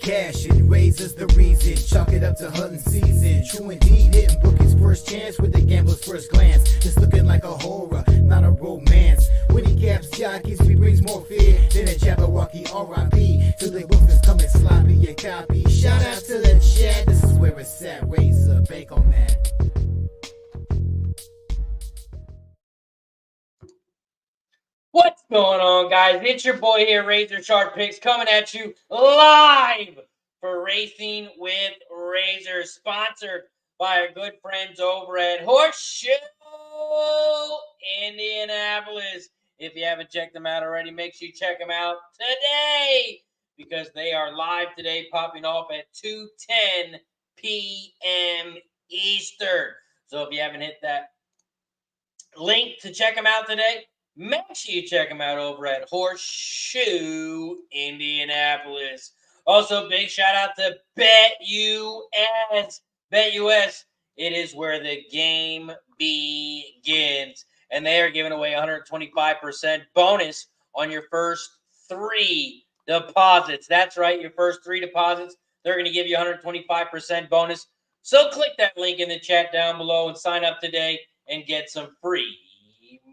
cash and raises the reason. Chalk it up to hunting season. True indeed, hitting bookie's first chance with the gambler's first glance. It's looking like a horror, not a romance. When he caps jockeys, he brings more fear than a Jabberwocky R.I.P. Till the books is coming sloppy and copy. Shout out to the chat, this is where it's at. Razor, bake on that. What's going on, guys? It's your boy here, RazorSharpPicks, coming at you live for Racing with Razor, sponsored by our good friends over at Horseshoe Indianapolis. If you haven't checked them out already, make sure you check them out today because they are live today, popping off at 2:10 p.m. Eastern. So if you haven't hit that link to check them out today, make sure you check them out over at Horseshoe Indianapolis. Also, big shout out to BetUS. BetUS, it is where the game begins. And they are giving away 125% bonus on your first 3 deposits. That's right, your first 3 deposits. They're going to give you 125% bonus. So click that link in the chat down below and sign up today and get some free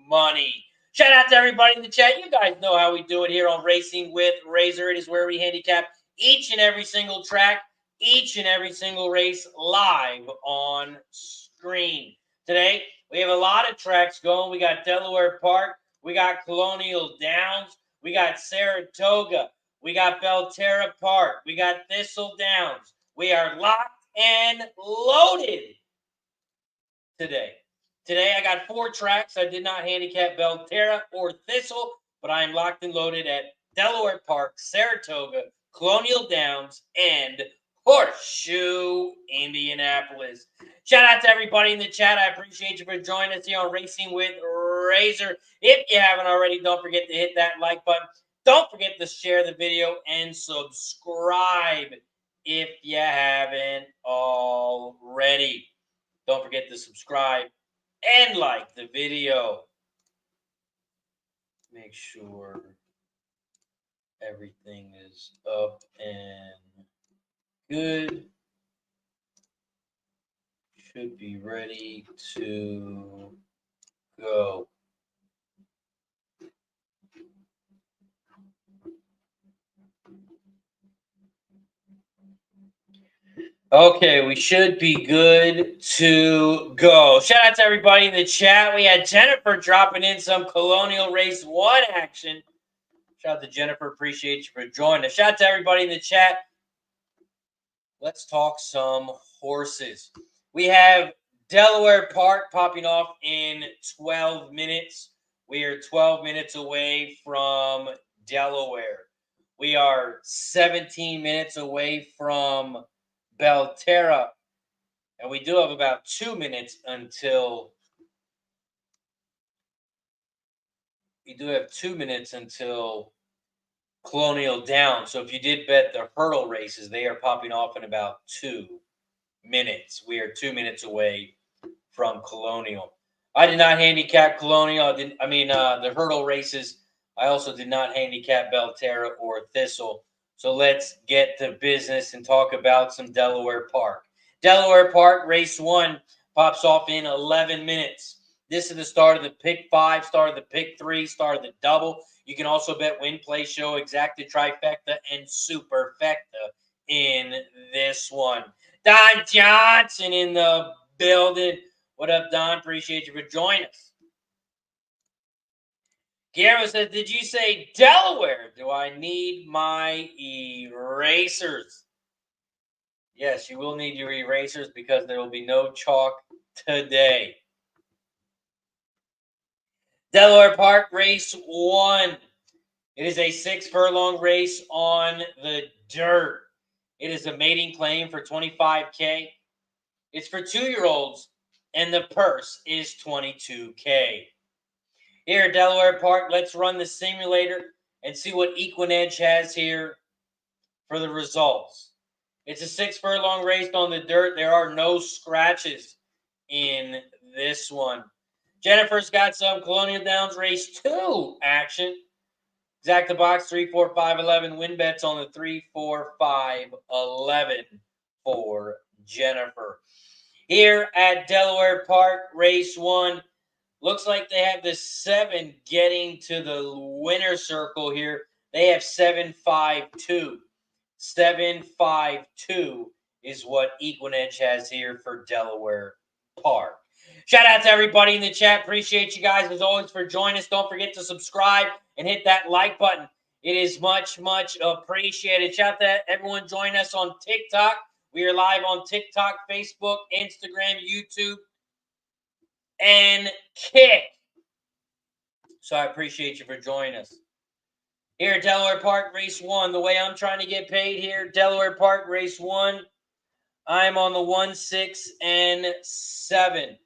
money. Shout out to everybody in the chat. You guys know how we do it here on Racing with Razor. It is where we handicap each and every single track, each and every single race live on screen. Today, we have a lot of tracks going. We got Delaware Park. We got Colonial Downs. We got Saratoga. We got Belterra Park. We got Thistledowns. We are locked and loaded today. Today, I got 4 tracks. I did not handicap Belterra or Thistle, but I am locked and loaded at Delaware Park, Saratoga, Colonial Downs, and Horseshoe Indianapolis. Shout out to everybody in the chat. I appreciate you for joining us here on Racing with Razor. If you haven't already, don't forget to hit that like button. Don't forget to share the video and subscribe if you haven't already. Don't forget to subscribe and like the video. Make sure everything is up and good. Should be ready to go. Okay, we should be good to go. Shout out to everybody in the chat. We had Jennifer dropping in some Colonial Race 1 action. Shout out to Jennifer. Appreciate you for joining us. Shout out to everybody in the chat. Let's talk some horses. We have Delaware Park popping off in 12 minutes. We are 12 minutes away from Delaware. We are 17 minutes away from Belterra, and we do have about 2 minutes until Colonial Downs. So if you did bet the hurdle races, they are popping off in about 2 minutes. We are 2 minutes away from Colonial. I did not handicap Colonial. The hurdle races. I also did not handicap Belterra or Thistle. So let's get to business and talk about some Delaware Park. Delaware Park, race 1, pops off in 11 minutes. This is the start of the pick 5, start of the pick 3, start of the double. You can also bet win, play, show, exacta, trifecta, and superfecta in this one. Don Johnson in the building. What up, Don? Appreciate you for joining us. Guillermo says, did you say Delaware? Do I need my erasers? Yes, you will need your erasers because there will be no chalk today. Delaware Park, race 1. It is a 6-furlong race on the dirt. It is a mating claim for $25K. It's for 2-year-olds, and the purse is $22K. Here at Delaware Park, let's run the simulator and see what Equinedge has here for the results. It's a 6-furlong race on the dirt. There are no scratches in this one. Jennifer's got some Colonial Downs race 2 action. Exact the box, 3, 4, 5, 11. Win bets on the 3, 4, 5, 11 for Jennifer. Here at Delaware Park, race 1. Looks like they have the 7 getting to the winner circle here. They have 7-5-2. 7-5-2 is what Equinedge has here for Delaware Park. Shout out to everybody in the chat. Appreciate you guys as always for joining us. Don't forget to subscribe and hit that like button. It is much, much appreciated. Shout out to everyone joining us on TikTok. We are live on TikTok, Facebook, Instagram, YouTube, and Kick. So I appreciate you for joining us. Here at Delaware Park, race 1. The way I'm trying to get paid here, Delaware Park, race 1. I'm on the 1, 6, and 7.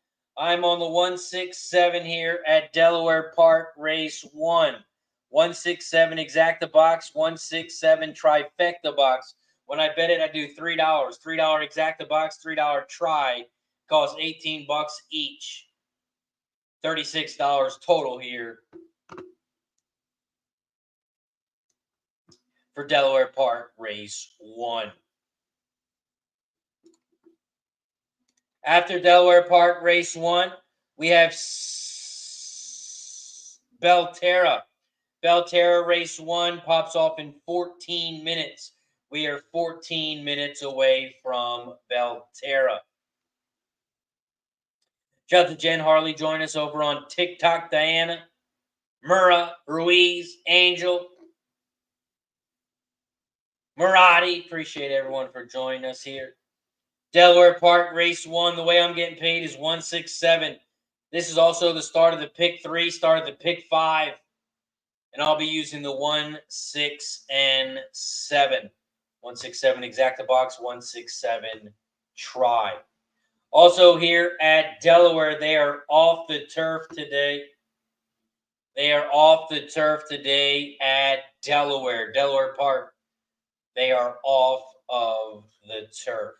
I'm on the 1, 6, 7 here at Delaware Park, race 1. 1, 6, 7, exacta box. 1, 6, 7, trifecta box. When I bet it, I do $3. $3 exacta box, $3 try. Costs $18 each. $36 total here for Delaware Park, race 1. After Delaware Park, race 1, we have Belterra. Belterra, race 1, pops off in 14 minutes. We are 14 minutes away from Belterra. Shout out to Jen Harley. Join us over on TikTok. Diana, Murrah, Ruiz, Angel, Murati. Appreciate everyone for joining us here. Delaware Park, race 1. The way I'm getting paid is 1, 6, 7. This is also the start of the pick 3, start of the pick 5. And I'll be using the 1, 6, and 7. 1, 6, 7 exacta box, 1, 6, 7 try. Also here at Delaware, they are off the turf today. They are off the turf today at Delaware Park. They are off of the turf.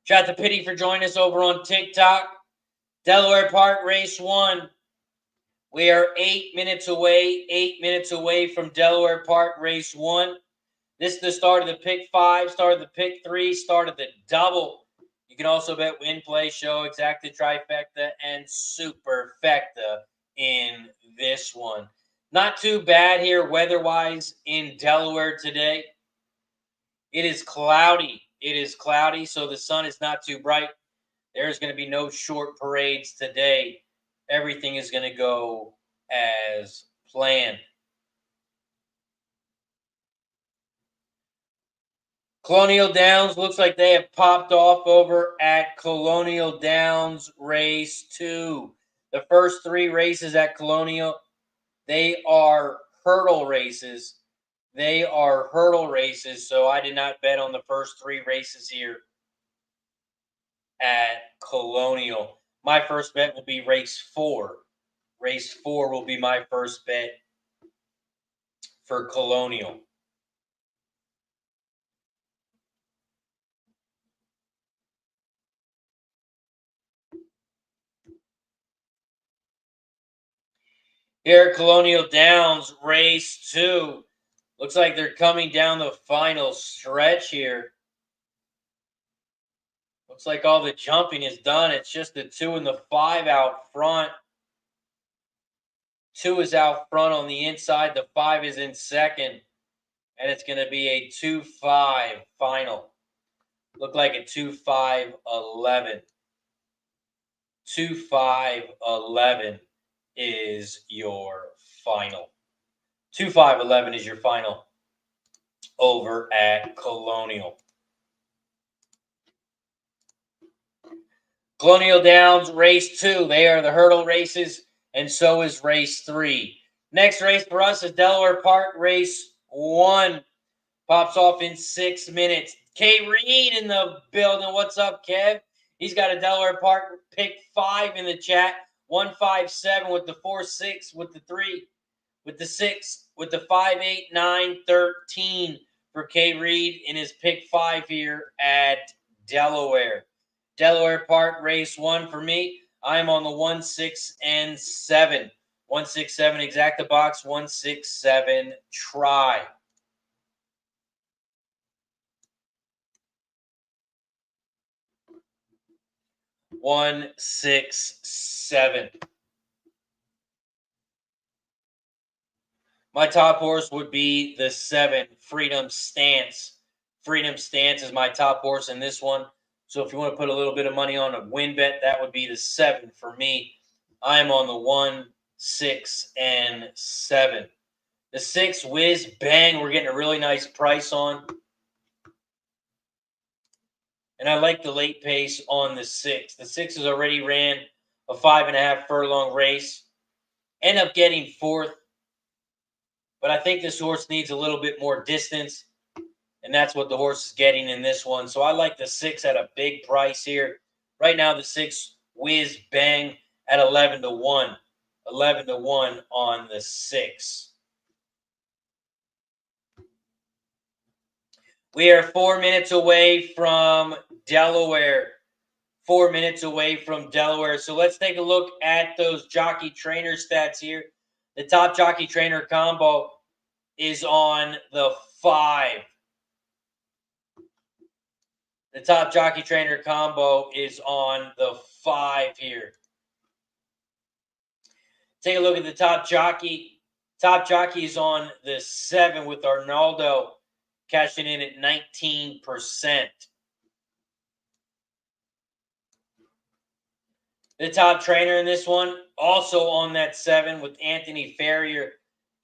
Shout out to Pity for joining us over on TikTok. Delaware Park, race 1. We are 8 minutes away from Delaware Park, race 1. This is the start of the pick 5, start of the pick 3, start of the double. You can also bet win, play, show, exacta, trifecta, and superfecta in this one. Not too bad here weather-wise in Delaware today. It is cloudy. So the sun is not too bright. There's going to be no short parades today. Everything is going to go as planned. Colonial Downs looks like they have popped off over at Colonial Downs race 2. The first 3 races at Colonial, they are hurdle races. So I did not bet on the first 3 races here at Colonial. My first bet will be race 4. Race 4 will be my first bet for Colonial. Here at Colonial Downs, race 2. Looks like they're coming down the final stretch here. Looks like all the jumping is done. It's just the 2 and the 5 out front. 2 is out front on the inside. The 5 is in second. And it's going to be a 2-5 final. Look like a 2-5-11. 2-5-11 is your final. 2-5-11 is your final over at Colonial. Colonial Downs race 2. They are the hurdle races, and so is race 3. Next race for us is Delaware Park race 1. Pops off in 6 minutes. K. Reed in the building. What's up, Kev? He's got a Delaware Park pick 5 in the chat. 1-5-7 with the 4-6 with the 3 with the 6 with the 5-8-9-13 for K. Reed in his pick 5 here at Delaware. Delaware Park race 1 for me. I'm on the 1, 6, and 7. 167, exact the box, 167, try. One, 6, 7. My top horse would be the 7, Freedom Stance. Freedom Stance is my top horse in this one. So if you want to put a little bit of money on a win bet, that would be the 7 for me. I'm on the 1, 6, and 7. The 6, Whiz Bang, we're getting a really nice price on. And I like the late pace on the 6. The 6 has already ran a 5.5 furlong race. End up getting 4th. But I think this horse needs a little bit more distance. And that's what the horse is getting in this one. So I like the 6 at a big price here. Right now, the 6, Whiz Bang, at 11 to 1. 11 to 1 on the 6. We are 4 minutes away from Delaware. 4 minutes away from Delaware. So let's take a look at those jockey trainer stats here. The top jockey trainer combo is on the 5. The top jockey trainer combo is on the 5 here. Take a look at the top jockey. Top jockey is on the 7 with Arnaldo cashing in at 19%. The top trainer in this one, also on that 7 with Anthony Ferrier,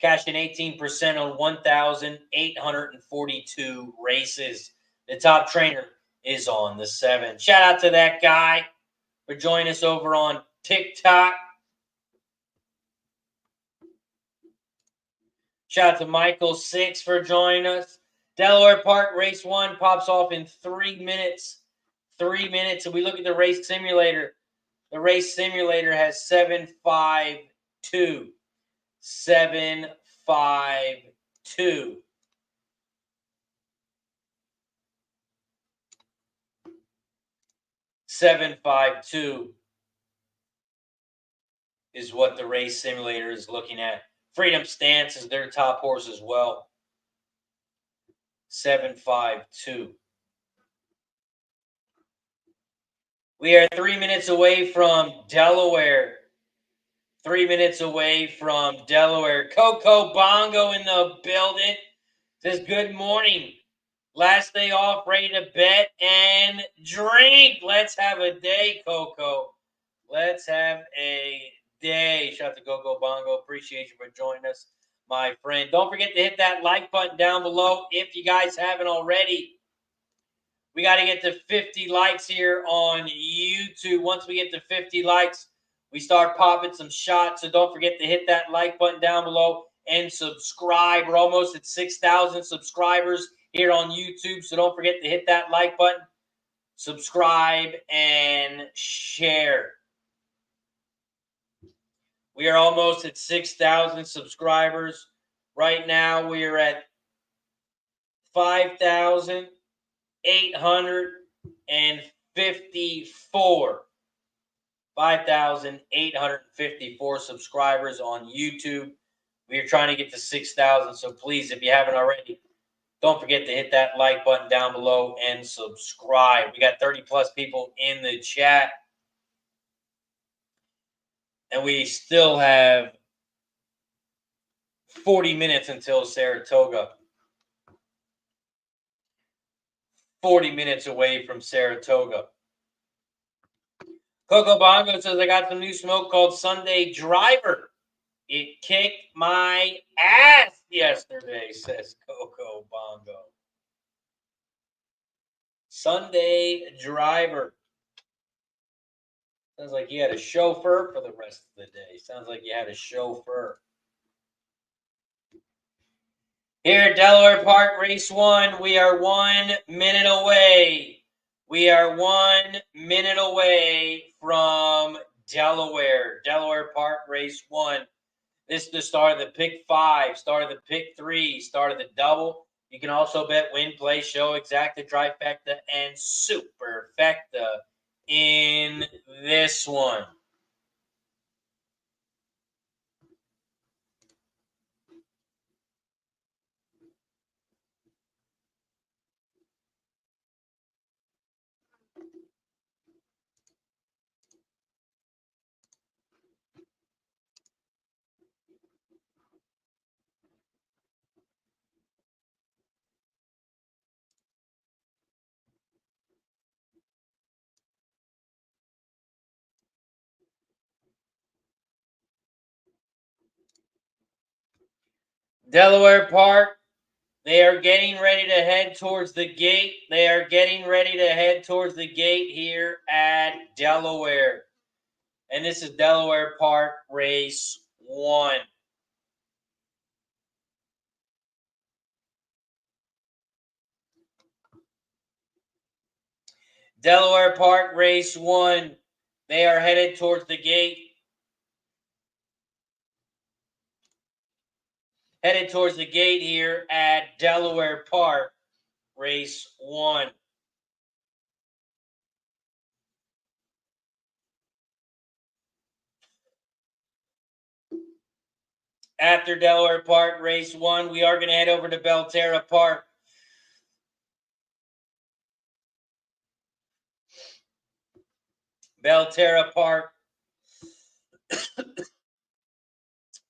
cashing 18% on 1,842 races. The top trainer is on the 7. Shout out to that guy for joining us over on TikTok. Shout out to Michael 6 for joining us. Delaware Park Race 1 pops off in 3 minutes. 3 minutes. And we look at the race simulator. The race simulator has 752. 752. Is what the race simulator is looking at. Freedom Stance is their top horse as well. 752. We are 3 minutes away from Delaware. 3 minutes away from Delaware. Coco Bongo in the building. Says good morning. Last day off, ready to bet and drink. Let's have a day, Coco. Let's have a day. Shout out to Coco Bongo. Appreciate you for joining us, my friend. Don't forget to hit that like button down below if you guys haven't already. We got to get to 50 likes here on YouTube. Once we get to 50 likes, we start popping some shots. So don't forget to hit that like button down below and subscribe. We're almost at 6,000 subscribers here on YouTube. So don't forget to hit that like button, subscribe, and share. We are almost at 6,000 subscribers. Right now, we are at 5,854. 5,854 subscribers on YouTube. We are trying to get to 6,000. So please, if you haven't already, don't forget to hit that like button down below and subscribe. We got 30 plus people in the chat. And we still have 40 minutes until Saratoga. 40 minutes away from Saratoga. Coco Bongo says, I got some new smoke called Sunday Driver. It kicked my ass yesterday, says Coco Bongo. Sunday Driver. Sounds like you had a chauffeur for the rest of the day. Sounds like you had a chauffeur. Here at Delaware Park, race 1, we are 1 minute away. We are 1 minute away from Delaware. Delaware Park, race 1. This is the start of the pick 5, start of the pick 3, start of the double. You can also bet win, play, show, exacta, trifecta, and superfecta in this one. Delaware Park, they are getting ready to head towards the gate. They are getting ready to head towards the gate here at Delaware. And this is Delaware Park, race 1. Delaware Park, race 1. They are headed towards the gate. Headed towards the gate here at Delaware Park, race 1. After Delaware Park, race 1, we are going to head over to Belterra Park. Belterra Park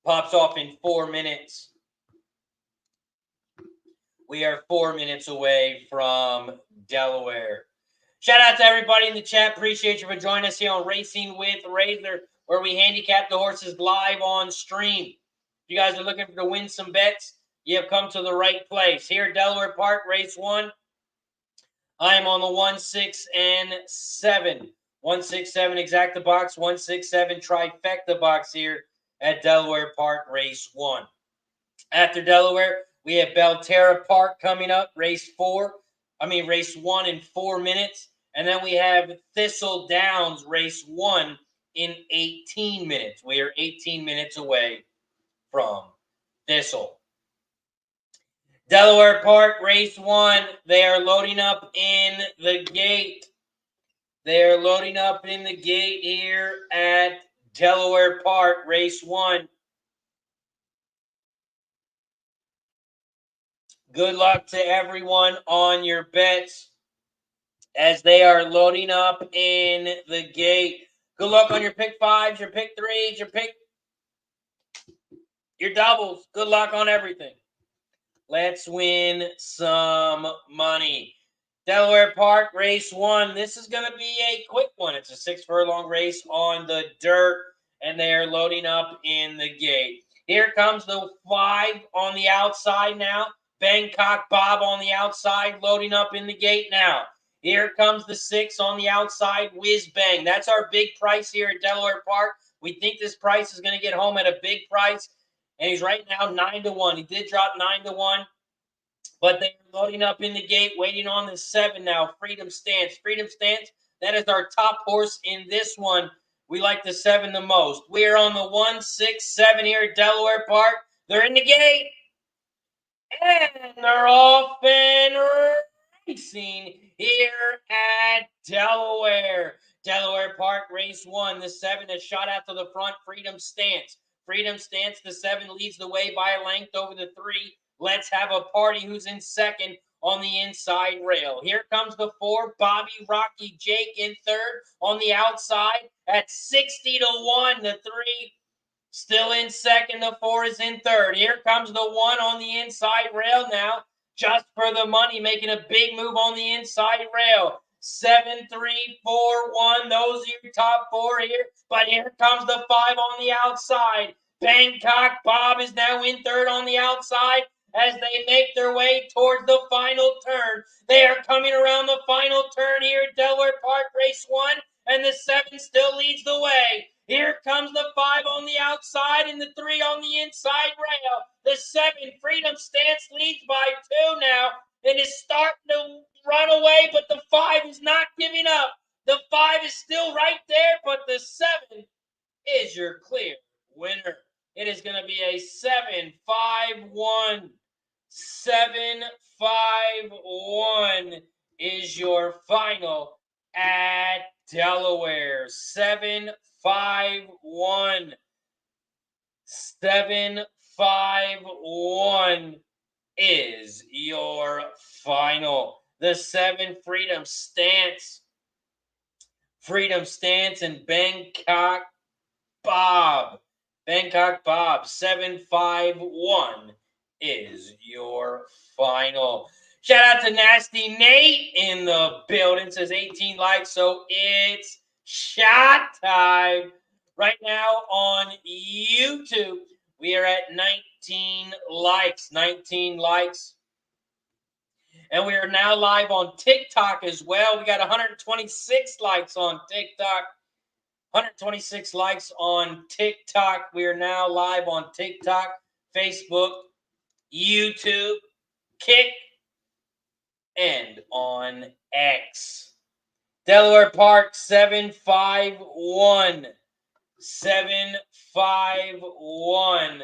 pops off in 4 minutes. We are 4 minutes away from Delaware. Shout out to everybody in the chat. Appreciate you for joining us here on Racing with Razor, where we handicap the horses live on stream. If you guys are looking to win some bets, you have come to the right place. Here at Delaware Park, race 1, I am on the 1, 6, and 7. 1, 6, 7 exacta box, 1, 6, 7 trifecta box here at Delaware Park, race 1. After Delaware, we have Belterra Park coming up, race 1 in 4 minutes. And then we have Thistledowns, race 1 in 18 minutes. We are 18 minutes away from Thistle. Delaware Park, race 1. They are loading up in the gate. They are loading up in the gate here at Delaware Park, race 1. Good luck to everyone on your bets as they are loading up in the gate. Good luck on your pick 5s, your pick 3s, your doubles. Good luck on everything. Let's win some money. Delaware Park, race 1. This is going to be a quick one. It's a 6 furlong race on the dirt, and they are loading up in the gate. Here comes the 5 on the outside now. Bangkok Bob on the outside, loading up in the gate now. Here comes the 6 on the outside, Whiz Bang. That's our big price here at Delaware Park. We think this price is going to get home at a big price, and he's right now 9-1. He did drop 9-1, but they're loading up in the gate, waiting on the 7 now, Freedom Stance. Freedom Stance, that is our top horse in this one. We like the 7 the most. We are on the 1, 6, 7 here at Delaware Park. They're in the gate. And they're off and racing here at Delaware. Delaware Park, race 1. The 7 is shot out to the front, Freedom Stance. Freedom Stance, the 7 leads the way by a length over the 3. Let's Have a Party, who's in second on the inside rail. Here comes the 4, Bobby Rocky Jake in third on the outside at 60-1. The 3 still in second. The 4 is in third. Here comes the 1 on the inside rail now, just for the money, making a big move on the inside rail. 7, 3, 4, 1. Those are your top 4 here. But here comes the 5 on the outside. Bangkok Bob is now in third on the outside as they make their way towards the final turn. They are coming around the final turn here at Delaware Park, race 1, and the 7 still leads the way. Here comes the 5 on the outside and the 3 on the inside rail. The 7, Freedom Stance, leads by 2 now and is starting to run away, but the 5 is not giving up. The 5 is still right there, but the 7 is your clear winner. It is going to be a 7-5-1. 7-5-1 is your final at Delaware. 7-5-1. 7-5-1 is your final. The 7, Freedom Stance. Freedom Stance and Bangkok Bob. Bangkok Bob, 7-5-1 is your final. Shout out to Nasty Nate in the building. Says 18 likes, so it's shot time. Right now on YouTube, we are at 19 likes. 19 likes. And we are now live on TikTok as well. We got 126 likes on TikTok. 126 likes on TikTok. We are now live on TikTok, Facebook, YouTube, Kick, and on X. Delaware Park 751. 751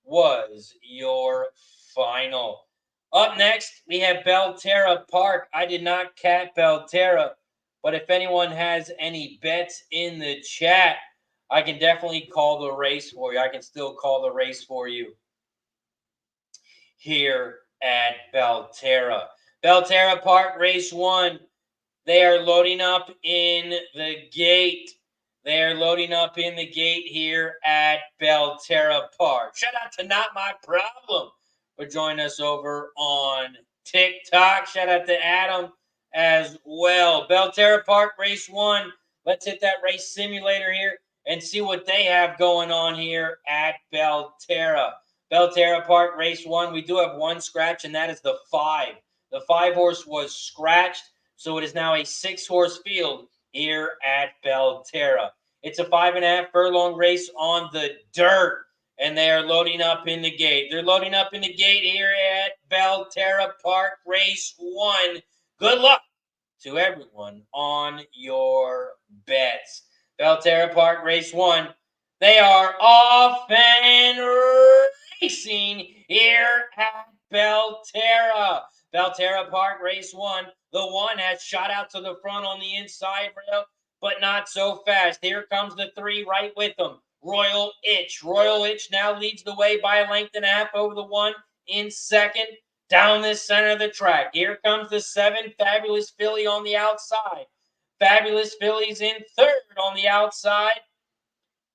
was your final. Up next, we have Belterra Park. I did not cat Belterra, but if anyone has any bets in the chat, I can definitely call the race for you. I can still call the race for you here at Belterra. Belterra Park, race 1. They are loading up in the gate. They are loading up in the gate here at Belterra Park. Shout out to Not My Problem for joining us over on TikTok. Shout out to Adam as well. Belterra Park, race 1. Let's hit that race simulator here and see what they have going on here at Belterra. Belterra Park, race 1. We do have one scratch, and that is the 5. The 5 horse was scratched, so it is now a 6 horse field here at Belterra. It's a 5.5 furlong race on the dirt, and they are loading up in the gate. They're loading up in the gate here at Belterra Park, race 1. Good luck to everyone on your bets. Belterra Park, race 1. They are off and racing here at Belterra. Belterra Park, race 1. The 1 has shot out to the front on the inside rail, but not so fast. Here comes the 3 right with them. Royal Itch. Royal Itch now leads the way by a length and a half over the 1 in second. Down the center of the track. Here comes the 7, Fabulous Philly on the outside. Fabulous Philly's in third on the outside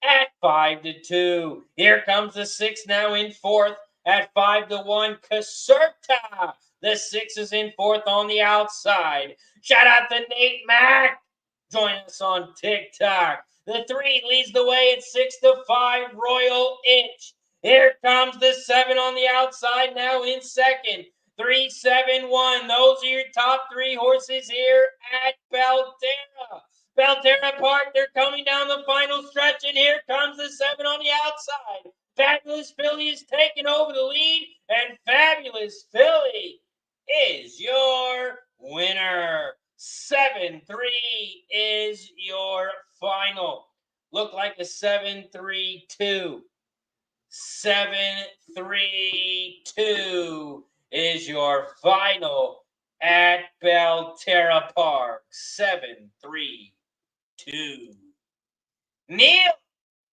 at 5-2. Here comes the 6 now in fourth at 5-1. Caserta. The 6 is in fourth on the outside. Shout out to Nate Mack. Join us on TikTok. The 3 leads the way at 6-5. Royal Itch. Here comes the 7 on the outside now in second. 3-7-1. Those are your top 3 horses here at Belterra. Belterra Park, they're coming down the final stretch, and here comes the 7 on the outside. Fabulous Philly is taking over the lead, and Fabulous Philly is your winner. 7-3 is your final. Look like a 7-3-2. 7-3-2 is your final at Belterra Park. 7-3-2. Neil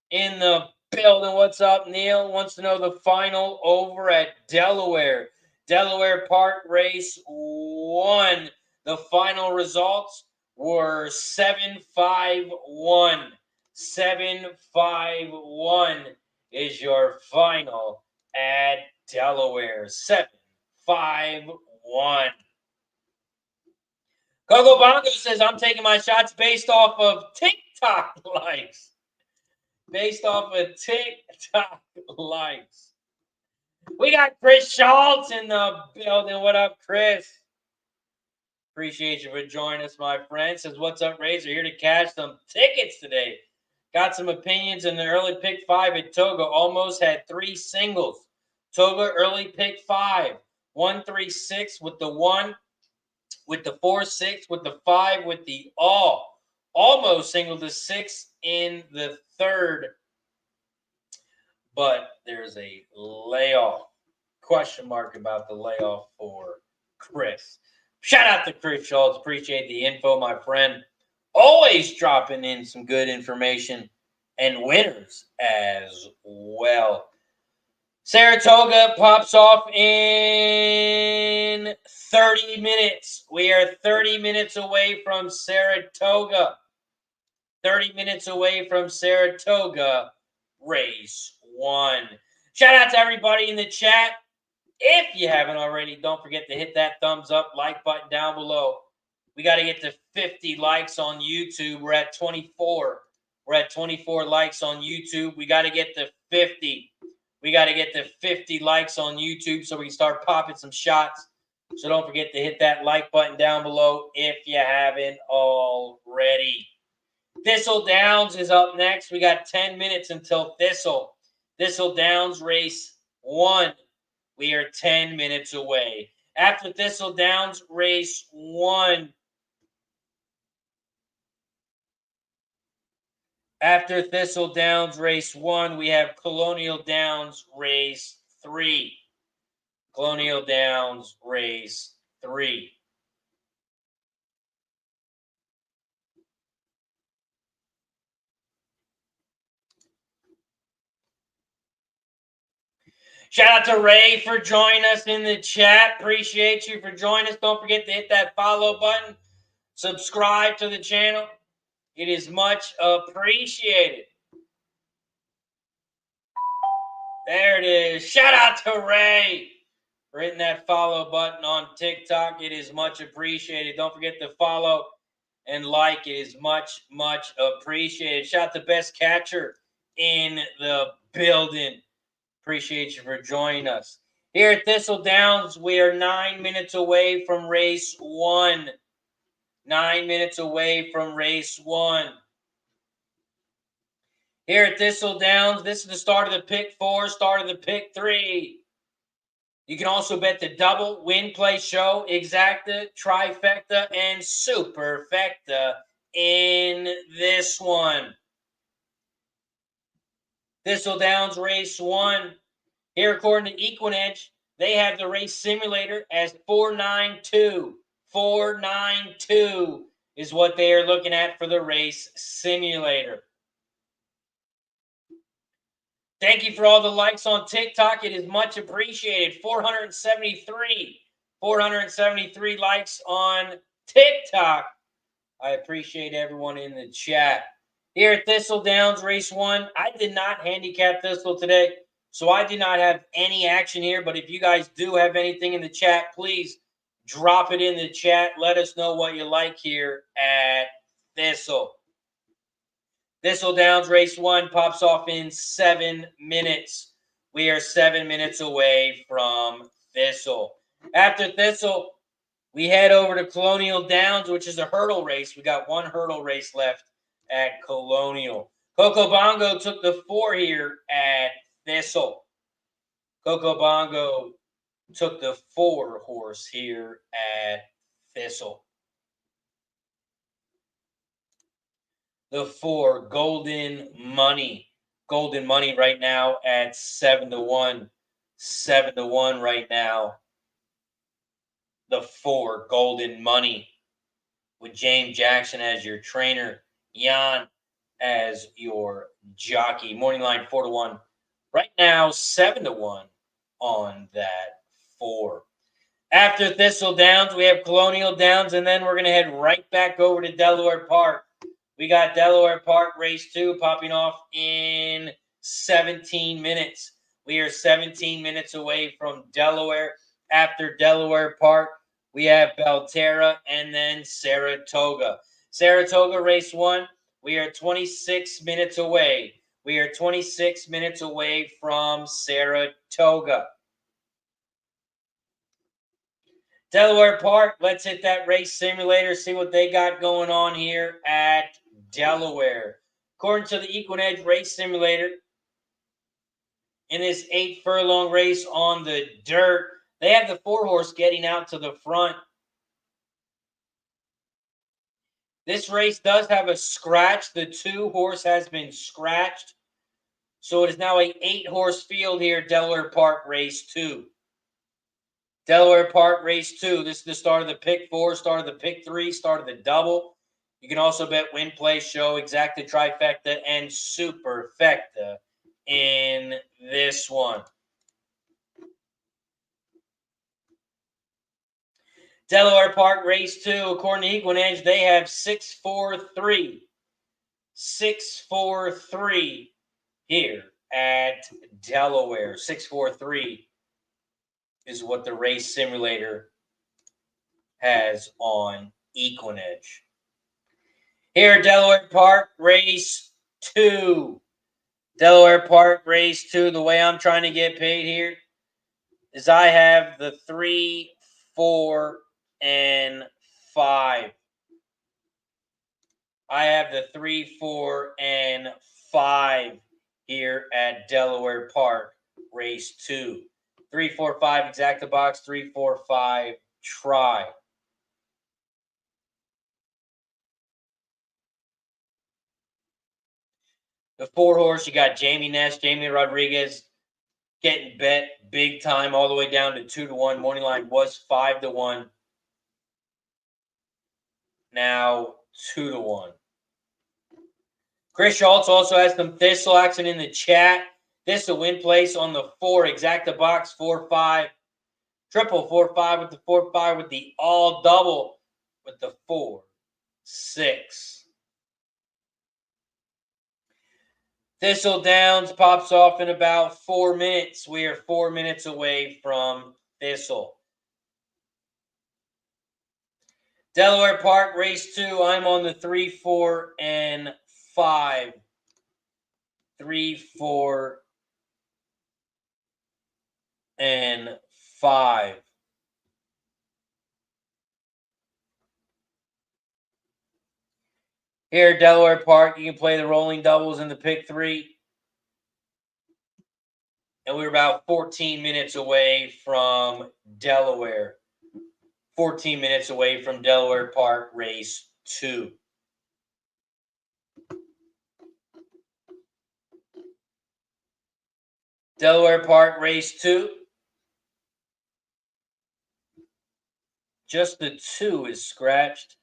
in the building. What's up, Neil? Wants to know the final over at Delaware. Delaware Park, race 1. The final results were 7-5-1. 7-5-1 is your final at Delaware. 7-5-1. Coco Bongo says, I'm taking my shots based off of TikTok likes. Based off of TikTok likes. We got Chris Schultz in the building. What up, Chris? Appreciate you for joining us, my friend. Says, what's up, Razor? Here to cash some tickets today. Got some opinions in the early pick 5 at Toga. Almost had 3 singles. Toga early pick 5. 1-3-6 with the 1. With the 4-6, with the 5, with the all. Almost singled the 6 in the third. But there's a layoff. Question mark about the layoff for Chris. Shout out to Chris Schultz. Appreciate the info, my friend. Always dropping in some good information and winners as well. Saratoga pops off in 30 minutes. We are 30 minutes away from Saratoga. 30 minutes away from Saratoga, race 1. Shout out to everybody in the chat. If you haven't already, don't forget to hit that thumbs up, like button down below. We got to get to 50 likes on YouTube. We're at 24. We're at 24 likes on YouTube. We got to get to 50. We got to get to 50 likes on YouTube so we can start popping some shots. So don't forget to hit that like button down below if you haven't already. Thistledowns is up next. We got 10 minutes until Thistledowns race 1. We are 10 minutes away. After Thistledowns race 1. After Thistledowns race 1, we have Colonial Downs race 3. Colonial Downs race 3. Shout out to Ray for joining us in the chat. Appreciate you for joining us. Don't forget to hit that follow button. Subscribe to the channel. It is much appreciated. There it is. Shout out to Ray for hitting that follow button on TikTok. It is much appreciated. Don't forget to follow and like. It is much, much appreciated. Shout out to Best Catcher in the building. Appreciate you for joining us. Here at Thistledowns, we are 9 minutes away from race 1. 9 minutes away from race 1. Here at Thistledowns, this is the start of the pick 4, start of the pick 3. You can also bet the double, win, play, show, exacta, trifecta, and superfecta in this one. Thistledowns race 1. Here, according to Equinedge, they have the race simulator as 492. 492 is what they are looking at for the race simulator. Thank you for all the likes on TikTok. It is much appreciated. 473 likes on TikTok. I appreciate everyone in the chat. Here at Thistledowns race 1, I did not handicap Thistle today, so I did not have any action here. But if you guys do have anything in the chat, please drop it in the chat. Let us know what you like here at Thistle. Thistledowns race 1 pops off in 7 minutes. We are 7 minutes away from Thistle. After Thistle, we head over to Colonial Downs, which is a hurdle race. We got one hurdle race left at Colonial. Coco Bongo took the 4 here at Thistle. Coco Bongo took the 4 horse here at Thistle. The 4, Golden Money. Golden Money right now at 7-1. 7-1 right now. The 4, Golden Money. With James Jackson as your trainer. Jan as your jockey. Morning line 4-1. Right now, 7-1 on that 4. After Thistledowns, we have Colonial Downs, and then we're going to head right back over to Delaware Park. We got Delaware Park race 2 popping off in 17 minutes. We are 17 minutes away from Delaware. After Delaware Park, we have Belterra and then Saratoga. Saratoga race 1, we are 26 minutes away. We are 26 minutes away from Saratoga. Delaware Park, let's hit that race simulator, see what they got going on here at Delaware. According to the Equinedge race simulator, in this 8 furlong race on the dirt, they have the 4 horse getting out to the front. This race does have a scratch. The 2 horse has been scratched. So it is now a 8 horse field here, Delaware Park race 2. Delaware Park race 2. This is the start of the pick 4, start of the pick 3, start of the double. You can also bet win, play, show, exacta, trifecta, and superfecta in this one. Delaware Park race 2, according to Equinedge, they have 6-4-3. 6-4-3 here at Delaware. 6-4-3 is what the race simulator has on Equinedge. Here at Delaware Park, race 2. Delaware Park, race 2. The way I'm trying to get paid here is I have the 3, 4, and 5. I have the 3, 4, and 5 here at Delaware Park, race 2. 3, 4, 5, exact the box. 3, 4, 5, try. The 4 horse, you got Jamie Ness, Jamie Rodriguez getting bet big time all the way down to 2-1. Morning line was 5-1. Now 2-1. Chris Schultz also has some Thistle action in the chat. Thistle win place on the 4, exacta box 4-5. Triple 4-5 with the 4-5 with the all double with the 4-6. Thistledowns pops off in about 4 minutes. We are 4 minutes away from Thistle. Delaware Park, race 2. I'm on the 3, 4, and 5. 3, 4, and 5. Here at Delaware Park, you can play the rolling doubles in the pick 3. And we're about 14 minutes away from Delaware. 14 minutes away from Delaware Park, race 2. Delaware Park, race 2. Just the 2 is scratched.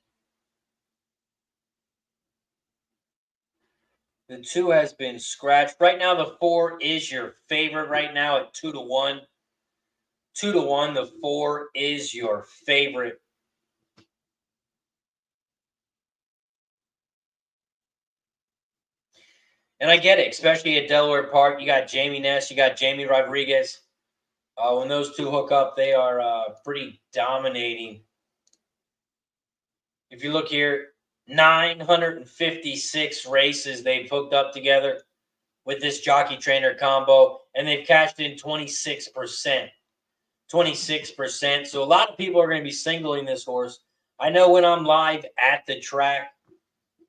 The 2 has been scratched. Right now, the 4 is your favorite right now at 2-1. 2-1, the 4 is your favorite. And I get it, especially at Delaware Park. You got Jamie Ness, you got Jamie Rodriguez. When those 2 hook up, they are pretty dominating. If you look here, 956 races they've hooked up together with this jockey trainer combo, and they've cashed in 26%. 26%. So a lot of people are going to be singling this horse. I know when I'm live at the track,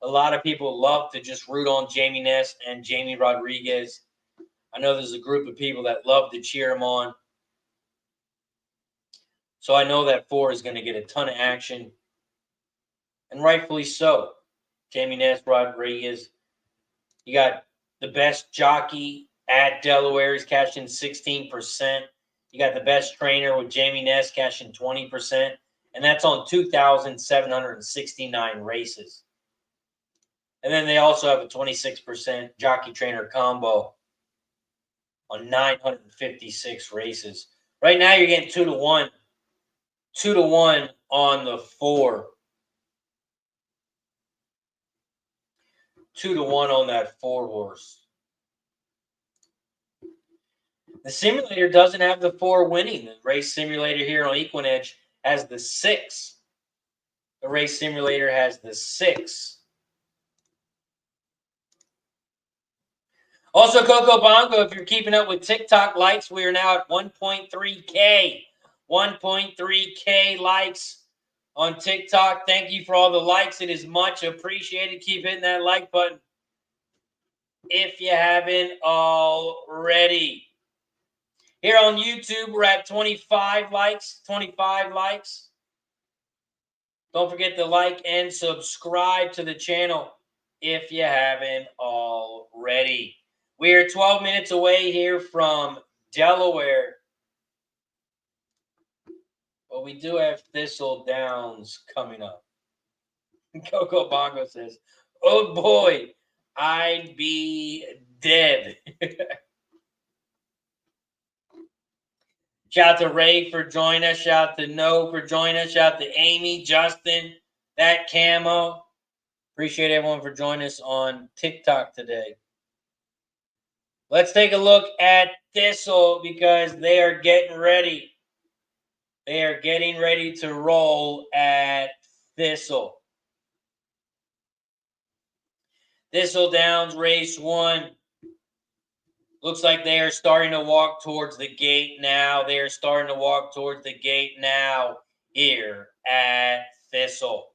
a lot of people love to just root on Jamie Ness and Jamie Rodriguez. I know there's a group of people that love to cheer him on. So I know that 4 is going to get a ton of action. And rightfully so. Jamie Ness, Rodriguez. You got the best jockey at Delaware. He's cashed in 16%. You got the best trainer with Jamie Ness cashing 20%. And that's on 2,769 races. And then they also have a 26% jockey trainer combo on 956 races. Right now, you're getting 2-1. 2-1 on the 4. 2-1 on that 4 horse. The simulator doesn't have the 4 winning. The race simulator here on Equinedge has the 6. The race simulator has the 6. Also, Coco Bongo, if you're keeping up with TikTok likes, we are now at 1.3K. 1.3K likes on TikTok. Thank you for all the likes. It is much appreciated. Keep hitting that like button if you haven't already. Here on YouTube, we're at 25 likes. 25 likes. Don't forget to like and subscribe to the channel if you haven't already. We are 12 minutes away here from Delaware. But we do have Thistledowns coming up. Coco Bongo says, oh boy, I'd be dead. Shout out to Ray for joining us. Shout out to No for joining us. Shout out to Amy, Justin, that camo. Appreciate everyone for joining us on TikTok today. Let's take a look at Thistle because they are getting ready. They are getting ready to roll at Thistle. Thistledowns race 1. Looks like they are starting to walk towards the gate now. They are starting to walk towards the gate now here at Thistle.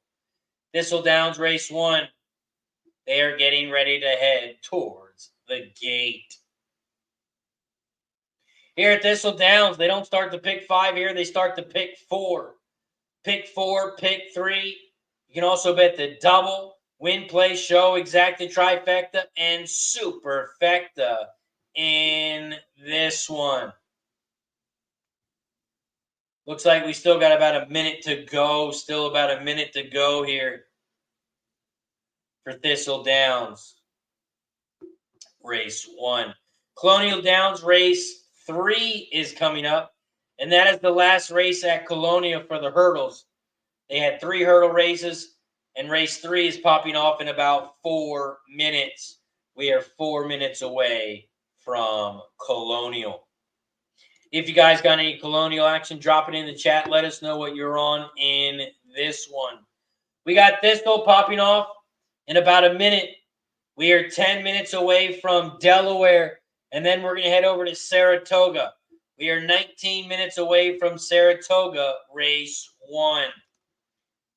Thistledowns race 1. They are getting ready to head towards the gate. Here at Thistledowns, they don't start to pick 5 here. They start to pick 4. Pick 4, pick 3. You can also bet the double, win, play, show, exacta, trifecta, and superfecta in this one. Looks like we still got about a minute to go. Still about a minute to go here for Thistledowns. Race 1. Colonial Downs race 3 is coming up, and that is the last race at Colonial for the hurdles. They had 3 hurdle races, and race 3 is popping off in about 4 minutes. We are 4 minutes away from Colonial. If you guys got any Colonial action, drop it in the chat. Let us know what you're on in this one. We got Thistle popping off in about a minute. We are 10 minutes away from Delaware, and then we're going to head over to Saratoga. We are 19 minutes away from Saratoga, race 1.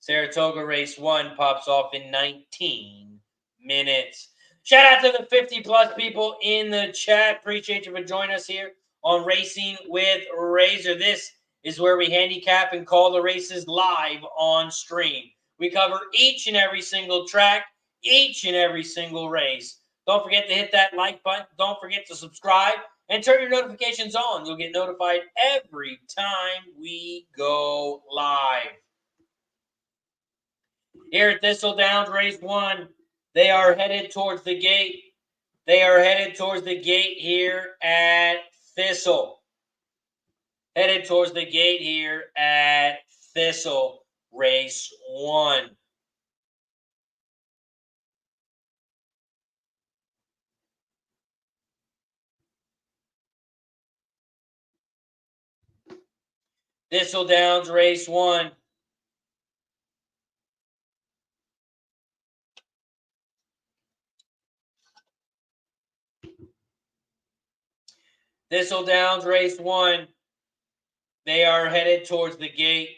Saratoga race 1 pops off in 19 minutes. Shout out to the 50-plus people in the chat. Appreciate you for joining us here on Racing with Razor. This is where we handicap and call the races live on stream. We cover each and every single track, each and every single race. Don't forget to hit that like button. Don't forget to subscribe and turn your notifications on. You'll get notified every time we go live. Here at Thistledowns race 1, they are headed towards the gate. They are headed towards the gate here at Thistle. Headed towards the gate here at Thistle race 1. Thistledowns race 1. Thistledowns race 1. They are headed towards the gate.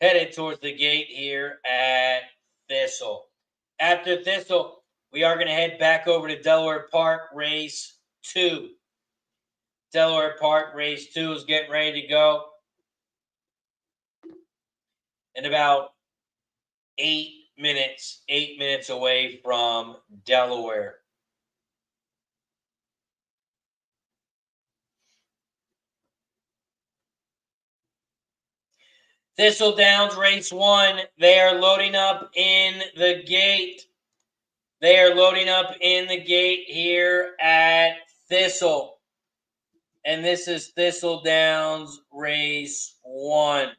Headed towards the gate here at Thistle. After Thistle, we are going to head back over to Delaware Park race 2. Delaware Park race 2 is getting ready to go. In about 8 minutes. 8 minutes away from Delaware. Thistledowns race 1. They are loading up in the gate. They are loading up in the gate here at Thistle. And this is Thistledowns race 1.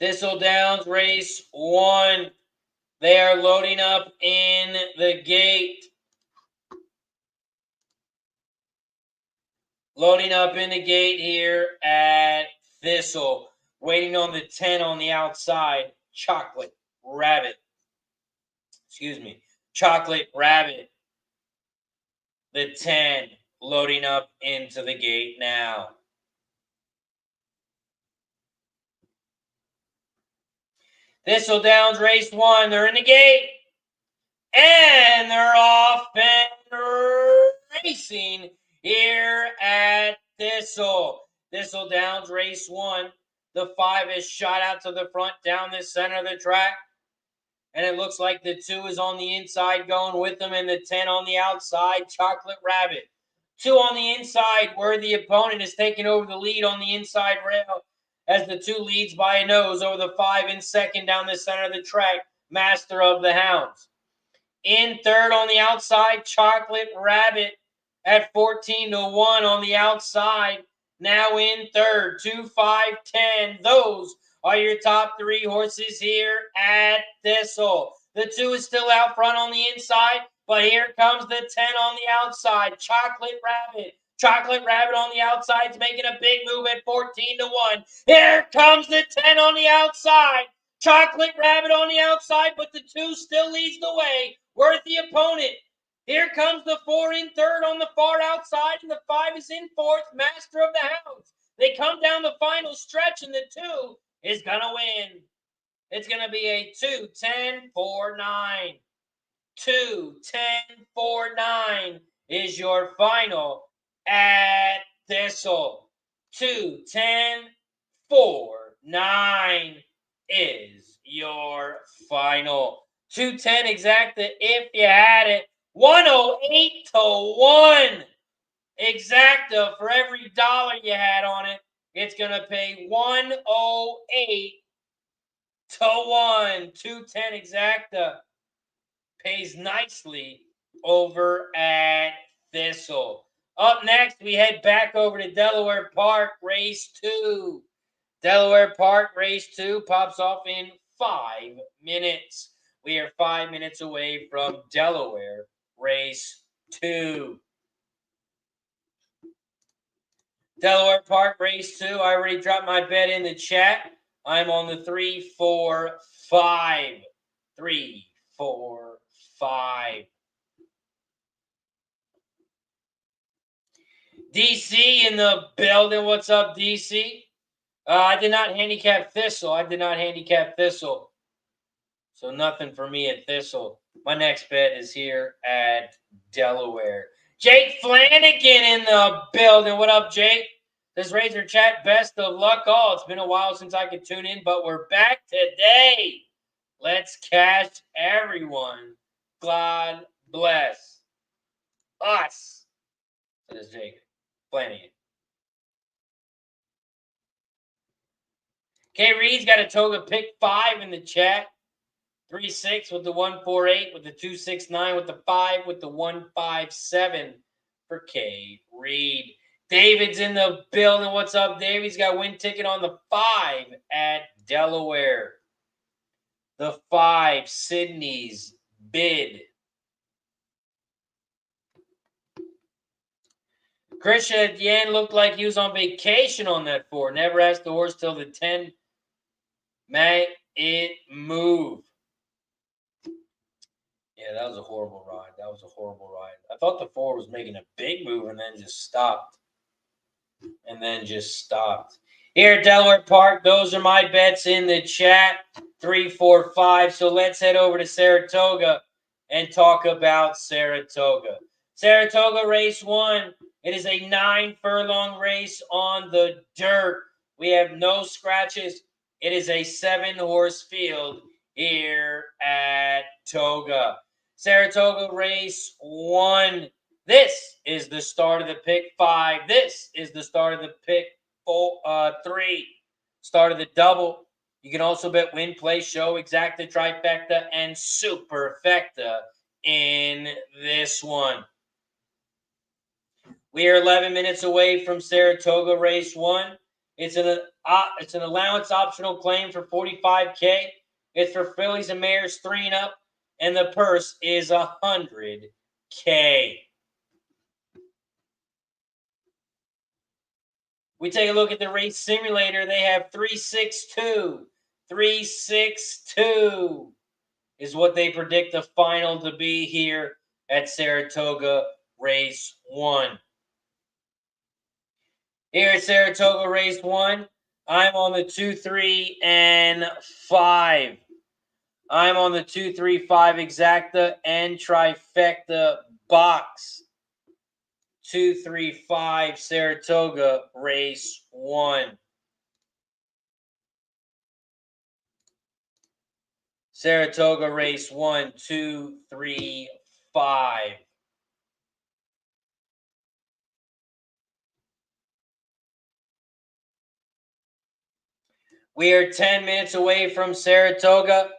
Thistledowns race 1. They are loading up in the gate. Loading up in the gate here at Thistle. Waiting on the 10 on the outside. Chocolate Rabbit. Excuse me. Chocolate Rabbit. The 10 loading up into the gate now. Thistledowns race 1. They're in the gate. And they're off and racing here at Thistle. Thistledowns race 1. The 5 is shot out to the front down the center of the track. And it looks like the 2 is on the inside going with them, and the 10 on the outside, Chocolate Rabbit. 2 on the inside where the opponent is taking over the lead on the inside rail as the 2 leads by a nose over the 5 in second down the center of the track, Master of the Hounds. In third on the outside, Chocolate Rabbit at 14-1 on the outside. Now in third, 2, 5, 10. Those are your top 3 horses here at Thistle. The 2 is still out front on the inside, but here comes the 10 on the outside. Chocolate Rabbit. Chocolate Rabbit on the outside is making a big move at 14-1. Here comes the 10 on the outside. Chocolate Rabbit on the outside, but the 2 still leads the way. Worthy opponent. Here comes the 4 in third on the far outside, and the 5 is in fourth. Master of the Hounds. They come down the final stretch, and the 2 is going to win. It's going to be a 2-10-4-9. 2-10-4-9 is your final at Thistle. 2-10-4-9 is your final. 210 exacta if you had it. 108-1 exacta for every dollar you had on it. It's going to pay 108-1. 210 exacta pays nicely over at Thistle. Up next, we head back over to Delaware Park, race 2. Delaware Park, race 2 pops off in 5 minutes. We are 5 minutes away from Delaware, race 2. Delaware Park, race 2. I already dropped my bet in the chat. I'm on the 3-4-5. 3-4-5. DC in the building. What's up, DC? I did not handicap Thistle. So nothing for me at Thistle. My next bet is here at Delaware. Jake Flanagan in the building. What up, Jake? This Razor Chat, best of luck all. It's been a while since I could tune in, but we're back today. Let's cash everyone. God bless us. So this is Jake Flanagan. K. Reed's got a Toga pick 5 in the chat. 3-6 with the 148, with the 269, with the 5, with the 157 for K. Reed. David's in the building. What's up, Dave? He's got a win ticket on the 5 at Delaware. The 5, Sydney's bid. Christian at the end looked like he was on vacation on that 4. Never asked the horse till the 10. May it move. Yeah, that was a horrible ride. I thought the 4 was making a big move and then just stopped. Here at Delaware Park, those are my bets in the chat. 3-4-5. So let's head over to Saratoga and talk about Saratoga. Saratoga race 1. It is a 9-furlong race on the dirt. We have no scratches. It is a 7-horse field here at Toga. Saratoga race 1. This is the start of the pick 5. This is the start of the pick 3. Start of the double. You can also bet win, play, show, exacta, trifecta, and superfecta in this one. We are 11 minutes away from Saratoga race 1. It's an allowance optional claim for $45K. It's for fillies and mares 3 and up, and the purse is $100K. We take a look at the race simulator. They have 362. 362 is what they predict the final to be here at Saratoga race 1. Here at Saratoga race 1, I'm on the 2-3-5. I'm on the 2-3-5 exacta and trifecta box. 2-3-5 Saratoga race 1. Saratoga race 1, 2-3-5. We are 10 minutes away from Saratoga.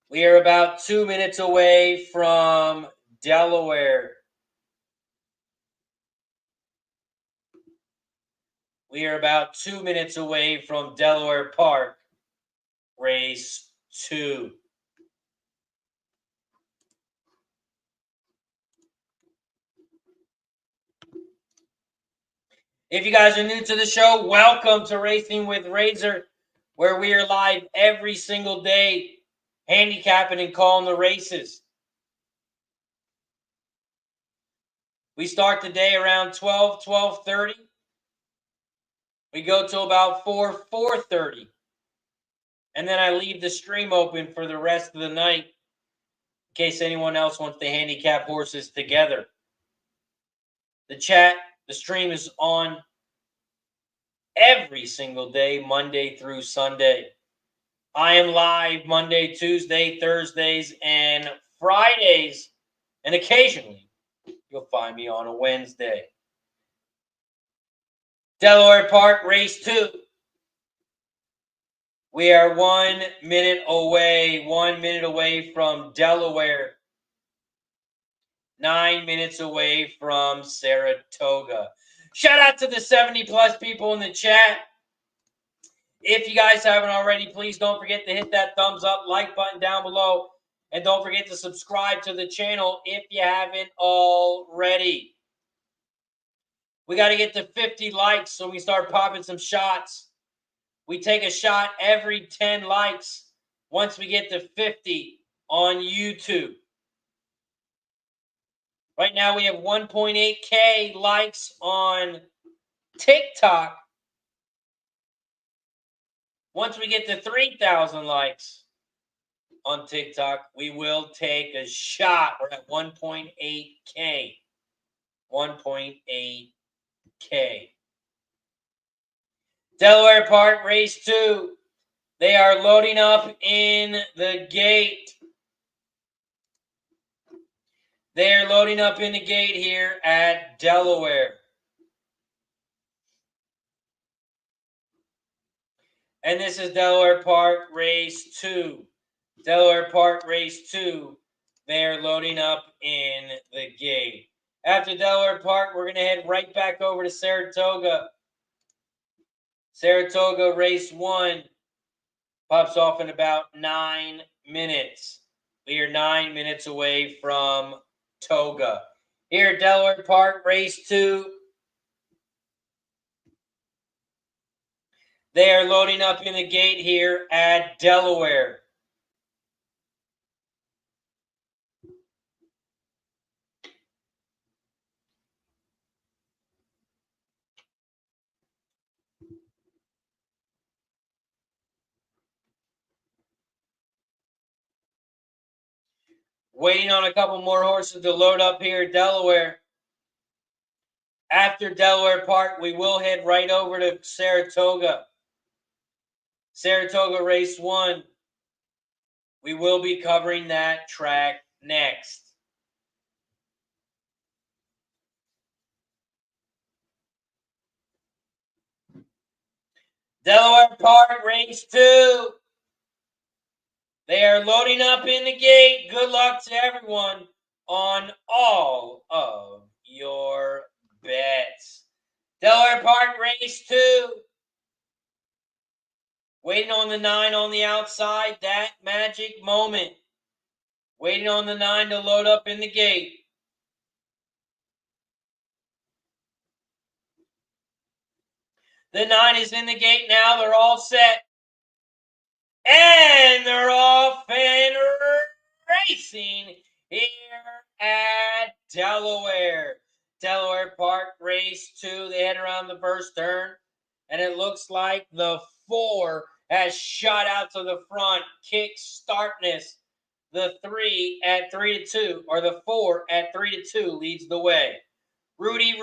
We are about 2 minutes away from Delaware. We are about 2 minutes away from Delaware Park, race 2. If you guys are new to the show, welcome to Racing with Razor, where we are live every single day, handicapping and calling the races. We start the day around 12:30. We go till about 4:30. And then I leave the stream open for the rest of the night in case anyone else wants to handicap horses together. The stream is on every single day, Monday through Sunday. I am live Monday, Tuesday, Thursdays, and Fridays, and occasionally you'll find me on a Wednesday. Delaware Park, race 2. We are 1 minute away from Delaware. 9 minutes away from Saratoga. Shout out to the 70+ people in the chat. If you guys haven't already, please don't forget to hit that thumbs up, like button down below. And don't forget to subscribe to the channel if you haven't already. We got to get to 50 likes so we start popping some shots. We take a shot every 10 likes once we get to 50 on YouTube. Right now we have 1.8K likes on TikTok. Once we get to 3,000 likes on TikTok, we will take a shot. We're at 1.8K. 1.8K. Delaware Park, race 2. They are loading up in the gate. They are loading up in the gate here at Delaware. And this is Delaware Park, race 2. Delaware Park, race 2. They are loading up in the gate. After Delaware Park, we're going to head right back over to Saratoga. Saratoga, race 1. Pops off in about 9 minutes. We are 9 minutes away from Toga. Here at Delaware Park, race 2. They are loading up in the gate here at Delaware. Waiting on a couple more horses to load up here at Delaware. After Delaware Park, we will head right over to Saratoga. Saratoga race 1. We will be covering that track next. Delaware Park race 2. They are loading up in the gate. Good luck to everyone on all of your bets. Delaware Park race 2. Waiting on the 9 on the outside. That magic moment. Waiting on the 9 to load up in the gate. The 9 is in the gate now. They're all set. And they're off and racing here at Delaware. Delaware Park race 2. They head around the first turn. And it looks like the 4 has shot out to the front. Kick startness. The 3 at 3-2, or the 4 at 3-2 leads the way. Rudy.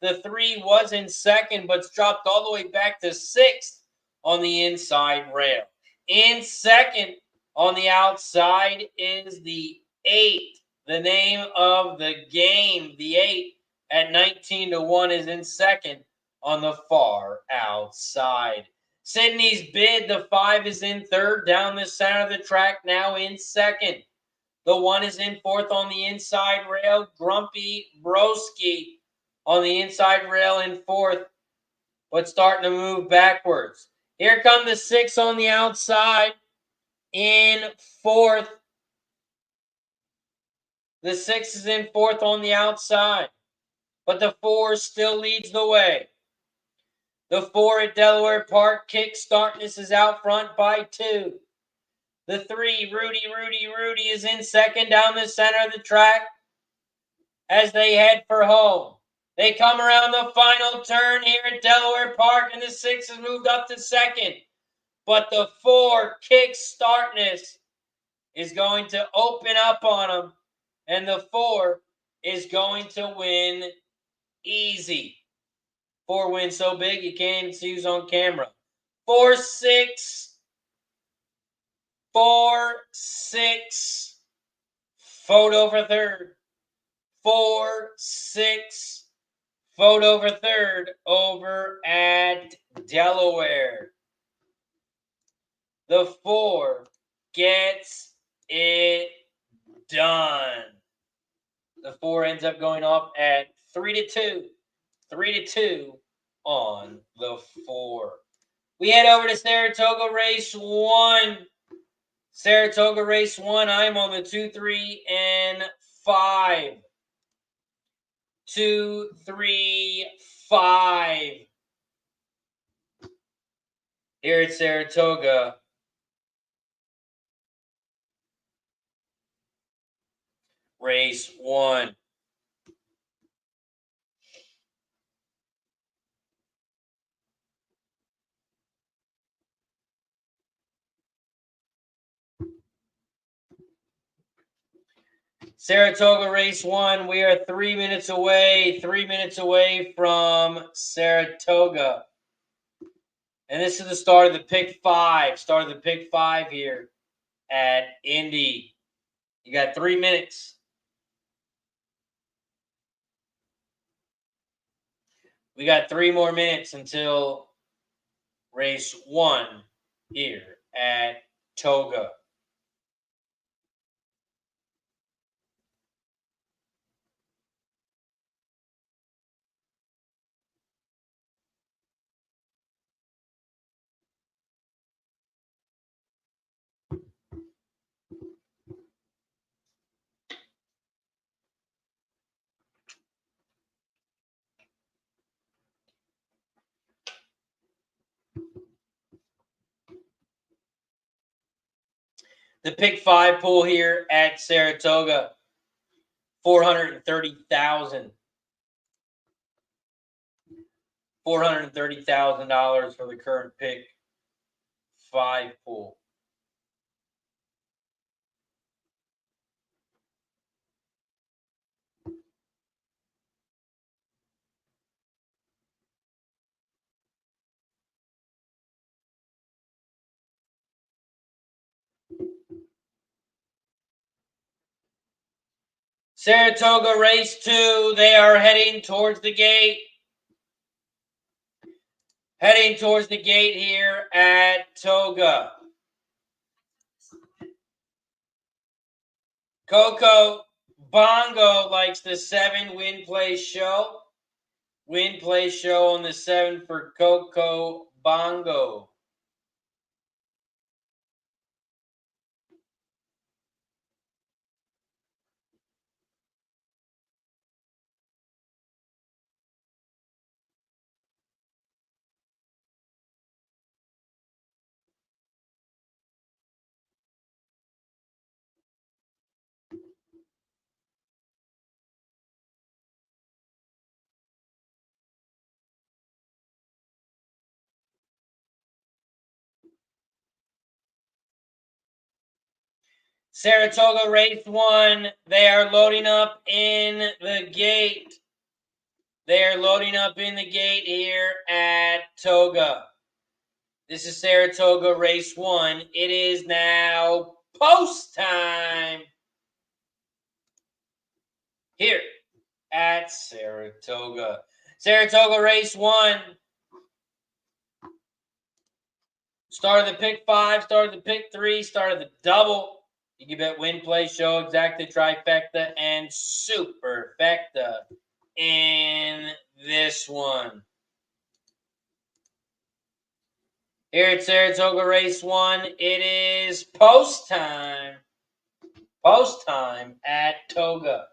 The 3 was in second, but dropped all the way back to 6th on the inside rail. In second on the outside is the 8. The name of the game, the 8 at 19-1 is in second on the far outside. Sydney's Bid, the 5 is in third down the center of the track, now in second. The 1 is in fourth on the inside rail. Grumpy Broski on the inside rail in fourth, but starting to move backwards. Here come the 6 on the outside in fourth. The 6 is in fourth on the outside. but the 4 still leads the way. The 4 at Delaware Park, Kick Starkness, is out front by 2. The 3, Rudy, is in second down the center of the track as they head for home. They come around the final turn here at Delaware Park, and the 6 has moved up to second. But the 4, Kick Starkness, is going to open up on them, and the 4 is going to win easy. 4 wins so big you can't even see who's on camera. 4-6. 4-6. Photo for third. 4-6. Photo for third over at Delaware. The 4 gets it done. The 4 ends up going off at 3-2. 3-2 on the 4. We head over to Saratoga Race 1. Saratoga Race 1, I'm on the 2, 3, and 5. 2, 3, 5. Here at Saratoga. Race 1. Saratoga Race 1, we are 3 minutes away. 3 minutes away from Saratoga. And this is the start of the pick 5. Start of the pick 5 here at Indy. You got 3 minutes. We got 3 more minutes until race 1 here at Toga. The pick 5 pool here at Saratoga, $430,000. $430,000 for the current pick 5 pool. Saratoga race 2, they are heading towards the gate. Heading towards the gate here at Toga. Coco Bongo likes the 7 win play show. Win play show on the 7 for Coco Bongo. Saratoga race 1, they are loading up in the gate. They are loading up in the gate here at Toga. This is Saratoga race 1. It is now post time here at Saratoga. Saratoga race 1. Start of the pick 5, start of the pick 3, start of the double. You can bet win, play, show, exacta, trifecta, and superfecta in this one. Here at Saratoga race 1, it is post time. Post time at Toga.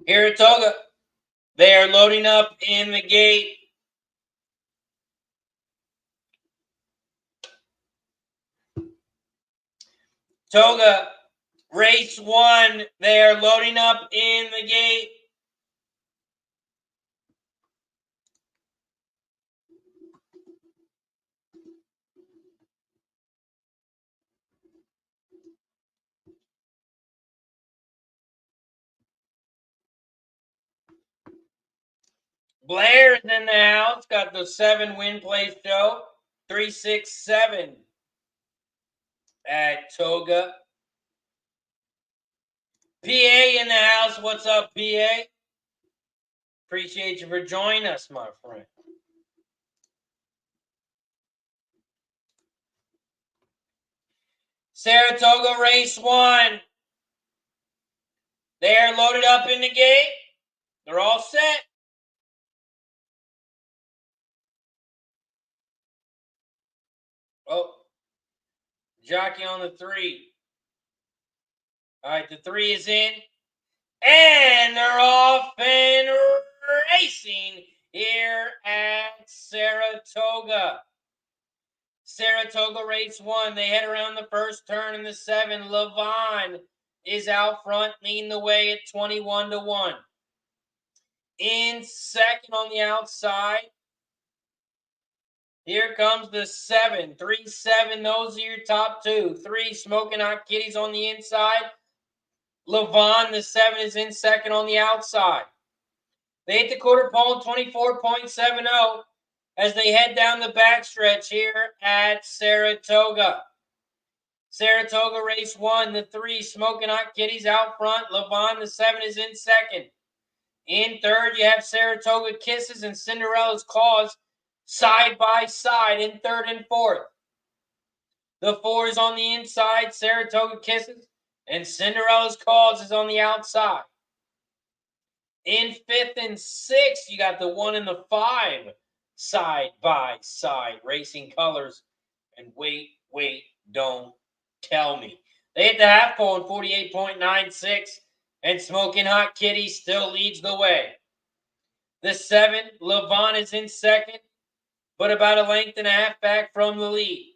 Here at Toga, they are loading up in the gate. Toga, race 1, they are loading up in the gate. Blair is in the house, got the 7 win play show, 367 at Toga. PA in the house, what's up, PA? Appreciate you for joining us, my friend. Saratoga race 1. They are loaded up in the gate. They're all set. Oh, jockey on the 3. All right, the 3 is in. And they're off and racing here at Saratoga. Saratoga race 1. They head around the first turn in the 7. Levon is out front, leading the way at 21-1. In second on the outside, here comes the 7. 3-7, those are your top 2. 3 Smoking Hot Kitties on the inside. Levon, the 7, is in second on the outside. They hit the quarter pole 24.70 as they head down the backstretch here at Saratoga. Saratoga race 1, the 3 Smoking Hot Kitties out front. Levon, the 7, is in second. In third, you have Saratoga Kisses and Cinderella's Claws side by side in third and fourth. The 4 is on the inside, Saratoga Kisses, and Cinderella's Claws is on the outside. In fifth and sixth, you got the 1 and the 5 side by side, Racing Colors and Wait, Don't Tell Me. They hit the half pole in 48.96, and Smoking Hot Kitty still leads the way. The 7, Levon, is in second, but about a length and a half back from the lead.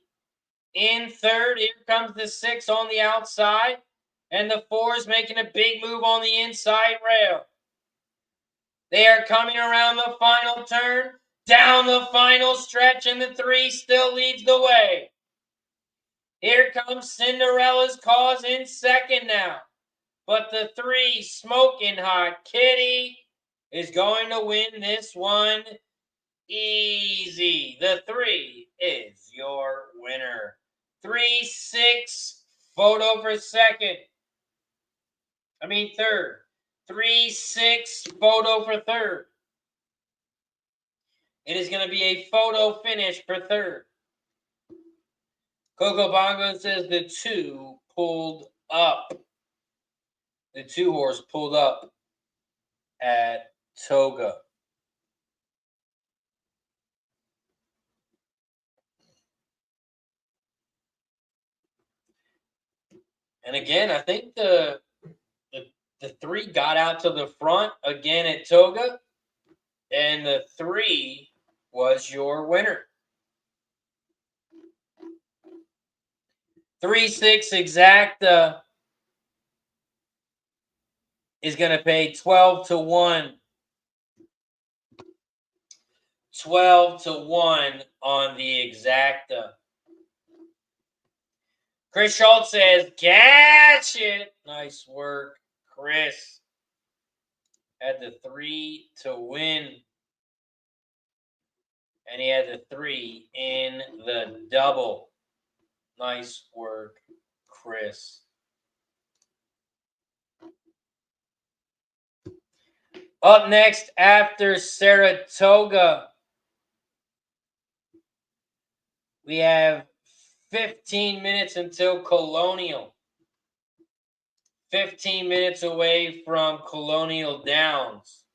In third, here comes the 6 on the outside, and the 4 is making a big move on the inside rail. They are coming around the final turn, down the final stretch, and the 3 still leads the way. Here comes Cinderella's Cause in second now. But the 3, Smoking Hot Kitty, is going to win this one easy. The 3 is your winner. 3-6 photo for second. Third. 3-6 photo for third. It is going to be a photo finish for third. Coco Bongo says the 2 pulled up. The 2 horse pulled up at Toga. And again, I think the 3 got out to the front again at Toga, and the 3 was your winner. 3-6 Exacta is going to pay 12-1. 12-1 on the Exacta. Chris Schultz says, catch it. Nice work, Chris. Had the 3 to win. And he had the 3 in the double. Nice work, Chris. Up next after Saratoga, we have 15 minutes until Colonial. 15 minutes away from Colonial Downs.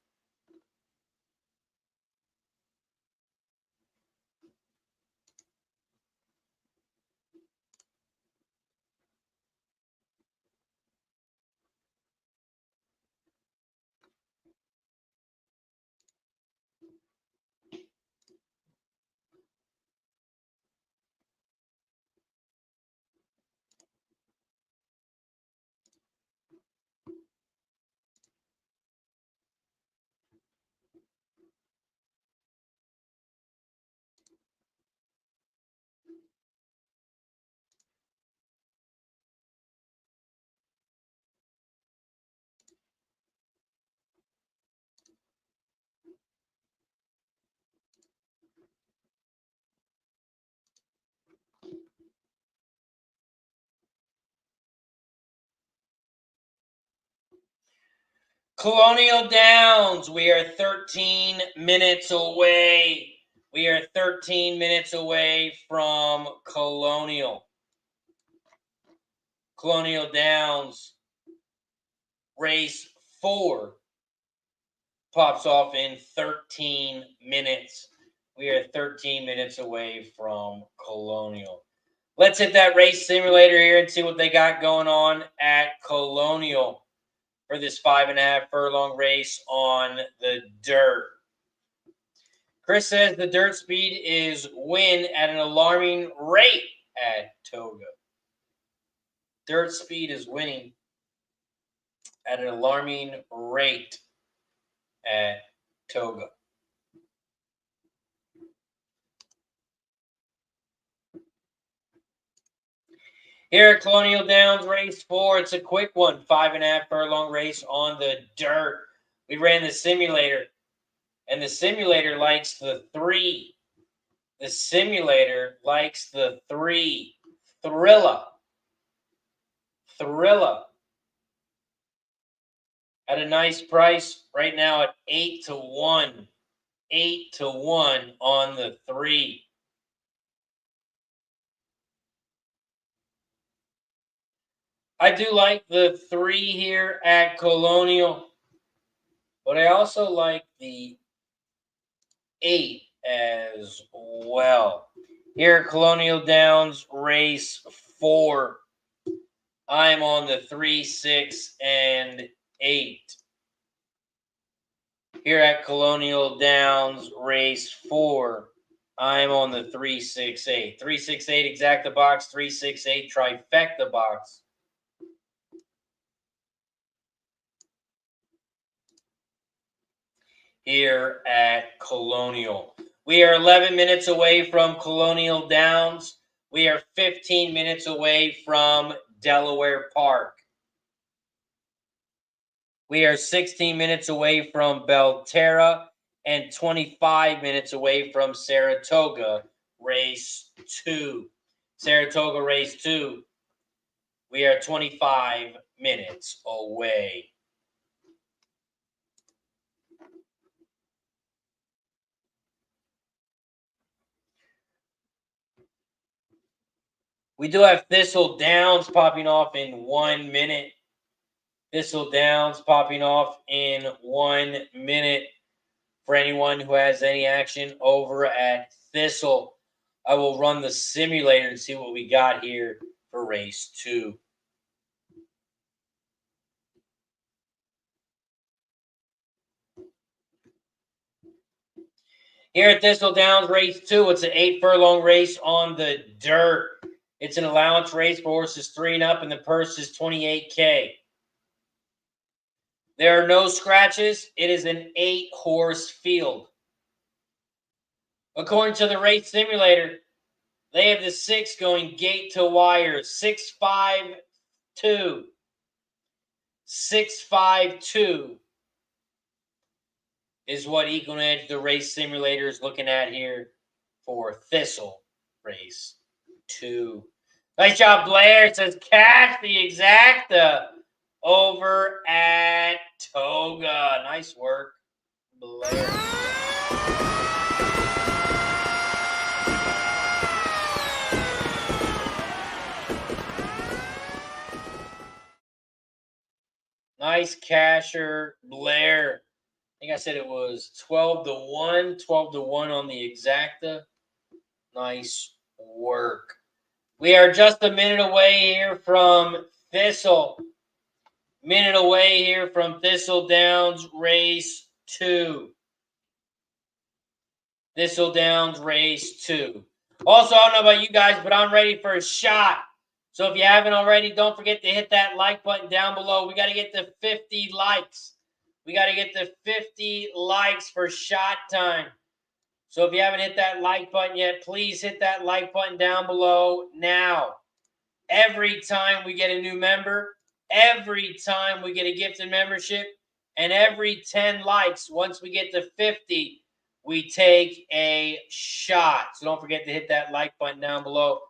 Colonial Downs, we are 13 minutes away. We are 13 minutes away from Colonial. Colonial Downs, race 4, pops off in 13 minutes. We are 13 minutes away from Colonial. Let's hit that race simulator here and see what they got going on at Colonial for this 5.5 furlong race on the dirt. Chris says the dirt speed is win at an alarming rate at Toga. Dirt speed is winning at an alarming rate at Toga. Here at Colonial Downs, race 4, it's a quick one, 5.5 furlong race on the dirt. We ran the simulator, and the simulator likes the 3. The simulator likes the 3. Thrilla. At a nice price right now at 8-1. 8-1 on the 3. I do like the 3 here at Colonial, but I also like the 8 as well. Here at Colonial Downs, race 4, I'm on the 3, 6, and 8. Here at Colonial Downs, race 4, I'm on the 3, 6, 8. 3, 6, 8 exacta box, 3, 6, 8 trifecta box. Here at Colonial. We are 11 minutes away from Colonial Downs. We are 15 minutes away from Delaware Park. We are 16 minutes away from Belterra and 25 minutes away from Saratoga, race 2. Saratoga, race 2. We are 25 minutes away. We do have Thistledowns popping off in 1 minute. Thistledowns popping off in 1 minute. For anyone who has any action over at Thistle, I will run the simulator and see what we got here for race 2. Here at Thistledowns, race 2, it's an 8 furlong race on the dirt. It's an allowance race for horses 3 and up, and the purse is $28K. There are no scratches. It is an 8-horse field. According to the race simulator, they have the 6 going gate to wire. 6-5-2. 6-5-2 is what Equinedge, the race simulator, is looking at here for Thistle race 2. Nice job, Blair. It says cash the exacta over at Toga. Nice work, Blair. Nice casher, Blair. I think I said it was 12-1. 12-1 on the exacta. Nice work. We are just a minute away here from Thistle. Minute away here from Thistledowns race 2. Thistledowns race 2. Also, I don't know about you guys, but I'm ready for a shot. So if you haven't already, don't forget to hit that like button down below. We got to get to 50 likes. We got to get to 50 likes for shot time. So if you haven't hit that like button yet, please hit that like button down below now. Every time we get a new member, every time we get a gifted membership, and every 10 likes, once we get to 50, we take a shot. So don't forget to hit that like button down below.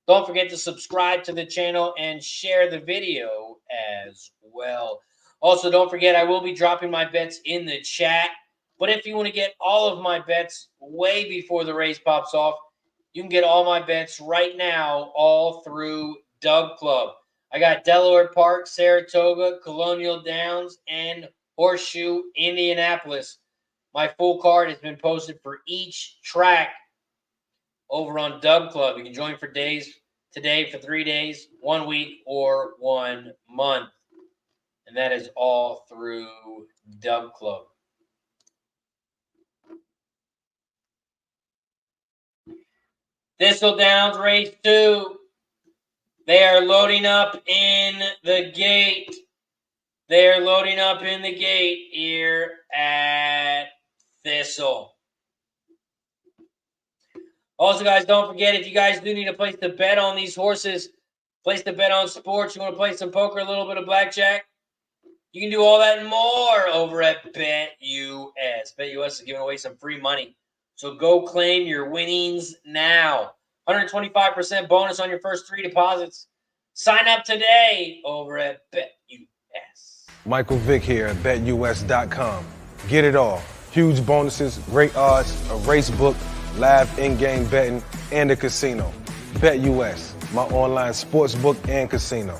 Don't forget to subscribe to the channel and share the video as well. Also, don't forget, I will be dropping my bets in the chat. But if you want to get all of my bets way before the race pops off, you can get all my bets right now all through Dub Club. I got Delaware Park, Saratoga, Colonial Downs, and Horseshoe Indianapolis. My full card has been posted for each track over on Dub Club. You can join for days today for 3 days, 1 week, or 1 month. And that is all through Dub Club. Thistledowns race 2. They are loading up in the gate. They are loading up in the gate here at Thistle. Also, guys, don't forget, if you guys do need a place to bet on these horses, place to bet on sports, you want to play some poker, a little bit of blackjack, you can do all that and more over at BetUS. BetUS is giving away some free money. So go claim your winnings now. 125% bonus on your first 3 deposits. Sign up today over at BetUS. Michael Vick here at BetUS.com. Get it all. Huge bonuses, great odds, a race book, live in-game betting, and a casino. BetUS, my online sports book and casino.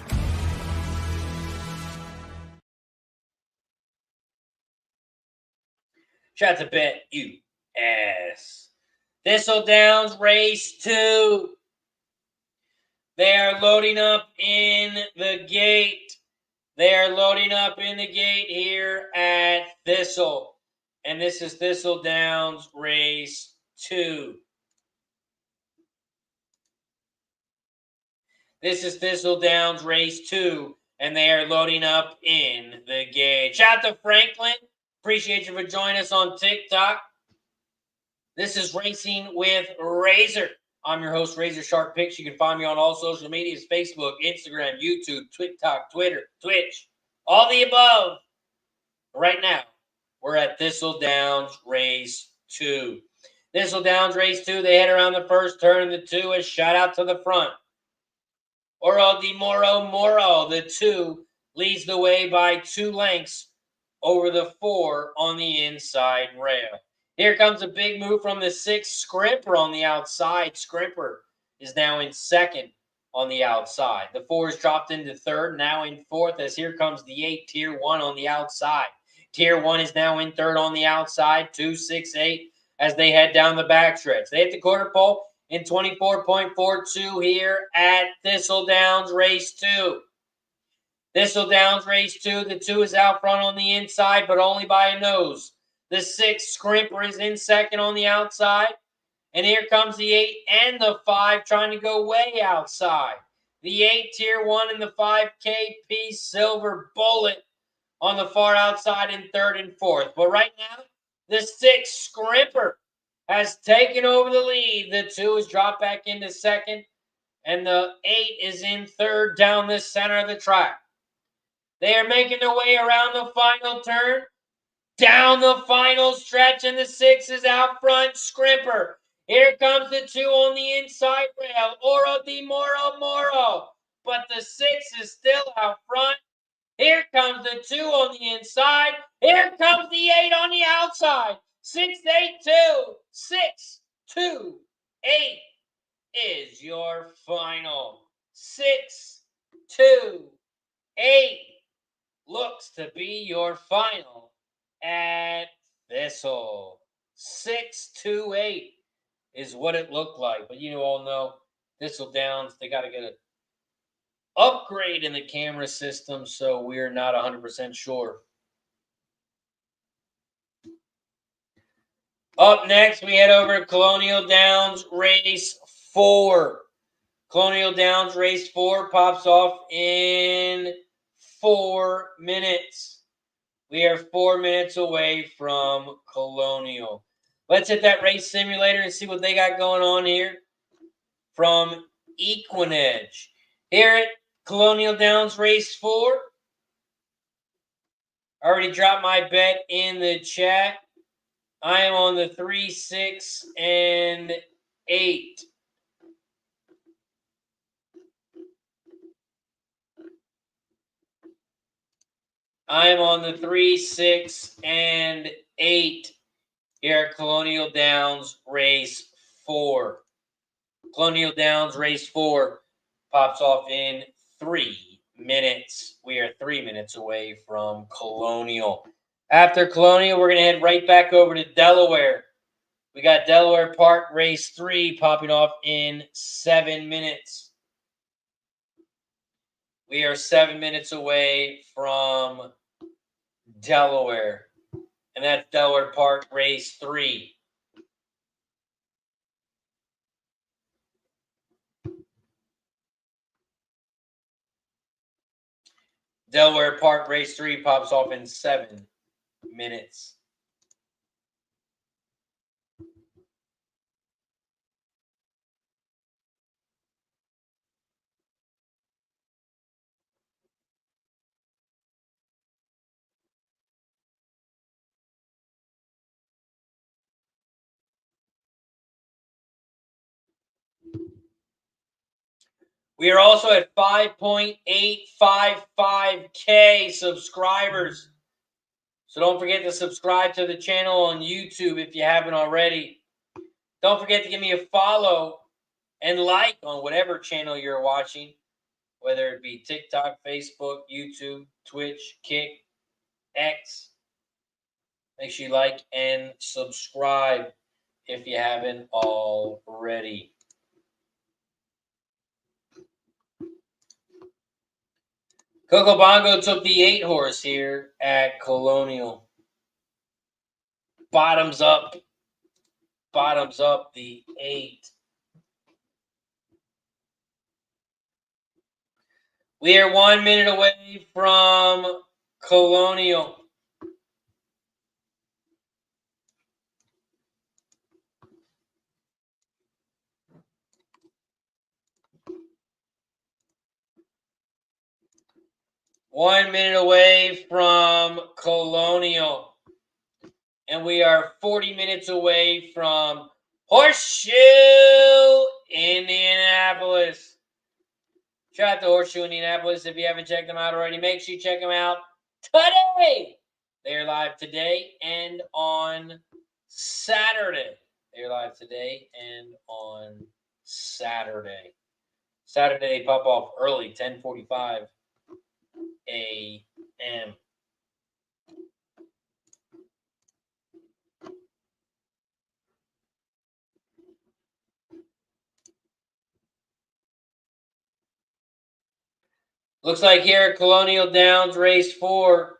Shout out to BetUS. Thistledowns race 2. They are loading up in the gate. They are loading up in the gate here at Thistle. And this is Thistledowns race 2. This is Thistledowns race 2. And they are loading up in the gate. Shout out to Franklin. Appreciate you for joining us on TikTok. This is Racing with Razor. I'm your host, RazorSharpPicks. You can find me on all social medias, Facebook, Instagram, YouTube, TikTok, Twitter, Twitch, all the above. Right now, we're at Thistledowns Race 2. Thistledowns Race 2, they head around the first turn. The 2 is shot out to the front. Oro Di Moro, the 2, leads the way by 2 lengths over the 4 on the inside rail. Here comes a big move from the 6, Scrimper on the outside. Scrimper is now in second on the outside. The 4 is dropped into third, now in fourth, as here comes the 8, Tier 1 on the outside. Tier 1 is now in third on the outside, 2, 6, 8, as they head down the backstretch. They hit the quarter pole in 24.42 here at Thistledowns Race 2. Thistledowns Race 2, the 2 is out front on the inside, but only by a nose. The 6, Scrimper, is in second on the outside. And here comes the 8 and the 5 trying to go way outside. The 8, Tier 1, and the 5, KP Silver Bullet on the far outside in third and fourth. But right now, the 6, Scrimper, has taken over the lead. The 2 is dropped back into second. And the 8 is in third down the center of the track. They are making their way around the final turn. Down the final stretch, and the 6 is out front, Scrimper. Here comes the 2 on the inside rail, Oro Di Moro. But the 6 is still out front. Here comes the 2 on the inside. Here comes the 8 on the outside. 6, 8, 2. 6, 2, 8 is your final. 6, 2, 8 looks to be your final at Thistle. 6, 2, 8 is what it looked like. But you all know Thistledowns, they got to get an upgrade in the camera system, so we're not 100% sure. Up next, we head over to Colonial Downs Race 4. Colonial Downs Race 4 pops off in 4 minutes. We are 4 minutes away from Colonial. Let's hit that race simulator and see what they got going on here from Equinedge. Here at Colonial Downs Race 4. I already dropped my bet in the chat. I am on the 3, 6, and 8. I'm on the 3, 6, and 8 here at Colonial Downs Race 4. Colonial Downs Race 4 pops off in 3 minutes. We are 3 minutes away from Colonial. After Colonial, we're going to head right back over to Delaware. We got Delaware Park Race 3 popping off in 7 minutes. We are 7 minutes away from Delaware. And that's Delaware Park Race 3. Delaware Park Race 3 pops off in 7 minutes. We are also at 5.855K subscribers. So don't forget to subscribe to the channel on YouTube if you haven't already. Don't forget to give me a follow and like on whatever channel you're watching, whether it be TikTok, Facebook, YouTube, Twitch, Kick, X. Make sure you like and subscribe if you haven't already. Coco Bongo took the 8 horse here at Colonial. Bottoms up. Bottoms up the 8. We are 1 minute away from Colonial. One minute away from Colonial. And we are 40 minutes away from Horseshoe Indianapolis. Shout out to Horseshoe Indianapolis. If you haven't checked them out already, make sure you check them out today. They are live today and on Saturday. They are live today and on Saturday. Saturday, they pop off early, 10:45 a.m. Looks like here at Colonial Downs Race 4,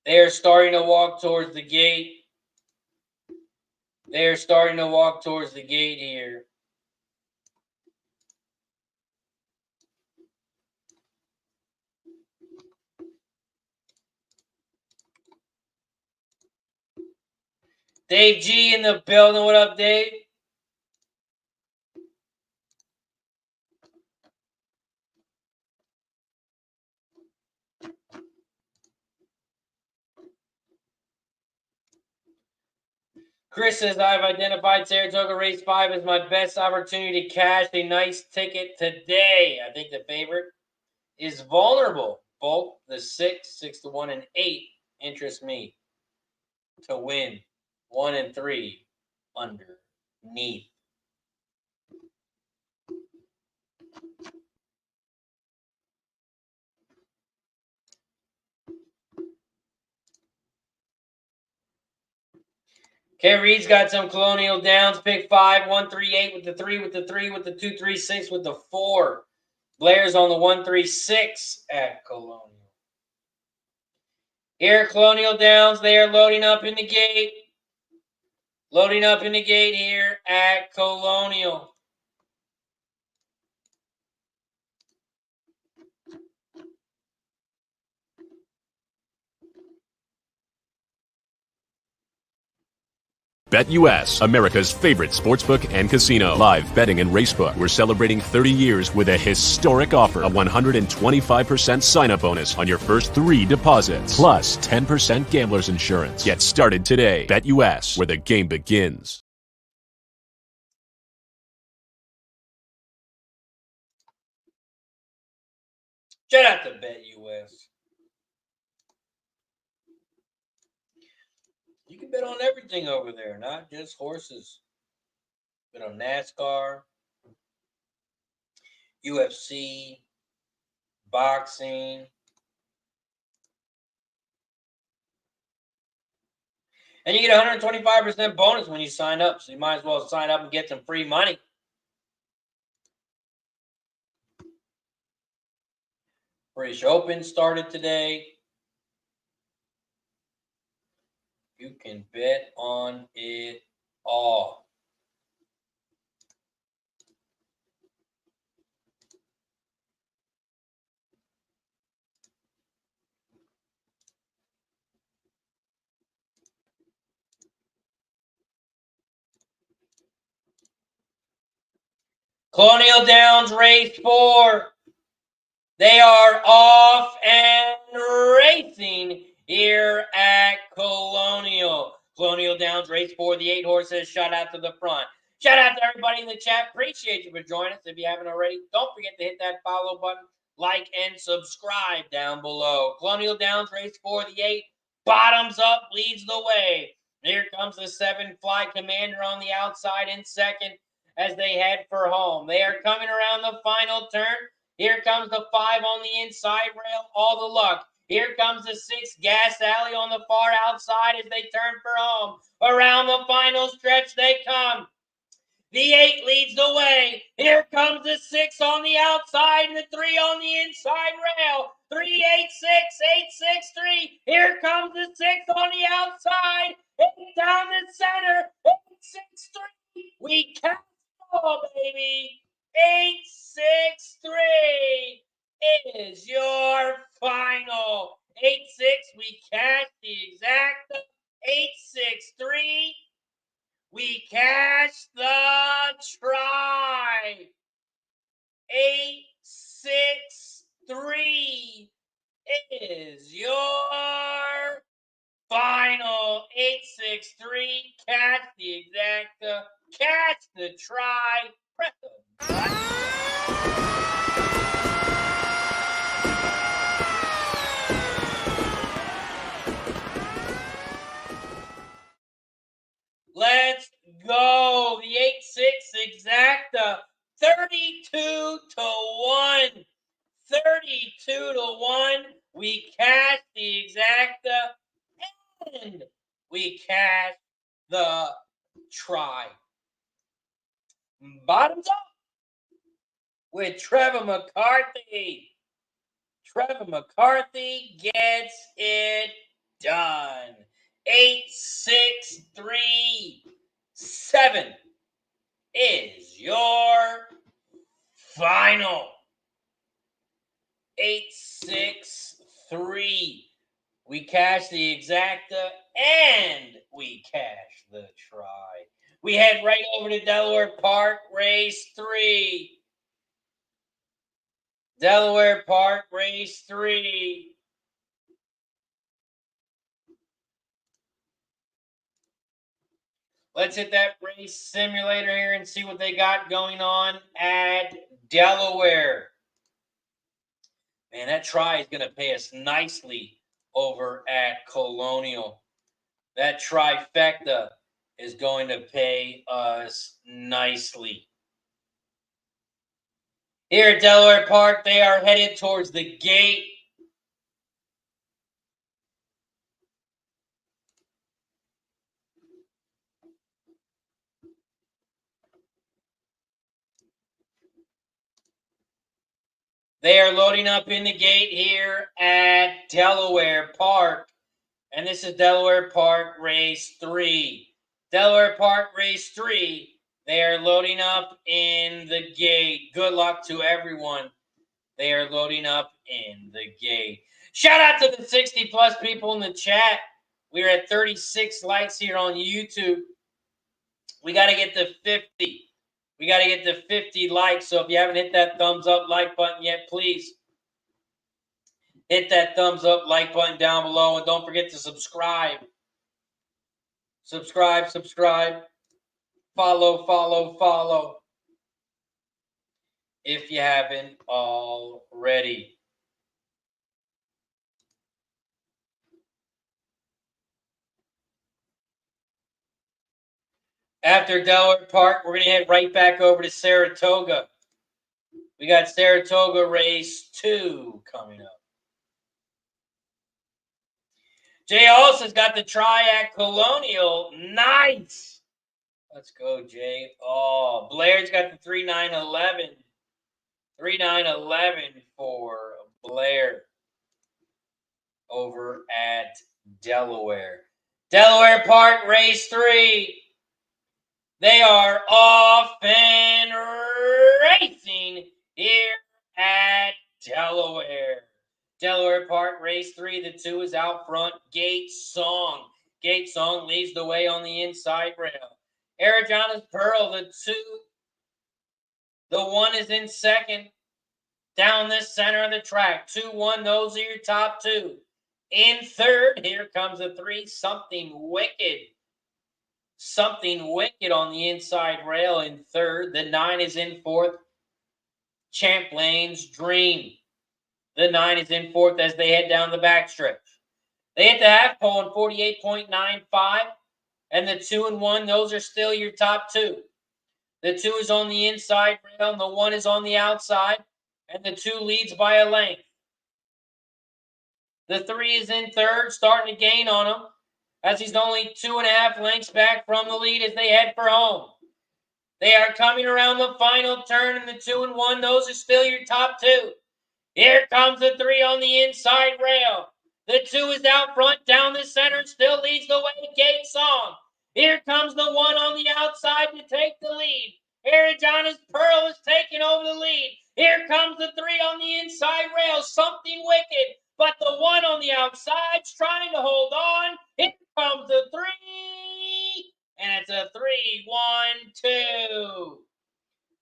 they are starting to walk towards the gate. They are starting to walk towards the gate here. Dave G in the building. What up, Dave? Chris says, I've identified Saratoga Race 5 as my best opportunity to cash a nice ticket today. I think the favorite is Vulnerable. Both the 6, 6-1, and 8 interest me to win 1 and 3 underneath. Okay, Reed's got some Colonial Downs. Pick 5, 1, 3, 8 with the 3, with the 3, with the 2, 3, 6, with the 4. Blair's on the 1, 3, 6 at Colonial. Here at Colonial Downs, they are loading up in the gate. Loading up in the gate here at Colonial. BetUS, America's favorite sportsbook and casino. Live betting and racebook. We're celebrating 30 years with a historic offer. A 125% sign-up bonus on your first 3 deposits. Plus 10% gambler's insurance. Get started today. BetUS, where the game begins. Shout out to BetUS. bet on everything over there, not just horses. Bet on NASCAR, UFC, boxing. And you get 125% bonus when you sign up. So you might as well sign up and get some free money. British Open started today. You can bet on it all. Colonial Downs race 4. They are off and racing here at Colonial. Colonial Downs race 4. The 8 horses shot out to the front. Shout out to everybody in the chat. Appreciate you for joining us. If you haven't already, don't forget to hit that follow button, like, and subscribe down below. Colonial Downs race 4. The 8 bottoms up leads the way. Here comes the 7 Fly Commander on the outside in second as they head for home. They are coming around the final turn. Here comes the 5 on the inside rail, all the luck. Here comes the 6 Gas Alley on the far outside as they turn for home. Around the final stretch they come. The 8 leads the way. Here comes the 6 on the outside and the 3 on the inside rail. 3, 8, 6, 8, 6, 3. Here comes the 6 on the outside. 8 down the center. 8, 6, 3. We catch all, baby. 8, 6, 3 is your final. 8, 6, we cash the exact. 8, 6, 3, we cash the try. 8, 6, 3 is your final. 8, 6, 3, catch the exacta, catch the try. Press the button. Let's go. The 8, 6 exacta. 32 to 1. 32 to 1. We cash the exacta and we cash the try. Bottoms up with Trevor McCarthy. Trevor McCarthy gets it done. 8, 6, 3, 7 is your final. 8, 6, 3. We cash the exacta and we cash the try. We head right over to Delaware Park, race 3. Delaware Park, race 3. Let's hit that race simulator here and see what they got going on at Delaware. Man, that try is going to pay us nicely over at Colonial. That trifecta is going to pay us nicely. Here at Delaware Park, they are headed towards the gate. They are loading up in the gate here at Delaware Park. And this is Delaware Park race 3. Delaware Park race 3. They are loading up in the gate. Good luck to everyone. They are loading up in the gate. Shout out to the 60-plus people in the chat. We're at 36 likes here on YouTube. We got to get to 50. We got to get to 50 likes. So if you haven't hit that thumbs up like button yet, please hit that thumbs up like button down below. And don't forget to subscribe. Subscribe. Follow. If you haven't already. After Delaware Park, we're going to head right back over to Saratoga. We got Saratoga race 2 coming up. Jay Olson's got the try at Colonial. Nice. Let's go, Jay. Oh, Blair's got the 3-9-11. 3-9-11 for Blair over at Delaware. Delaware Park, race 3. They are off and racing here at Delaware. Delaware Park, race 3. The 2 is out front. Gate Song. Gate Song leads the way on the inside rail. Arizona's Pearl, the 2. The 1 is in second. Down the center of the track. 2-1, those are your top 2. In third, here comes the 3. Something Wicked. Something Wicked on the inside rail in third. The 9 is in fourth. Champlain's Dream. The 9 is in fourth as they head down the backstretch. They hit the half pole in 48.95. And the 2 and 1, those are still your top 2. The 2 is on the inside rail, and the 1 is on the outside. And the 2 leads by a length. The 3 is in third, starting to gain on him, as he's only 2.5 lengths back from the lead as they head for home. They are coming around the final turn, and the 2 and 1, those are still your top 2. Here comes the 3 on the inside rail. The 2 is out front, down the center, still leads the way, Gate Song. Here comes the 1 on the outside to take the lead. Arizona's Pearl is taking over the lead. Here comes the 3 on the inside rail, Something Wicked. But the 1 on the outside's trying to hold on. Here comes the 3. And it's a 3-1-2.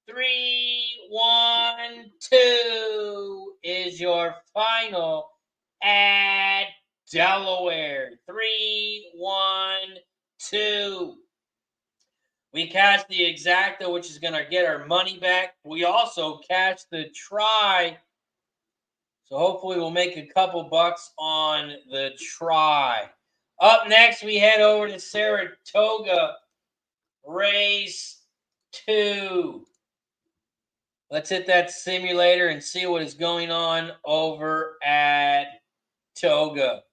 3-1-2 is your final at Delaware. 3-1-2. We cashed the exacta, which is going to get our money back. We also cashed the try. So hopefully we'll make a couple bucks on the try. Up next, we head over to Saratoga, race 2. Let's hit that simulator and see what is going on over at Toga.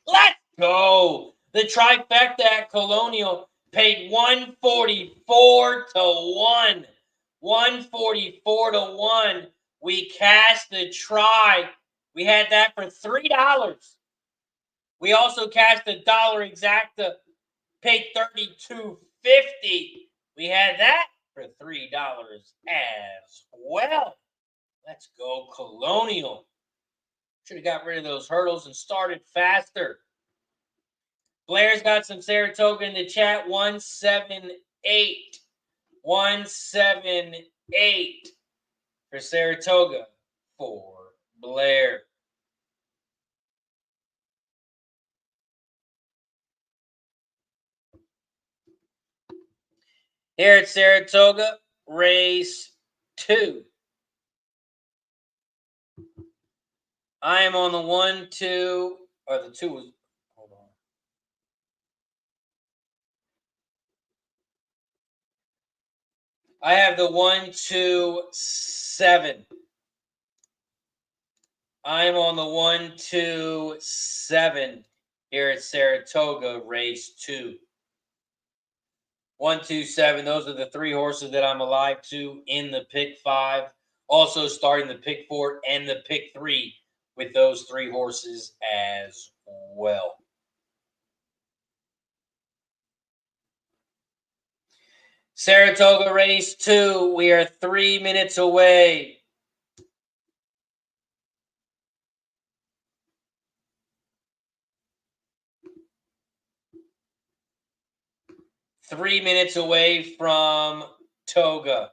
Let's go. The trifecta at Colonial paid 144 to 1. 144 to 1. We cashed the try. We had that for $3. We also cashed the dollar exacta, paid $32.50. We had that for $3 as well. Let's go Colonial. Should have got rid of those hurdles and started faster. Blair's got some Saratoga in the chat. 178. 178 for Saratoga for Blair. Here at Saratoga, race 2. I am on the 1, 2, or the 2 was, hold on. I have the 1, 2, 7. I'm on the 1, 2, 7 here at Saratoga, race 2. 1, 2, 7. Those are the 3 horses that I'm alive to in the pick 5. Also starting the pick 4 and the pick 3 with those 3 horses as well. Saratoga race 2. We are 3 minutes away. Three minutes away from Toga.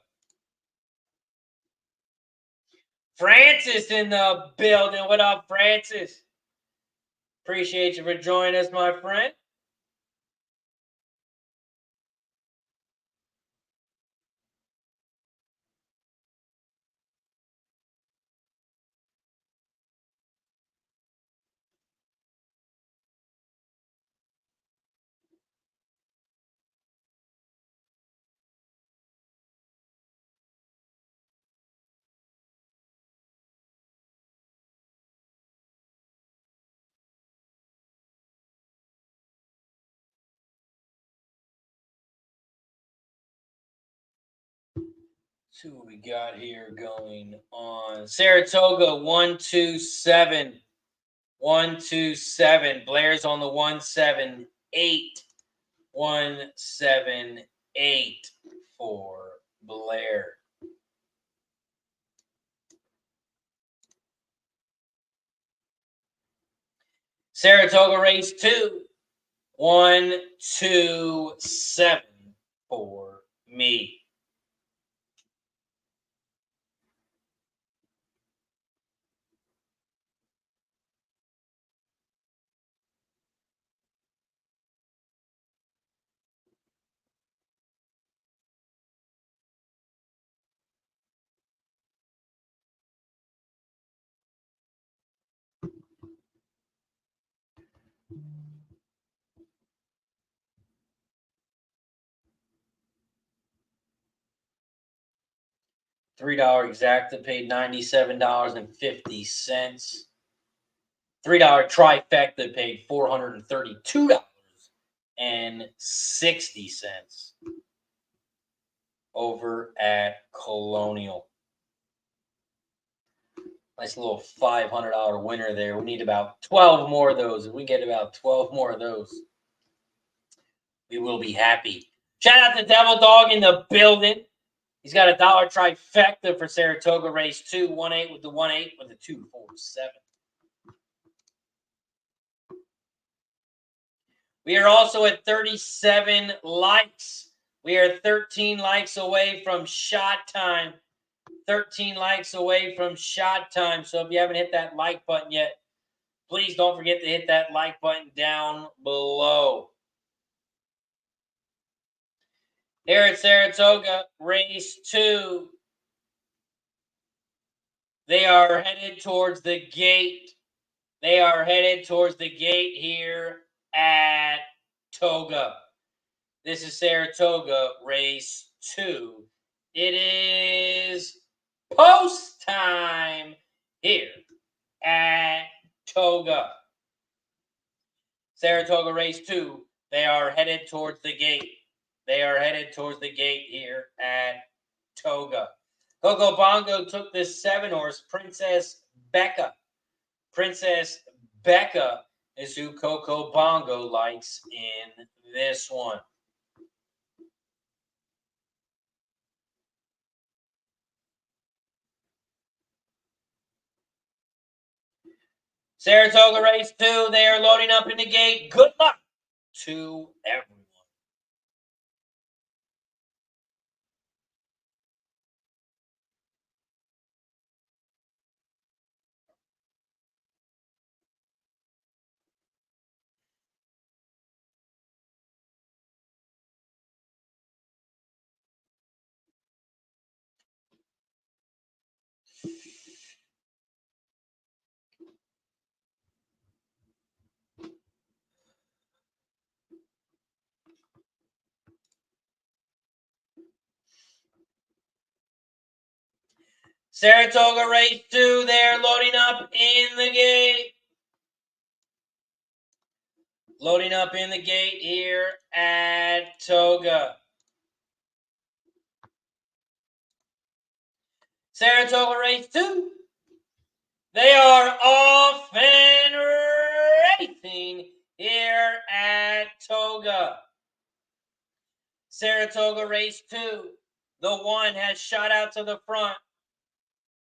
Francis in the building. What up, Francis? Appreciate you for joining us, my friend. See what we got here going on. Saratoga 127. 127. Blair's on the 178. 178 for Blair. Saratoga race 2. 127 for me. $3 exacta paid $97.50. $3 trifecta paid $432.60 over at Colonial. Nice little $500 winner there. We need about 12 more of those. If we get about 12 more of those, we will be happy. Shout out to Devil Dog in the building. He's got a $1 trifecta for Saratoga race 2. 1-8 with the 1-8 with the 2-4-7. We are also at 37 likes. We are 13 likes away from shot time. 13 likes away from shot time. So if you haven't hit that like button yet, please don't forget to hit that like button down below. Here at Saratoga, race 2. They are headed towards the gate. They are headed towards the gate here at Toga. This is Saratoga, race 2. It is post time here at Toga. Saratoga, race 2. They are headed towards the gate. They are headed towards the gate here at Toga. Coco Bongo took this 7-horse, Princess Becca. Princess Becca is who Coco Bongo likes in this one. Saratoga race 2, they are loading up in the gate. Good luck to everyone. Saratoga race 2, they're loading up in the gate. Loading up in the gate here at Toga. Saratoga race 2. They are off and racing here at Toga. Saratoga race 2. The 1 has shot out to the front.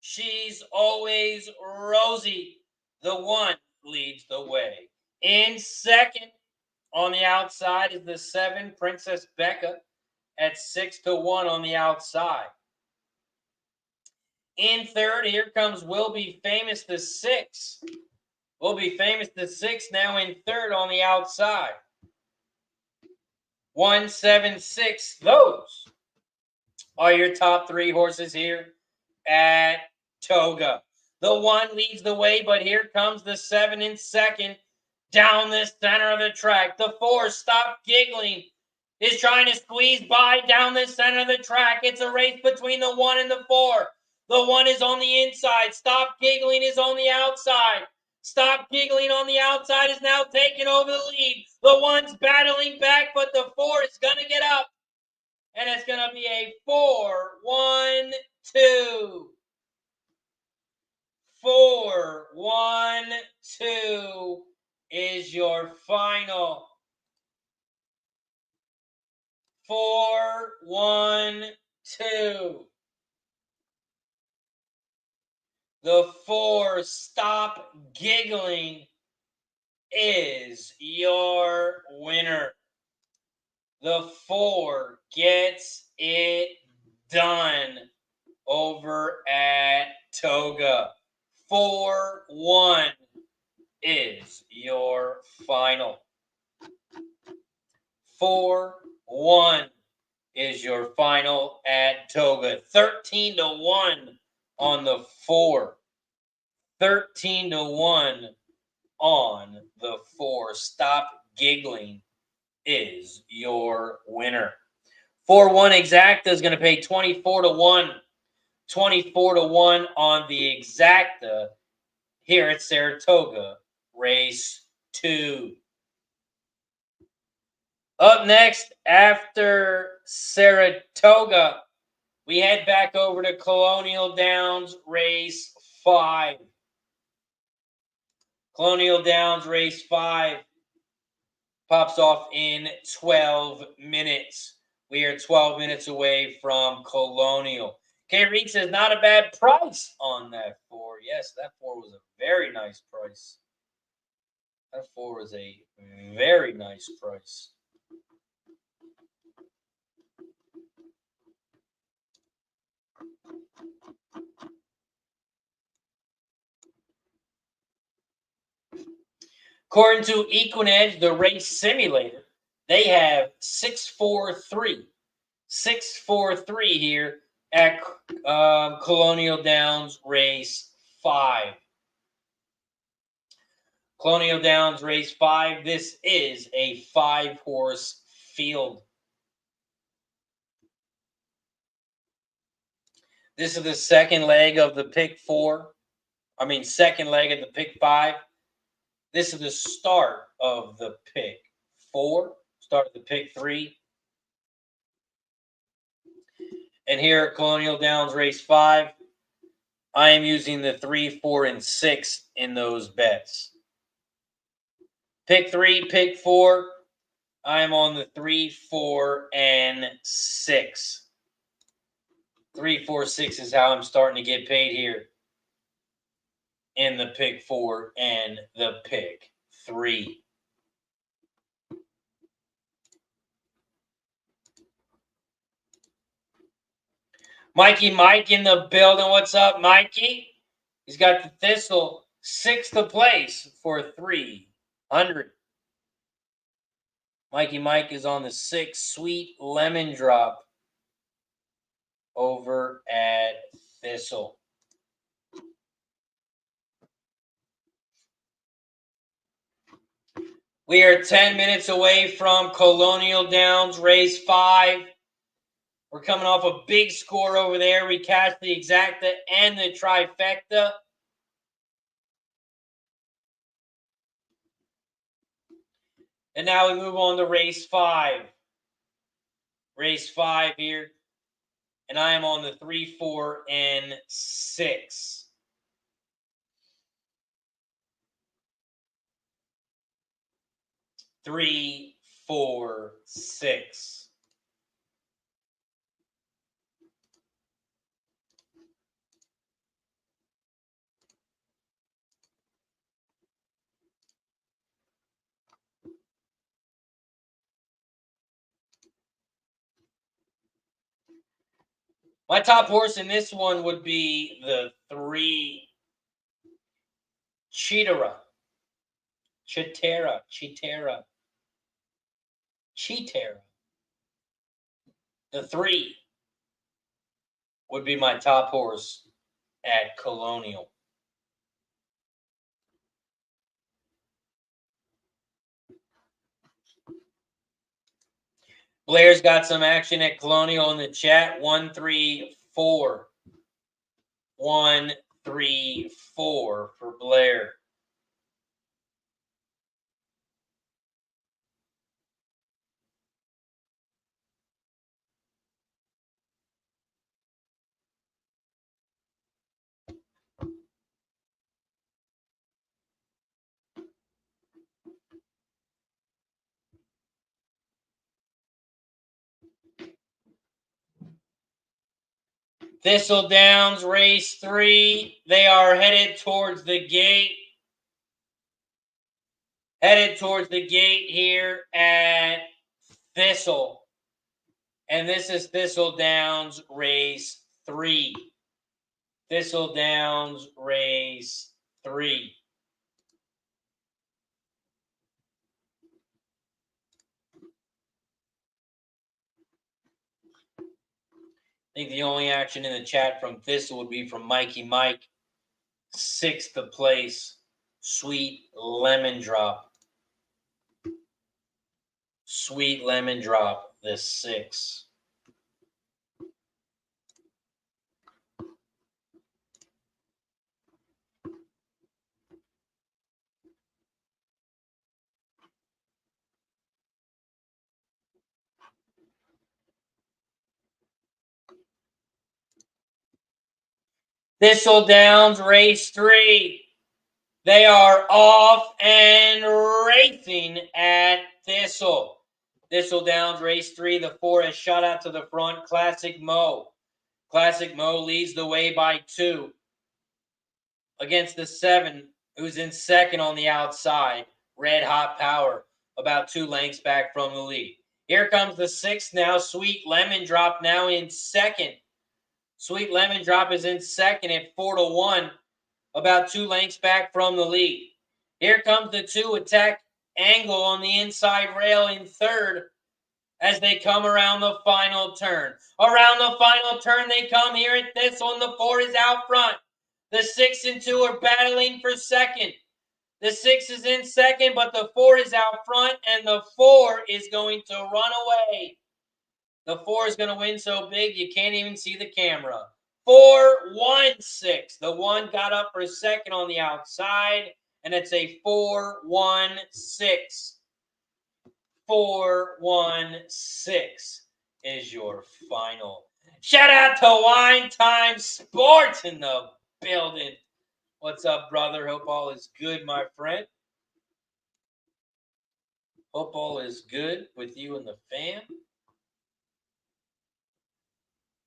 She's always Rosie. The 1 leads the way. In second, on the outside, is the 7, Princess Becca, at 6-1 on the outside. In third, here comes Will Be Famous, the 6. Will Be Famous, the 6, now in third on the outside. 1, 7, 6. Those are your top 3 horses here at Toga. The 1 leads the way, but here comes the 7 in second down the center of the track. The 4, Stop Giggling, is trying to squeeze by down the center of the track. It's a race between the 1 and the 4. The 1 is on the inside. Stop Giggling is on the outside. Stop Giggling on the outside is now taking over the lead. The 1's battling back, but the 4 is going to get up. and it's going to be a 4-1-2. 4-1-2 is your final. 4-1-2. The 4, stop giggling, is your winner. The 4 gets it done over at Toga. 4-1 is your final. 4-1 is your final at Toga. 13-1 on the 4. 13-1 on the 4. Stop giggling is your winner. 4-1 exacta is going to pay 24-1. 24-1 on the exacta here at Saratoga, race 2. Up next, after Saratoga, we head back over to Colonial Downs, race 5. Colonial Downs, race 5 pops off in 12 minutes. We are 12 minutes away from Colonial. K. Reed says, not a bad price on that 4. Yes, that 4 was a very nice price. That 4 was a very nice price. According to Equinedge, the race simulator, they have 643. 643 here at Colonial Downs race 5. Colonial Downs race 5. This is a 5-horse field. This is the second leg of the pick 4. Second leg of the pick 5. This is the start of the pick 4. Start of the pick 3. And here at Colonial Downs race 5, I am using the 3, 4, and 6 in those bets. Pick 3, pick 4, I am on the 3, 4, and 6. 3, 4, 6 is how I'm starting to get paid here in the pick 4 and the pick 3. Mikey Mike in the building. What's up, Mikey? He's got the Thistle 6th place for 300. Mikey Mike is on the 6 sweet lemon drop over at Thistle. We are 10 minutes away from Colonial Downs race 5. We're coming off a big score over there. We cashed the exacta and the trifecta. And now we move on to race 5. Race 5 here. And I am on the 3, 4, and 6. 3, 4, 6. My top horse in this one would be the 3 Chitera. The 3 would be my top horse at Colonial. Blair's got some action at Colonial in the chat. 1-3-4. 1-3-4 for Blair. Thistledowns, race 3. They are headed towards the gate. Headed towards the gate here at Thistle. And this is Thistledowns, race 3. Thistledowns, race 3. I think the only action in the chat from Thistle would be from Mikey Mike. 6th place, Sweet Lemon Drop. Sweet Lemon Drop, the 6. Thistledowns, race 3. They are off and racing at Thistle. Thistledowns, race 3. The 4 has shot out to the front. Classic Mo. Classic Mo leads the way by 2 against the 7, who's in second on the outside. Red Hot Power, about 2 lengths back from the lead. Here comes the 6 now. Sweet Lemon Drop now in second. Sweet Lemon Drop is in second at 4-1, about 2 lengths back from the lead. Here comes the 2 Attack Angle on the inside rail in third as they come around the final turn. Around the final turn they come here at this one. The 4 is out front. The 6 and 2 are battling for second. The 6 is in second, but the 4 is out front, and the 4 is going to run away. The 4 is going to win so big you can't even see the camera. 4-1-6. The 1 got up for a second on the outside, and it's a 4-1-6. 4-1-6 is your final. Shout out to Wine Time Sports in the building. What's up, brother? Hope all is good, my friend. Hope all is good with you and the fam.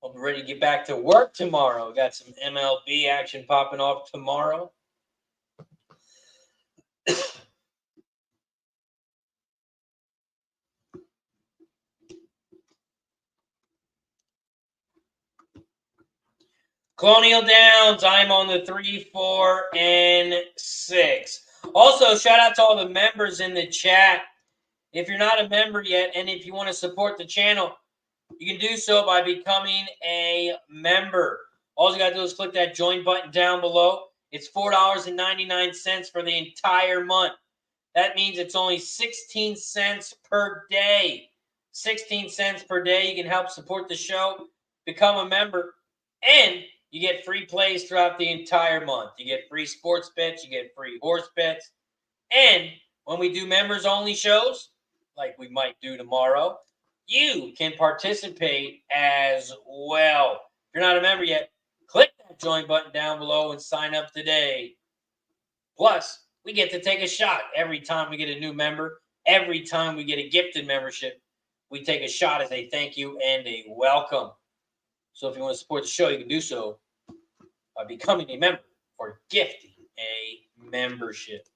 I'll be ready to get back to work tomorrow. Got some MLB action popping off tomorrow. Colonial Downs, I'm on the 3, 4, and 6. Also, shout out to all the members in the chat. If you're not a member yet, and if you want to support the channel, you can do so by becoming a member. All you got to do is click that join button down below. It's $4.99 for the entire month. That means it's only 16 cents per day. 16 cents per day. You can help support the show, become a member, and you get free plays throughout the entire month. You get free sports bets. You get free horse bets. And when we do members-only shows, like we might do tomorrow, you can participate as well. If you're not a member yet, click that join button down below and sign up today. Plus, we get to take a shot every time we get a new member. Every time we get a gifted membership, we take a shot as a thank you and a welcome. So if you want to support the show, you can do so by becoming a member or gifting a membership.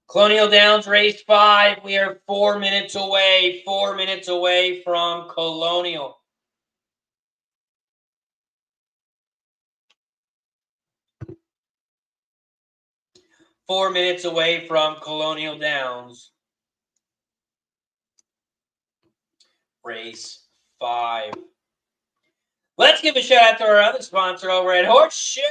Colonial Downs, race 5. We are 4 minutes away. 4 minutes away from Colonial. Four minutes away from Colonial Downs. Race 5. Let's give a shout out to our other sponsor over at Horseshoe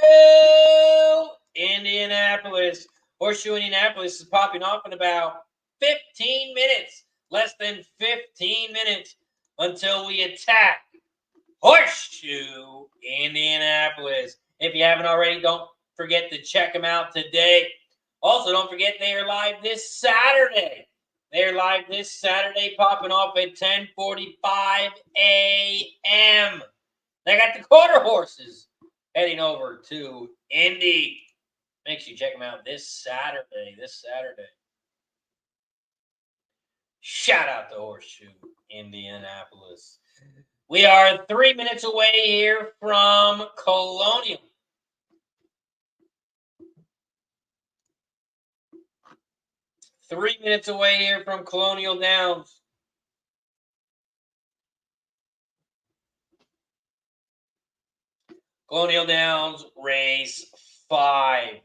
Indianapolis. Horseshoe Indianapolis is popping off in about 15 minutes. Less than 15 minutes until we attack Horseshoe Indianapolis. If you haven't already, don't forget to check them out today. Also, don't forget they are live this Saturday. They are live this Saturday, popping off at 10:45 a.m. They got the quarter horses heading over to Indy. Make sure you check them out this Saturday. Shout out to Horseshoe Indianapolis. We are 3 minutes away here from Colonial. Three minutes away here from Colonial Downs. Colonial Downs, race 5.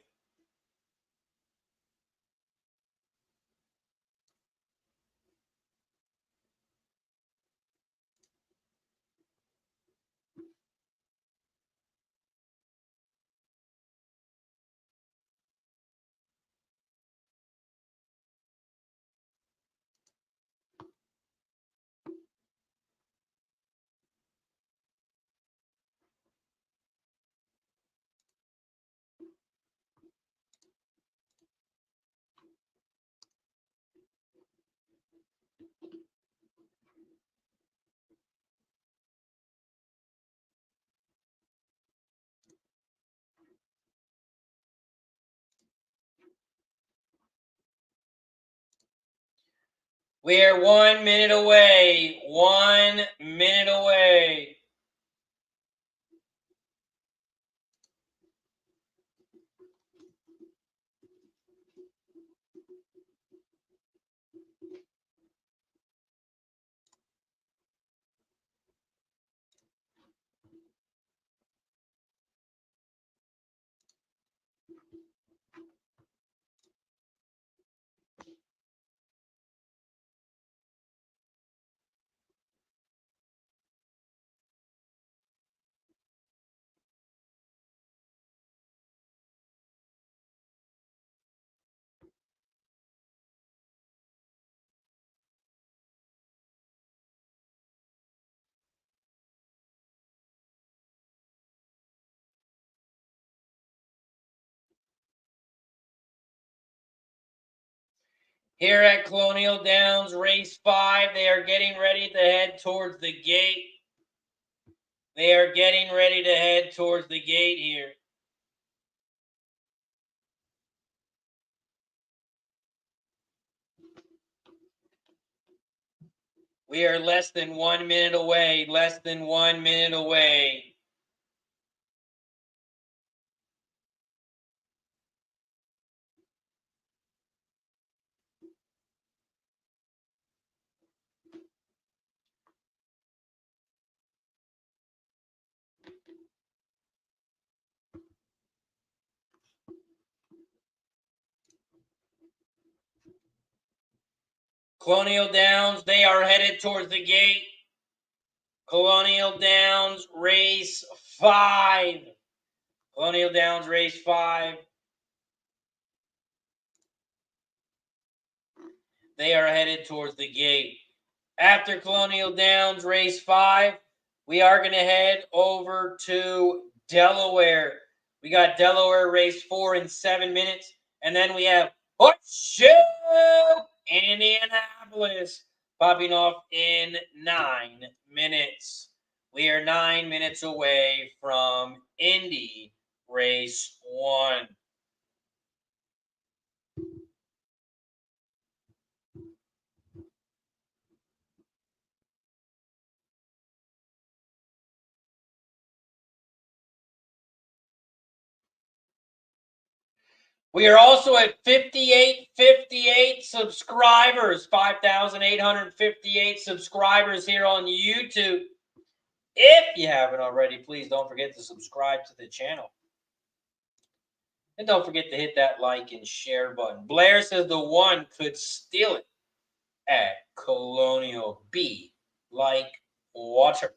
We are 1 minute away. 1 minute away. Here at Colonial Downs, race 5, they are getting ready to head towards the gate. They are getting ready to head towards the gate here. We are less than 1 minute away. Less than 1 minute away. Colonial Downs, they are headed towards the gate. Colonial Downs, race 5. Colonial Downs, race 5. They are headed towards the gate. After Colonial Downs, race 5, we are going to head over to Delaware. We got Delaware race 4 in 7 minutes. And then we have Horseshoe Indianapolis popping off in 9 minutes. We are 9 minutes away from Indy race 1. We are also at 5858 subscribers, 5,858 subscribers here on YouTube. If you haven't already, please don't forget to subscribe to the channel. And don't forget to hit that like and share button. Blair says the one could steal it at Colonial. Be like water.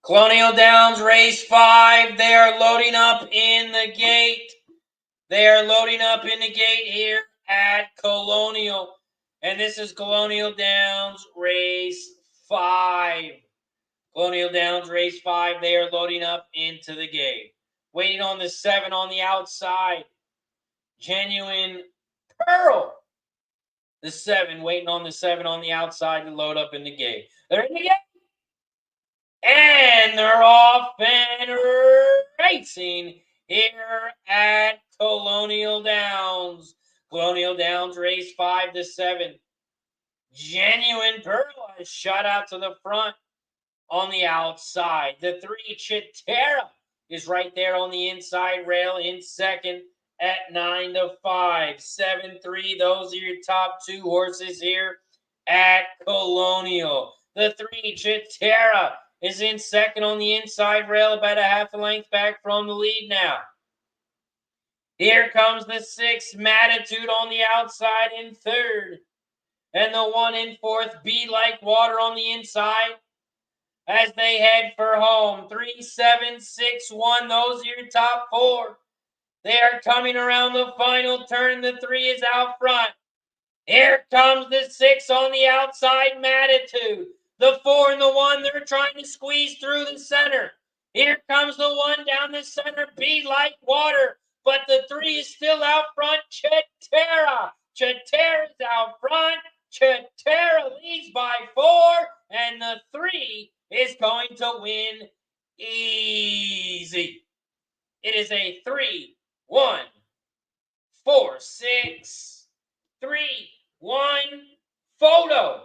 Colonial Downs race 5. They are loading up in the gate. They are loading up in the gate here at Colonial. And this is Colonial Downs race 5. Colonial Downs race 5. They are loading up into the gate. Waiting on the 7 on the outside. Genuine Pearl. The 7, waiting on the 7 on the outside to load up in the gate. They're in the gate. And they're off and racing here at Colonial Downs. Colonial Downs race 5-7. Genuine Pearl has shot out to the front on the outside. The 3 Chitera is right there on the inside rail in second at 9-5. 7-3. Those are your top 2 horses here at Colonial. The 3 Chitera is in second on the inside rail, about a half a length back from the lead now. Here comes the 6 Matitude on the outside in third. And the 1 in fourth, Be Like Water on the inside as they head for home. 3, 7, 6, 1. Those are your top 4. They are coming around the final turn. The 3 is out front. Here comes the 6 on the outside, Matitude. The 4 and the 1, they're trying to squeeze through the center. Here comes the 1 down the center, Be Like Water. But the 3 is still out front, Chitera. Chitera's out front. Chitera leads by 4. And the 3 is going to win easy. It is a 3, 1, 4, 6, 3, 1 photo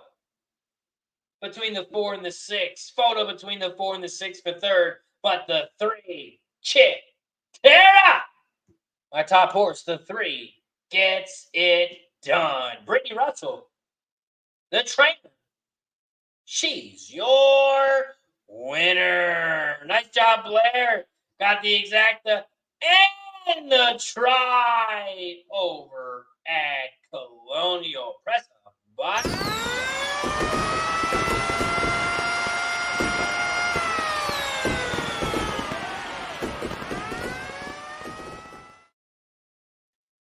between the 4 and the 6. Photo between the 4 and the 6 for third. But the 3, Chitera, my top horse, the 3, gets it done. Brittany Russell, the trainer, she's your winner. Nice job, Blair. Got the exacta and the try over at Colonial. Press a button.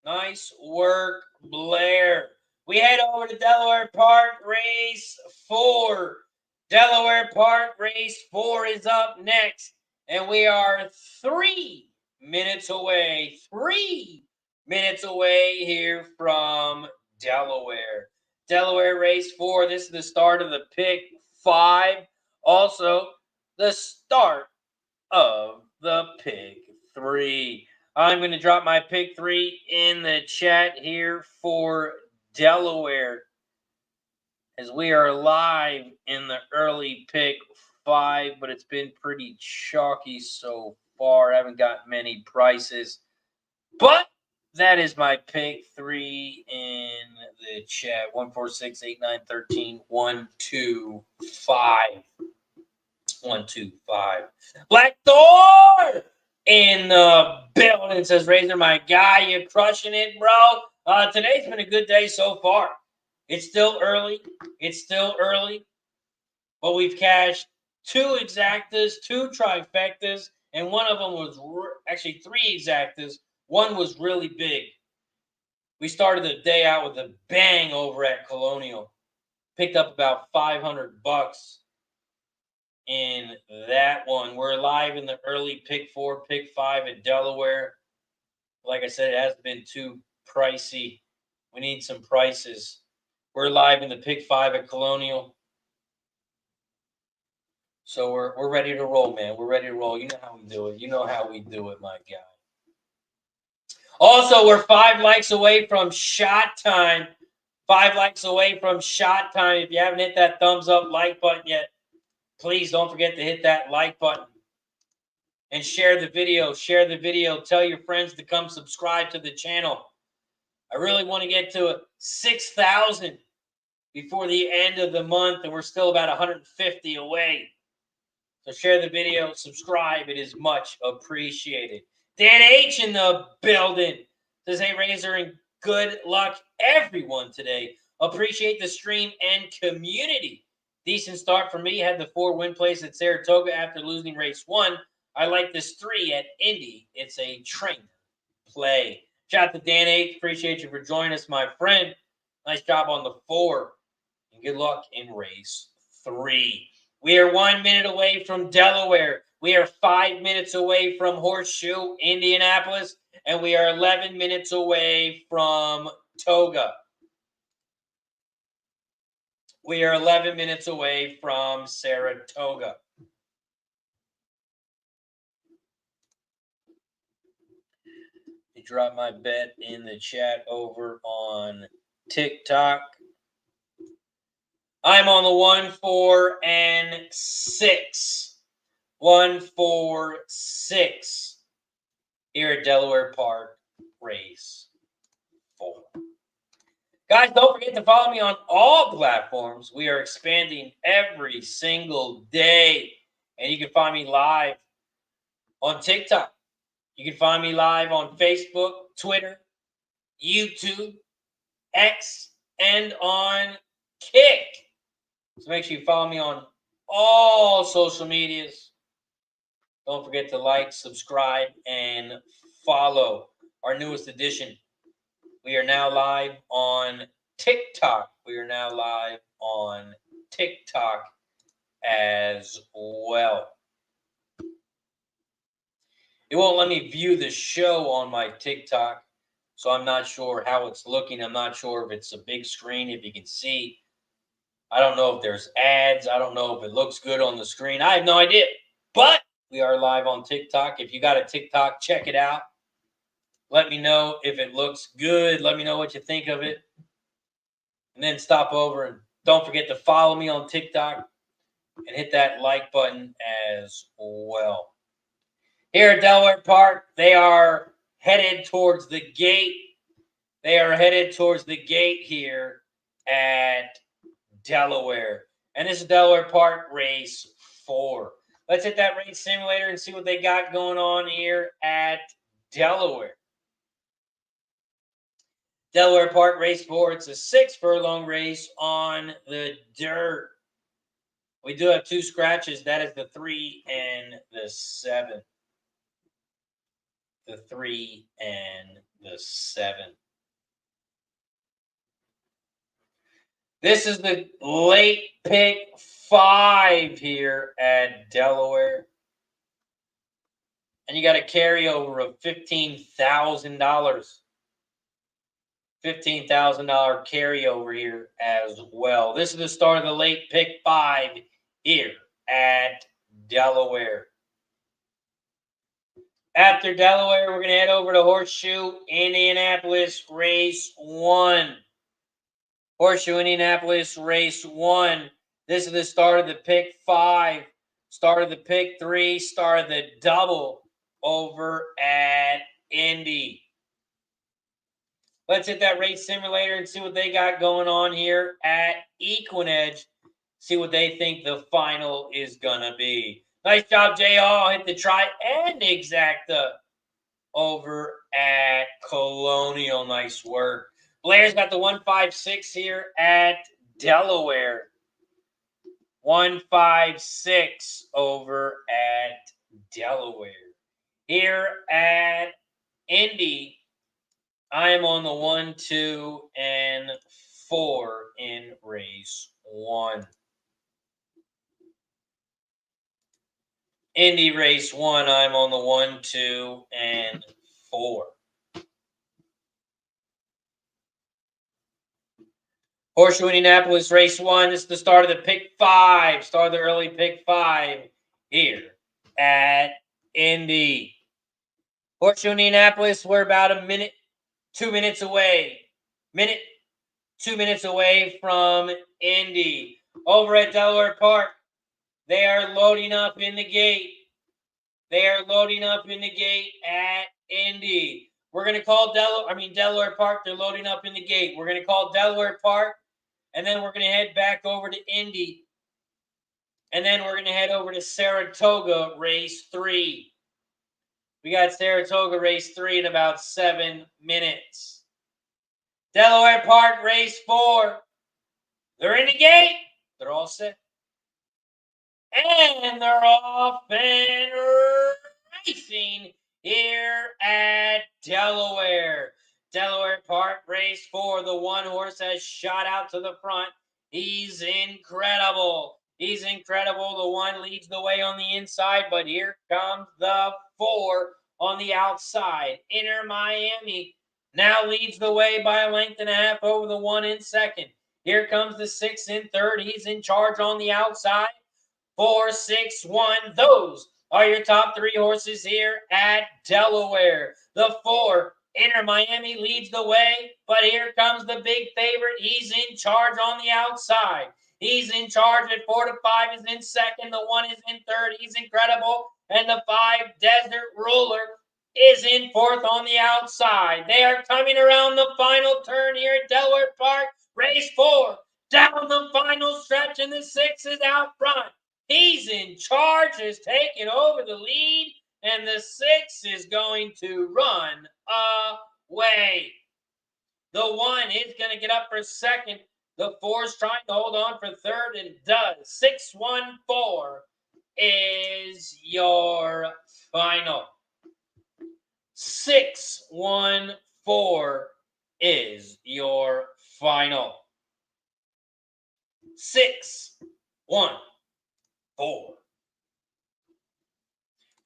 Nice work, Blair. We head over to Delaware Park, race 4. Delaware Park, race 4 is up next. And we are 3 minutes away. 3 minutes away here from Delaware. Delaware race 4. This is the start of the pick 5. Also, the start of the pick 3. I'm going to drop my pick 3 in the chat here for Delaware, as we are live in the early pick 5, but it's been pretty chalky so far. I haven't got many prices, but that is my pick 3 in the chat. 1, 4, 6, 8, 9, 13, 1, 2, 5. 1, 2, 5. Black Thor in the building, says Razor, my guy, you're crushing it, bro. Today's been a good day so far. It's still early. But we've cashed 2 exactas, 2 trifectas, and one of them was actually 3 exactas. One was really big. We started the day out with a bang over at Colonial. Picked up about $500 in that one. We're live in the early pick 4, pick 5 at Delaware. Like I said, it hasn't been too pricey. We need some prices. We're live in the pick 5 at Colonial. So we're ready to roll, man. We're ready to roll. You know how we do it. My guy. Also, we're 5 likes away from shot time. 5 likes away from shot time. If you haven't hit that thumbs up like button yet, please don't forget to hit that like button. And share the video. Tell your friends to come subscribe to the channel. I really want to get to 6,000 before the end of the month, and we're still about 150 away. So share the video, subscribe. It is much appreciated. Dan H in the building says, hey, Razor, and good luck, everyone, today. Appreciate the stream and community. Decent start for me. Had the 4 win place at Saratoga after losing race 1. I like this 3 at Indy. It's a trainer play. Shout out to Dan H. Appreciate you for joining us, my friend. Nice job on the 4. And good luck in race 3. We are 1 minute away from Delaware. We are 5 minutes away from Horseshoe, Indianapolis. And we are 11 minutes away from Toga. We are 11 minutes away from Saratoga. drop my bet in the chat over on TikTok. I'm on the 1, 4, and 6. 1, 4, 6 here at Delaware Park, race 4. Guys, don't forget to follow me on all platforms. We are expanding every single day. And you can find me live on TikTok. You can find me live on Facebook, Twitter, YouTube, X, and on Kick. So make sure you follow me on all social medias. Don't forget to like, subscribe, and follow our newest edition. We are now live on TikTok. We are now live on TikTok as well. It won't let me view the show on my TikTok, so I'm not sure how it's looking. I'm not sure if it's a big screen, if you can see. I don't know if there's ads. I don't know if it looks good on the screen. I have no idea. But we are live on TikTok. If you got a TikTok, check it out. Let me know if it looks good. Let me know what you think of it. And then stop over and don't forget to follow me on TikTok and hit that like button as well. Here at Delaware Park, they are headed towards the gate. They are headed towards the gate here at Delaware. And this is Delaware Park race 4. Let's hit that race simulator and see what they got going on here at Delaware. Delaware Park race 4. It's a 6-furlong race on the dirt. We do have 2 scratches. That is the 3 and the 7. The 3 and the 7. This is the late pick 5 here at Delaware. And you got a carryover of $15,000. $15,000 carryover here as well. This is the start of the late pick 5 here at Delaware. After Delaware, we're going to head over to Horseshoe Indianapolis race 1. Horseshoe Indianapolis race 1. This is the start of the pick 5, start of the pick 3, start of the double over at Indy. Let's hit that race simulator and see what they got going on here at Equinedge. See what they think the final is going to be. Nice job, J.R. Hit the try and exacta over at Colonial. Nice work. Blair's got the 156 here at Delaware. 156 over at Delaware. Here at Indy, I am on the 1, 2, and 4 in race 1. Indy race 1, I'm on the 1, 2, and 4. Horseshoe Indianapolis race 1, this is the start of the pick 5, start of the early pick 5 here at Indy. Horseshoe Indianapolis, we're about a minute, 2 minutes away. 2 minutes away from Indy. Over at Delaware Park, they are loading up in the gate. They are loading up in the gate at Indy. We're going to call Delaware Park. They're loading up in the gate. We're going to call Delaware Park, and then we're going to head back over to Indy. And then we're going to head over to Saratoga race 3. We got Saratoga race 3 in about 7 minutes. Delaware Park race 4. They're in the gate. They're all set. And they're off and racing here at Delaware. Delaware Park race 4. The one horse has shot out to the front. He's incredible. He's incredible. The one leads the way on the inside, but here comes the 4 on the outside. Inter Miami now leads the way by a length and a half over the 1 in second. Here comes the 6 in third. He's in charge on the outside. 4, 6, 1. Those are your top 3 horses here at Delaware. The 4 Inter Miami leads the way, but here comes the big favorite. He's in charge on the outside. He's in charge at 4 to 5, is in second. The 1 is in third. He's incredible. And the 5, Desert Ruler, is in fourth on the outside. They are coming around the final turn here at Delaware Park. Race 4 down the final stretch, and the 6 is out front. He's in charge, is taking over the lead, and the 6 is going to run away. The 1 is going to get up for second. The 4 is trying to hold on for third and does. 6-1-4 is your final. 6-1-4 is your final. 6-1-4.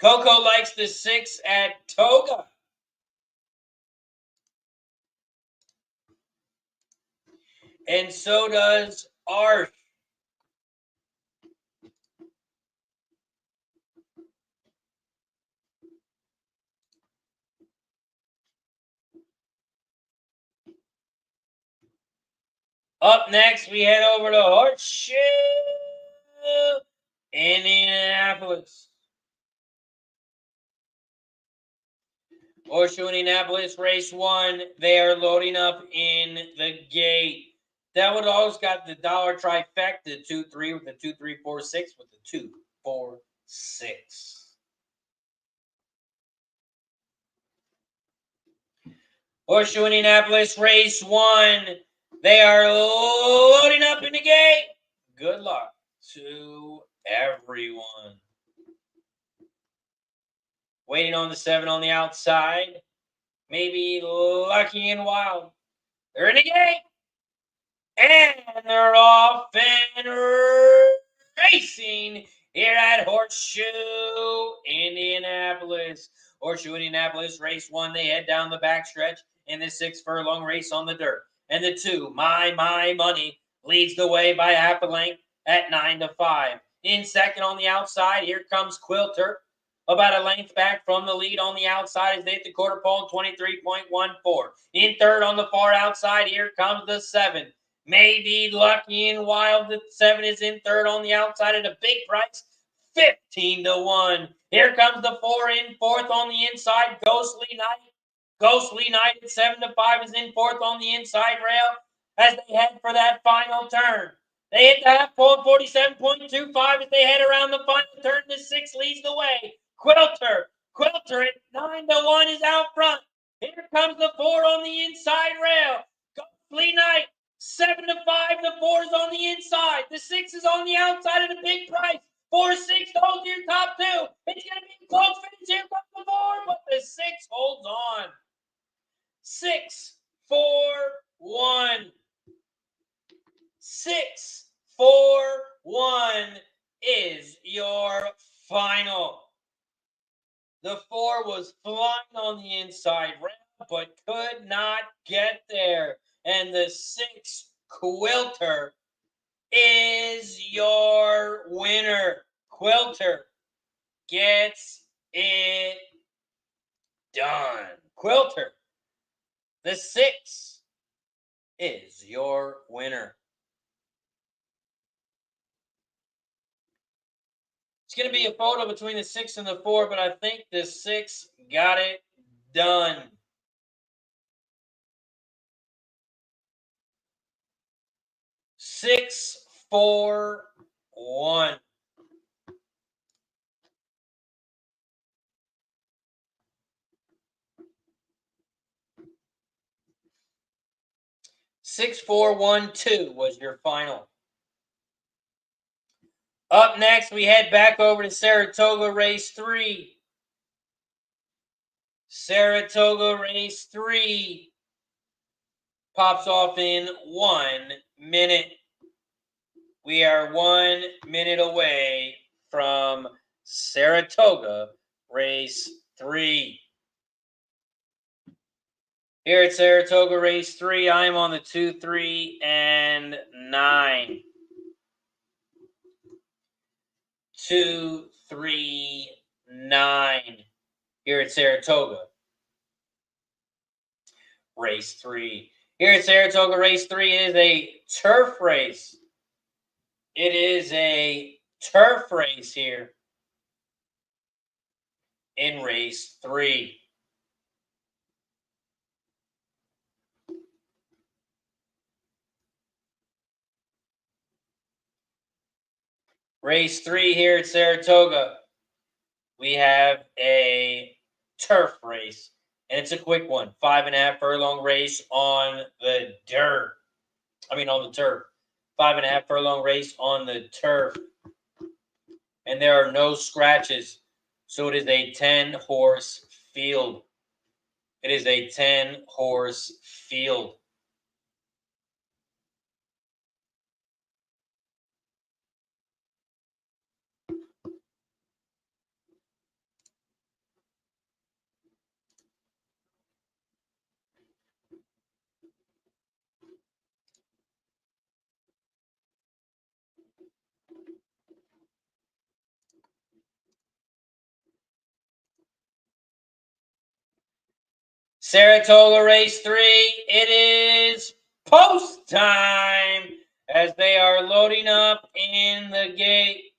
Coco likes the 6 at Toga. And so does Art. Up next, we head over to Horseshoe Indianapolis. Horseshoe Indianapolis, race 1. They are loading up in the gate. That would always got the dollar trifecta, 2-3 with the 2-3-4-6 with the 2-4-6. Horseshoe Indianapolis, race 1. They are loading up in the gate. Good luck to everyone. Waiting on the 7 on the outside. Maybe Lucky and Wild. They're in the gate. And they're off and racing here at Horseshoe Indianapolis. Horseshoe Indianapolis, race 1. They head down the backstretch in the 6-furlong race on the dirt. And the 2, My Money, leads the way by half a length at 9-5. In second on the outside, here comes Quilter. About a length back from the lead on the outside as they hit the quarter pole, 23.14. In third on the far outside, here comes the 7. Maybe Lucky and Wild. The 7 is in third on the outside at a big price, 15-1. Here comes the 4 in fourth on the inside, Ghostly Night. Ghostly Night at 7-5 is in fourth on the inside rail as they head for that final turn. They hit the half pole, 47.25 as they head around the final turn. The 6 leads the way. Quilter at 9-1 is out front. Here comes the 4 on the inside rail. Ghostly Night, 7-5. The 4 is on the inside. The 6 is on the outside at a big price. 4-6 holds your top 2. It's going to be a close finish. Here comes the 4, but the 6 holds on. 6-4-1. 6-4-1 is your final. The 4 was flying on the inside rail, but could not get there. And the 6, Quilter, is your winner. Quilter gets it done. Quilter, the 6, is your winner. It's going to be a photo between the 6 and the 4, but I think the 6 got it done. 6-4-1. Six, 4, 1, 2 was your final. Up next, we head back over to Saratoga race 3. Saratoga race 3 pops off in 1 minute. We are 1 minute away from Saratoga race 3. Here at Saratoga race 3, I am on the 2, 3, and 9. 2, 3, 9 here at Saratoga. race 3. Here at Saratoga, race 3 is a turf race. It is a turf race here in race 3. Race 3 here at Saratoga. We have a turf race, and it's a quick one. 5.5 furlong race on the dirt. On the turf. 5.5 furlong race on the turf. And there are no scratches. So it is a 10-horse field. It is a 10-horse field. Saratoga race 3, it is post time as they are loading up in the gate.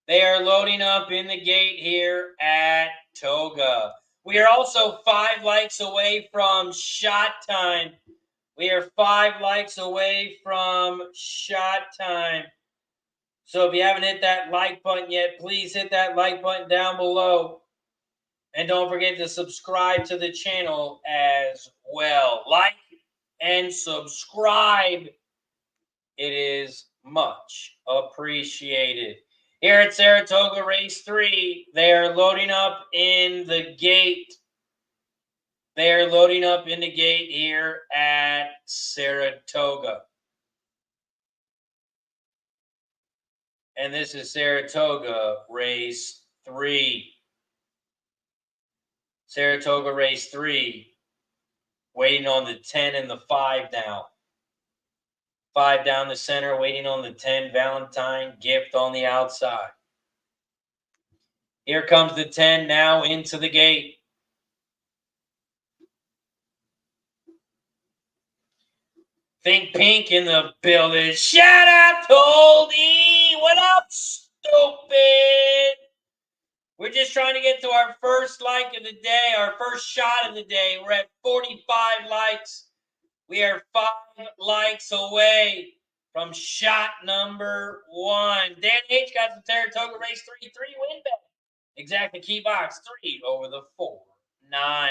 They are loading up in the gate here at Toga. We are also 5 likes away from shot time. We are 5 likes away from shot time. So if you haven't hit that like button yet, please hit that like button down below. And don't forget to subscribe to the channel as well. Like and subscribe. It is much appreciated. Here at Saratoga race 3, they are loading up in the gate. They are loading up in the gate here at Saratoga. And this is Saratoga race 3. Saratoga race 3, waiting on the 10 and the 5 now. 5 down the center, waiting on the 10. Valentine gift on the outside. Here comes the 10 now into the gate. Think Pink in the building. Shout out to Old E. What up, stupid? We're just trying to get to our first like of the day, our first shot of the day. We're at 45 likes. We are 5 likes away from shot number 1. Dan H got the Saratoga race 3 win bet. Exactly, key box 3 over the 4-9.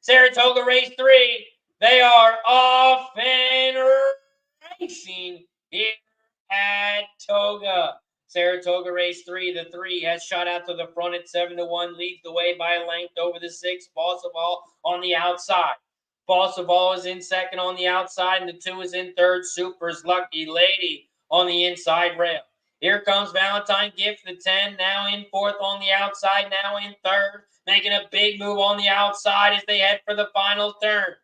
Saratoga race 3. They are off and racing here at Toga. Saratoga race 3. The 3 has shot out to the front at 7-1. Leads the way by a length over the 6. Boss of All on the outside. Boss of All is in second on the outside, and the 2 is in third. Super's Lucky Lady on the inside rail. Here comes Valentine Gift, the 10, now in fourth on the outside, now in third. Making a big move on the outside as they head for the final turn.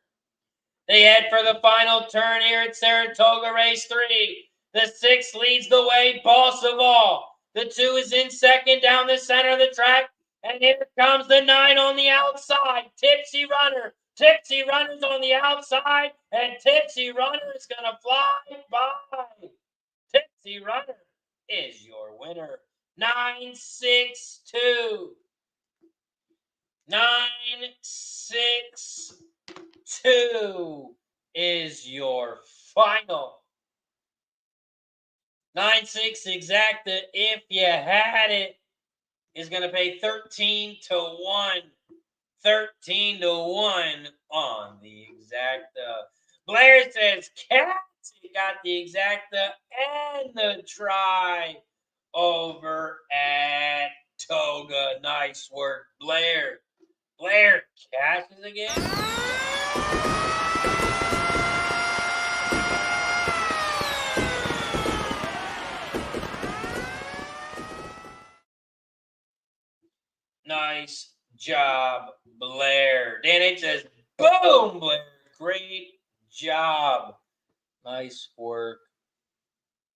They head for the final turn here at Saratoga race 3. The 6 leads the way, Boss of All. The 2 is in second down the center of the track. And here comes the 9 on the outside, Tipsy Runner. Tipsy Runner's on the outside, and Tipsy Runner is going to fly by. Tipsy Runner is your winner. 962. 962 is your final. 9-6 exacta, if you had it, is going to pay 13-1. 13-1 on the exacta. Blair says, Cats, you got the exacta and the try over at Toga. Nice work, Blair. Blair cashes again. Nice job, Blair. Dan H says, boom, Blair. Great job. Nice work,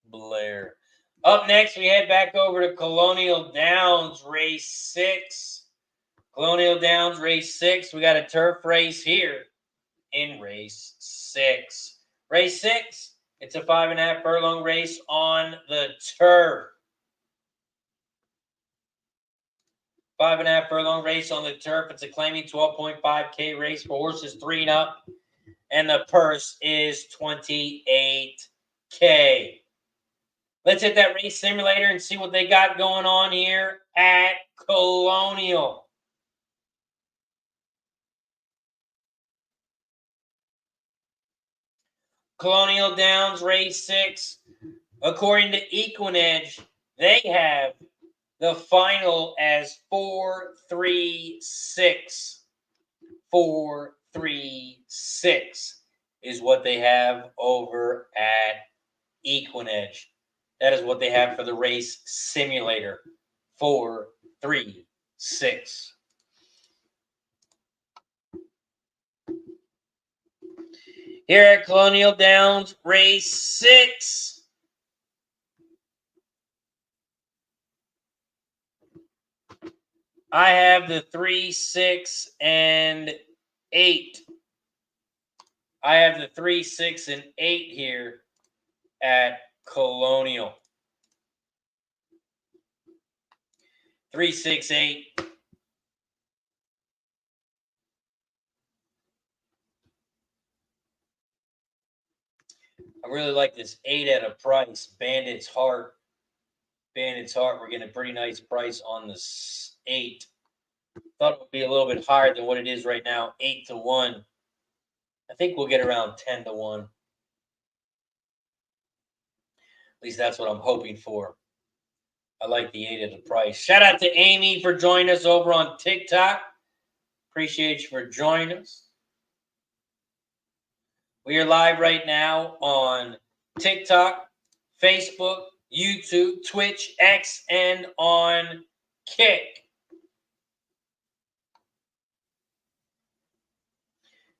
Blair. Up next, we head back over to Colonial Downs, race 6. Colonial Downs, race 6. We got a turf race here in race 6. Race 6, it's a 5.5 furlong race on the turf. 5.5 furlong race on the turf. It's a claiming 12.5K race for horses 3 and up. And the purse is $28K. Let's hit that race simulator and see what they got going on here at Colonial. Colonial Downs, race 6. According to Equinedge, they have the final as 4-3-6. 4-3-6 is what they have over at Equinedge. That is what they have for the race simulator. 4-3-6. Here at Colonial Downs, race 6. I have the 3, 6, and 8. I have the 3, 6, and 8 here at Colonial. 3, 6, 8. I really like this 8 at a price. Bandit's Heart. Bandit's Heart. We're getting a pretty nice price on this 8. Thought it would be a little bit higher than what it is right now. 8-1. I think we'll get around 10-1. At least that's what I'm hoping for. I like the 8 at the price. Shout out to Amy for joining us over on TikTok. Appreciate you for joining us. We are live right now on TikTok, Facebook, YouTube, Twitch, X, and on Kick.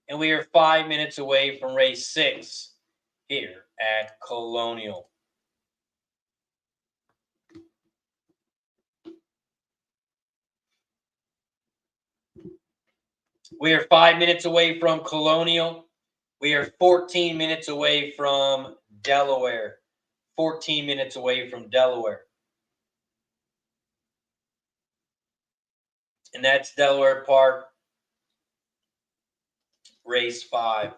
And we are 5 minutes away from race 6 here at Colonial. We are 5 minutes away from Colonial. We are 14 minutes away from Delaware. 14 minutes away from Delaware. And that's Delaware Park, race 5.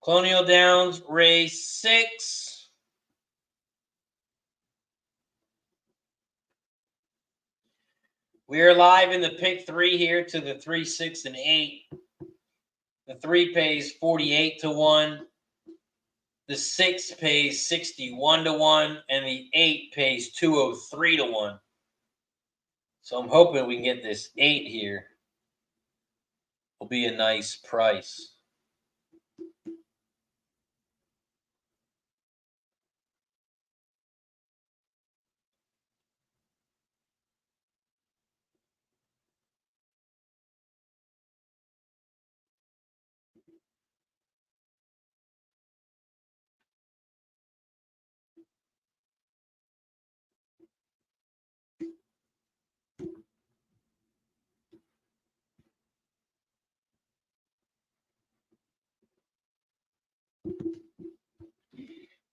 Colonial Downs, race 6. We are live in the pick 3 here to the 3, 6, and 8. The 3 pays 48-1. The 6 pays 61-1. And the 8 pays 203-1. So I'm hoping we can get this 8 here. Will be a nice price.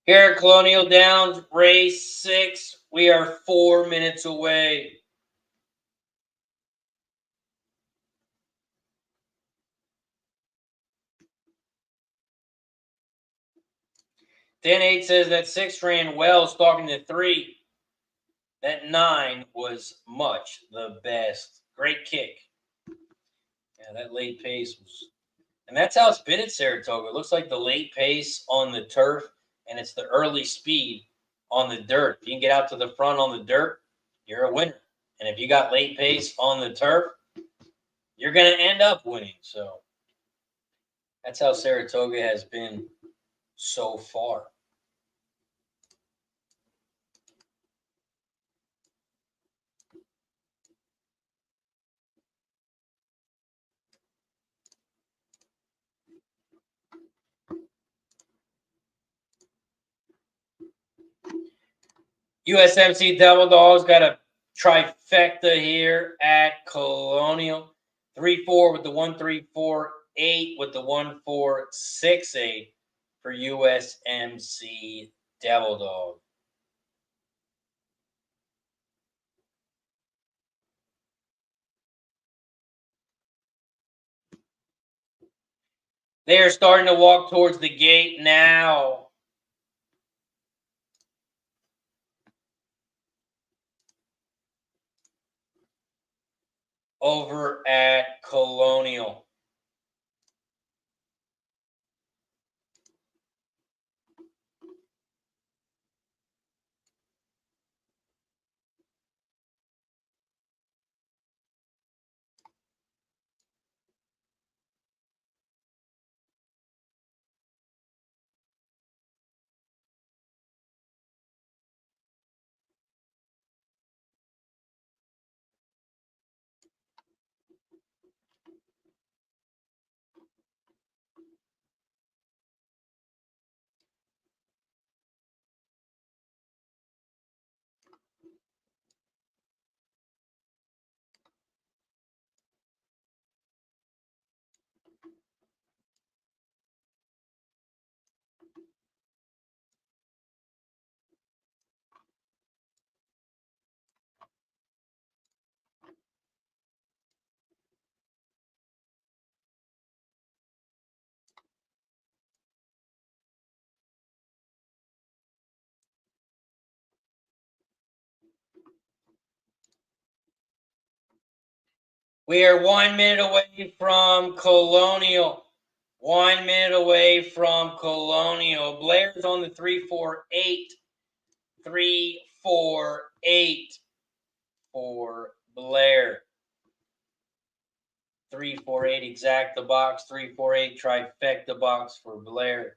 Here at Colonial Downs, race 6. We are 4 minutes away. Dan 8 says that 6 ran well, stalking to 3. That 9 was much the best. Great kick. Yeah, that late pace was. And that's how it's been at Saratoga. It looks like the late pace on the turf, and it's the early speed on the dirt. If you can get out to the front on the dirt, you're a winner. And if you got late pace on the turf, you're going to end up winning. So that's how Saratoga has been so far. USMC Devil Dogs got a trifecta here at Colonial. 3-4 with the 1-3-4-8 with the 1-4-6-8 for USMC Devil Dog. They are starting to walk towards the gate now. Over at Colonial. We are 1 minute away from Colonial. 1 minute away from Colonial. Blair's on the 3-4-8. 3-4-8 for Blair. 3-4-8 exact the box. 3-4-8 trifecta box for Blair.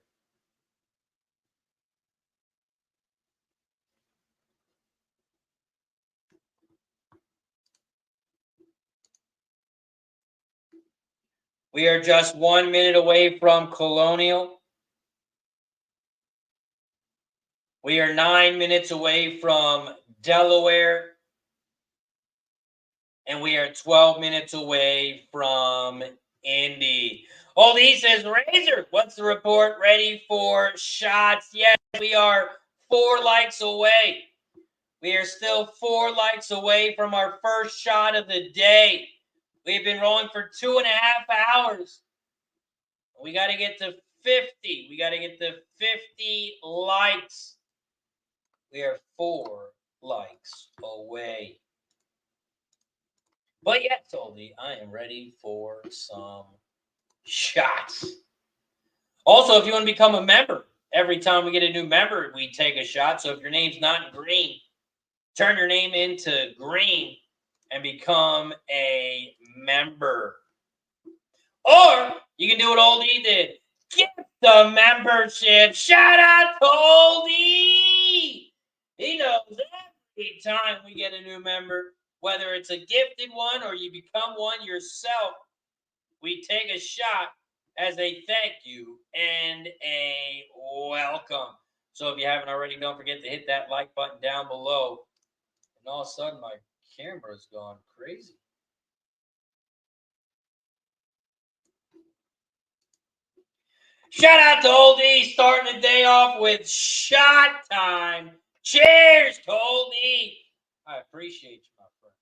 We are just 1 minute away from Colonial. We are 9 minutes away from Delaware. And we are 12 minutes away from Indy. Oldie says, Razor, what's the report? Ready for shots? Yes, we are 4 likes away. We are still 4 likes away from our first shot of the day. We've been rolling for 2.5 hours. We got to get to 50. We got to get to 50 likes. We are 4 likes away. But yes, Oldie, I am ready for some shots. Also, if you want to become a member, every time we get a new member, we take a shot. So if your name's not in green, turn your name into green and become a member. Or you can do what Oldie did. Get the membership. Shout out to Oldie. He knows every time we get a new member, whether it's a gifted one or you become one yourself, we take a shot as a thank you and a welcome. So if you haven't already, don't forget to hit that like button down below. And all of a sudden, my camera's gone crazy. Shout out to Oldie, starting the day off with shot time. Cheers to Oldie. I appreciate you, my friend.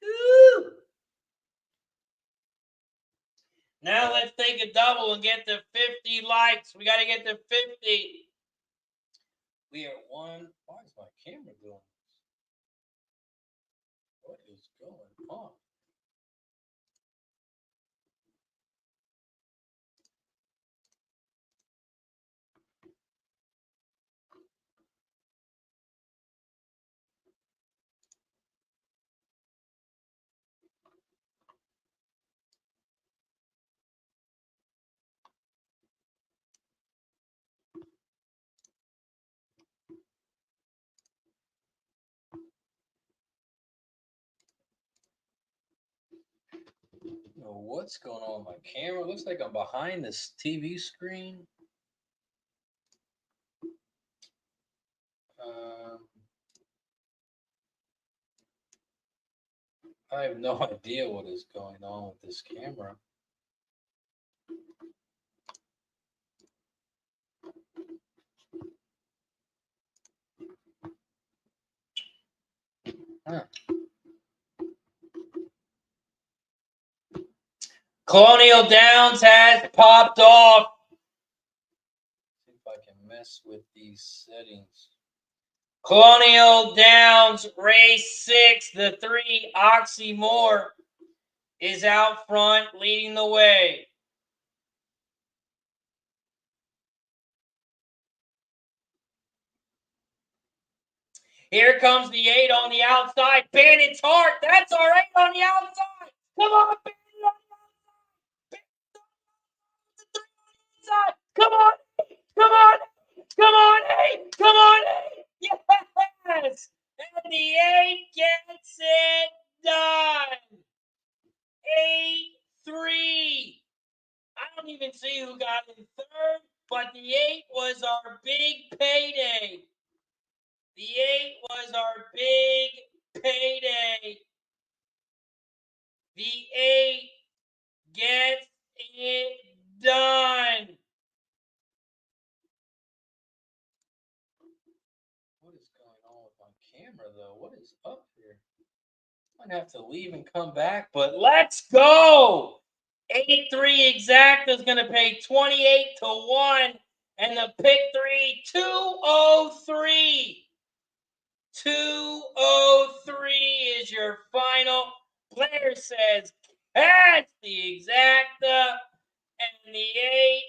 Woo. Now let's take a double and get to 50 likes. We got to get to 50. We are one. Why is my camera doing this? What is going on? I don't know what's going on with my camera. It looks like I'm behind this TV screen. I have no idea what is going on with this camera. Huh. Colonial Downs has popped off. See if I can mess with these settings. Colonial Downs race 6, the 3 Oxymore is out front leading the way. Here comes the 8 on the outside. Bandit's Heart. That's our 8 on the outside. Come on, Bandit on the outside. Come on. Come on. Come on, 8. Come on, 8. Yes. And the 8 gets it done. 8-3. I don't even see who got in third, but the 8 was our big payday. The 8 was our big payday. The 8 gets it done. What is going on with my camera, though? What is up here? Might have to leave and come back, but let's go. 8-3 exact is going to pay 28 to 1, and the pick 3 203. 203 is your final. Blair says catch the exacta, and the 8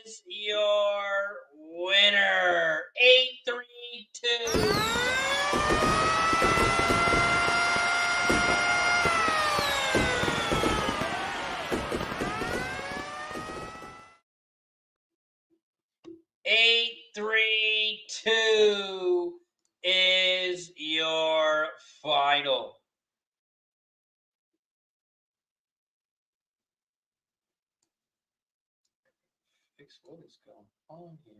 is your winner. 8-3-2. 8-3-2 is your final. Fix what is going on here.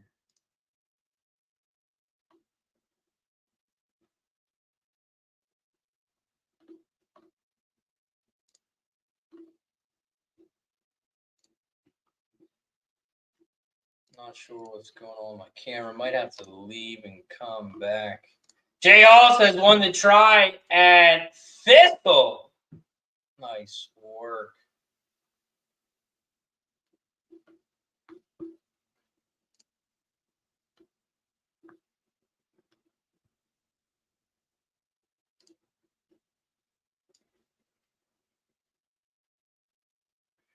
Not sure what's going on with my camera. Might have to leave and come back. Jay also has won the try at Thistle. Nice work.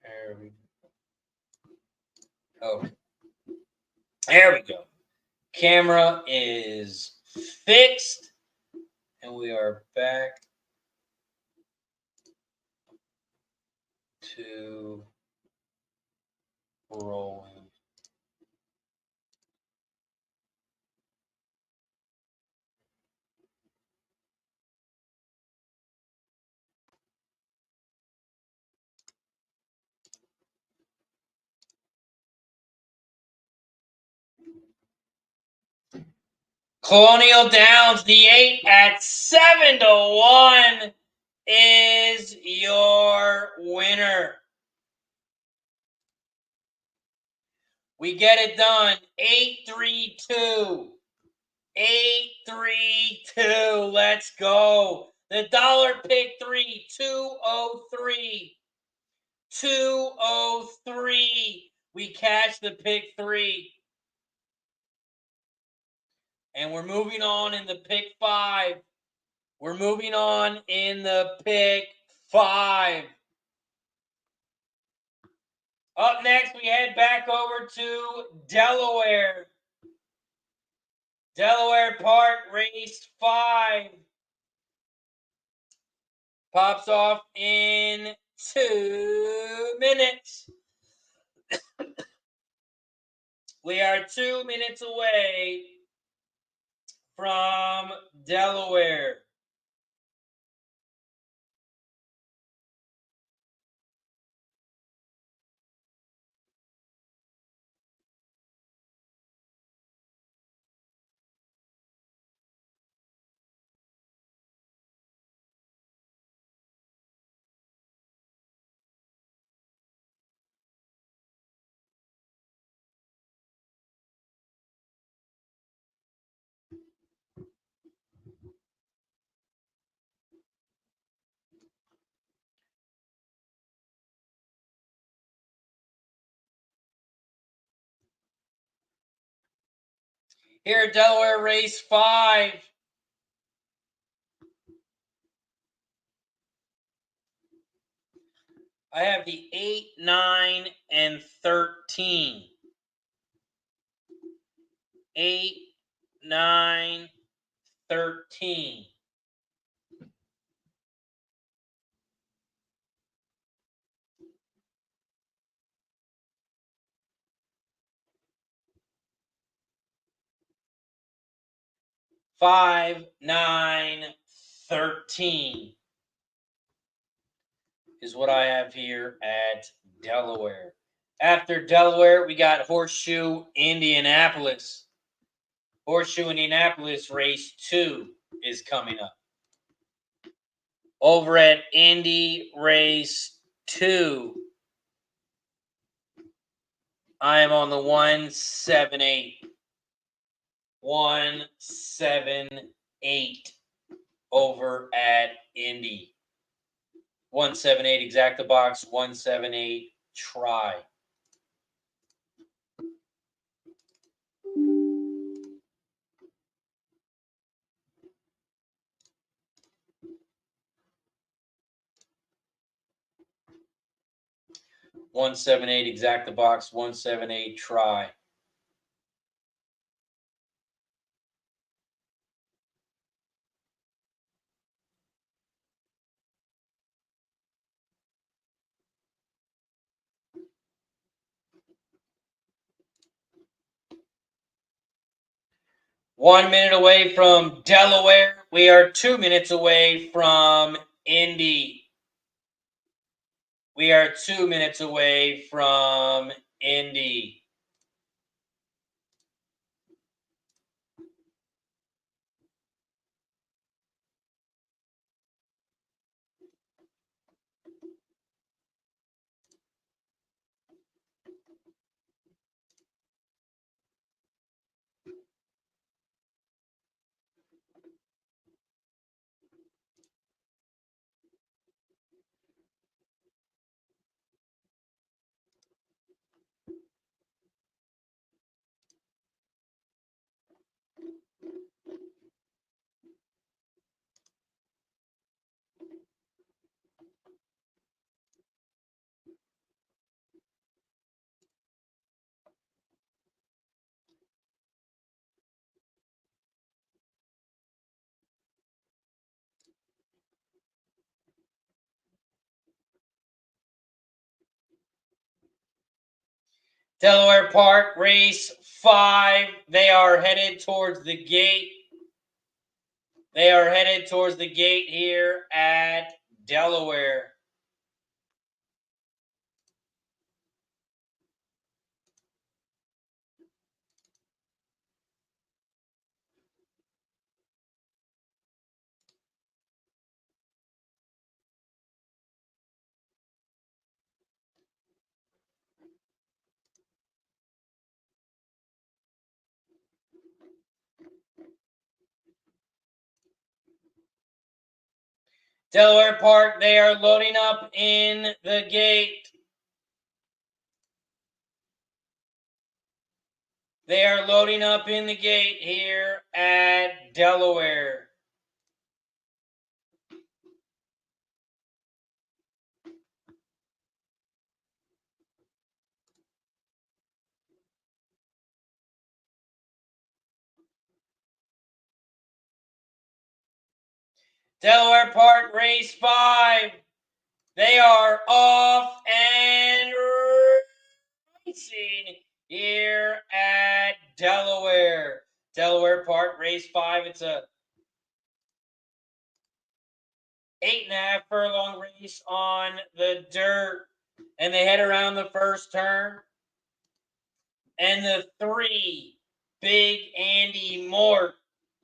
There we go. Oh, there we go. Camera is fixed, and we are back to rolling. Colonial Downs, the 8 at 7 to 1 is your winner. We get it done. 8-3-2. 8-3-2. Let's go. The dollar pick 3, 203. 203. We catch the pick 3. And we're moving on in the pick 5. We're moving on in the pick 5. Up next, we head back over to Delaware. Delaware Park, race 5. Pops off in 2 minutes. We are 2 minutes away from Delaware. Here at Delaware Race 5. I have the 8, 9, and 13. 8, 9, 13. Five, 9, 13 is what I have here at Delaware. After Delaware, we got Horseshoe Indianapolis. Horseshoe Indianapolis race 2 is coming up. Over at Indy race 2, I am on the 178. 178 over at Indy. 178 exacta box, 178 try. $178 exacta box, 178 try. One minute away from Delaware. We are 2 minutes away from Indy. We are 2 minutes away from Indy. Delaware Park, race 5. They are headed towards the gate. They are headed towards the gate here at Delaware. Delaware Park, they are loading up in the gate. They are loading up in the gate here at Delaware. Delaware Park, race 5. They are off and racing here at Delaware. Delaware Park, race 5. It's a 8.5 furlong race on the dirt. And they head around the first turn. And the 3, Big Andy Mort,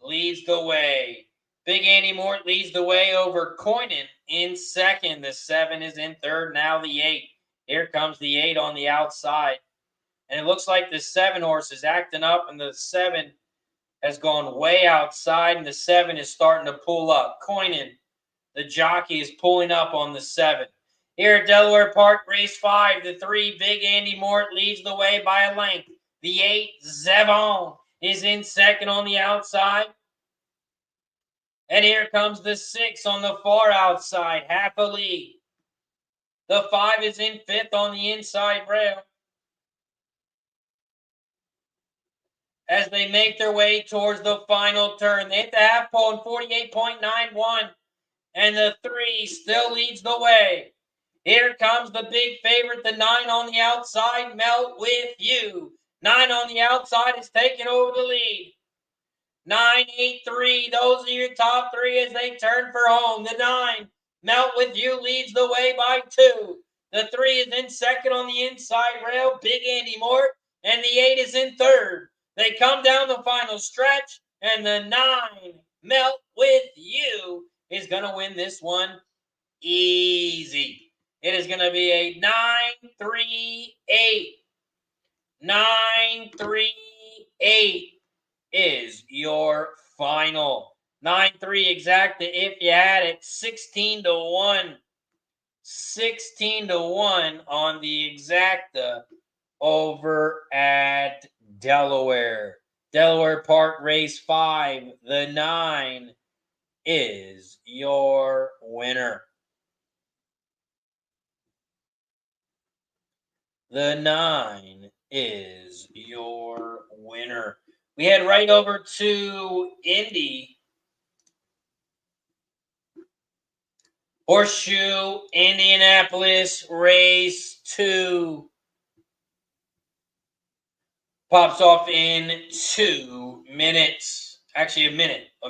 leads the way. Big Andy Mort leads the way over Coynan in second. The 7 is in third. Now the 8. Here comes the 8 on the outside. And it looks like the 7 horse is acting up, and the 7 has gone way outside, and the 7 is starting to pull up. Coynan, the jockey, is pulling up on the 7. Here at Delaware Park, race 5, the 3, Big Andy Mort, leads the way by a length. The 8, Zevon, is in second on the outside. And here comes the 6 on the far outside, half a lead. The 5 is in fifth on the inside rail. As they make their way towards the final turn, they hit the half pole in 48.91. And the 3 still leads the way. Here comes the big favorite, the 9 on the outside, Melt With You. 9 on the outside is taking over the lead. 9, 8, 3, those are your top 3 as they turn for home. The 9, Melt With You, leads the way by 2. The 3 is in second on the inside rail, Big Andy Mort, and the 8 is in third. They come down the final stretch, and the 9, Melt With You, is going to win this one easy. It is going to be a 9-3-8. 9-3-8 is your final. 9-3 exacta if you had it. 16-1. 16-1 on the exacta over at Delaware. Delaware Park Race 5. The 9 is your winner. The 9 is your winner. We head right over to Indy. Horseshoe Indianapolis Race 2 pops off in 2 minutes. Actually, a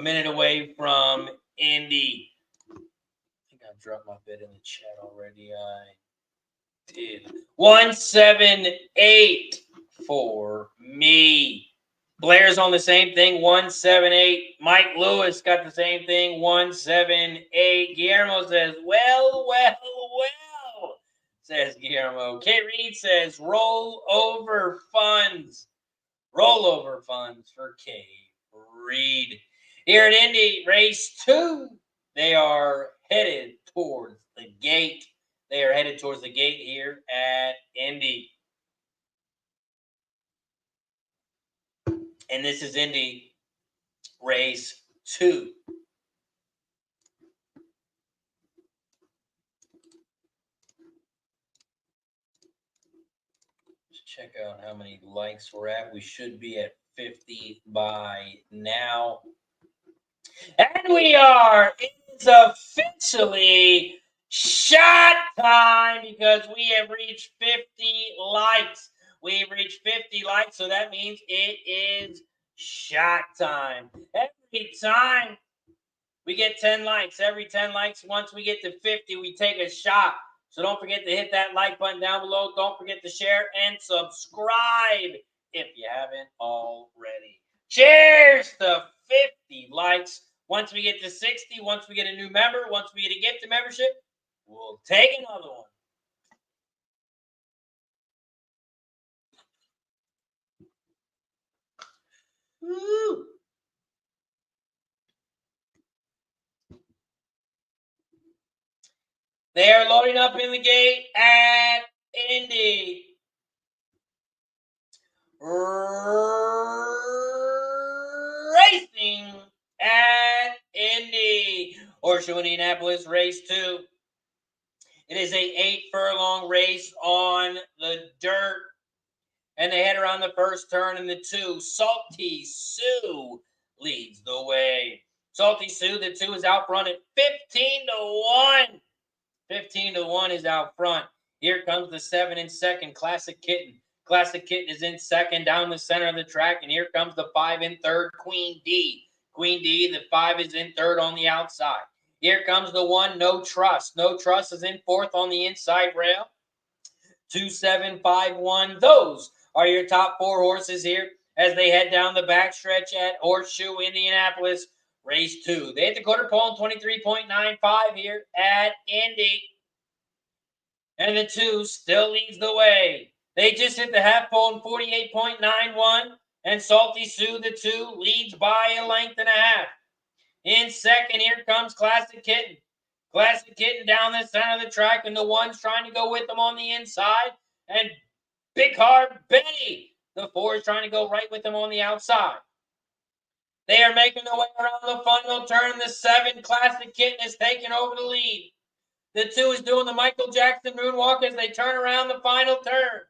minute away from Indy. I think I dropped my bid in the chat already. I did. 178 for me. Blair's on the same thing, 178. Mike Lewis got the same thing, 178. Guillermo says, well, says Guillermo. K. Reed says, rollover funds. Rollover funds for K. Reed. Here at Indy, race 2, they are headed towards the gate. They are headed towards the gate here at Indy. And this is Indy race 2. Let's check out how many likes we're at. We should be at 50 by now. And we are. It's officially shot time because we have reached 50 likes. We've reached 50 likes, so that means it is shot time. Every time we get 10 likes, every 10 likes, once we get to 50, we take a shot. So don't forget to hit that like button down below. Don't forget to share and subscribe if you haven't already. Cheers to 50 likes. Once we get to 60, once we get a new member, once we get a gift membership, we'll take another one. Woo. They are loading up in the gate at Indy. Racing at Indy. Horseshoe Indianapolis Race 2. It is a 8-furlong race on the dirt. And they head around the first turn in the 2. Salty Sue leads the way. Salty Sue, the 2 is out front at 15-1. 15-1 is out front. Here comes the 7 in second, Classic Kitten. Classic Kitten is in second down the center of the track. And here comes the 5 in third, Queen D. Queen D, the 5 is in third on the outside. Here comes the 1, No Trust. No Trust is in fourth on the inside rail. 2, 7, 5, 1. Those are your top 4 horses here as they head down the backstretch at Horseshoe Indianapolis Race 2. They hit the quarter pole in 23.95 here at Indy. And the 2 still leads the way. They just hit the half pole in 48.91. And Salty Sue, the 2, leads by a length and a half. In second, here comes Classic Kitten. Classic Kitten down the center of the track, and the 1's trying to go with them on the inside. And Big Hard Betty The 4 is trying to go right with them on the outside. They are making their way around the final turn. The 7, Classic Kitten, is taking over the lead. The 2 is doing the Michael Jackson moonwalk as they turn around the final turn.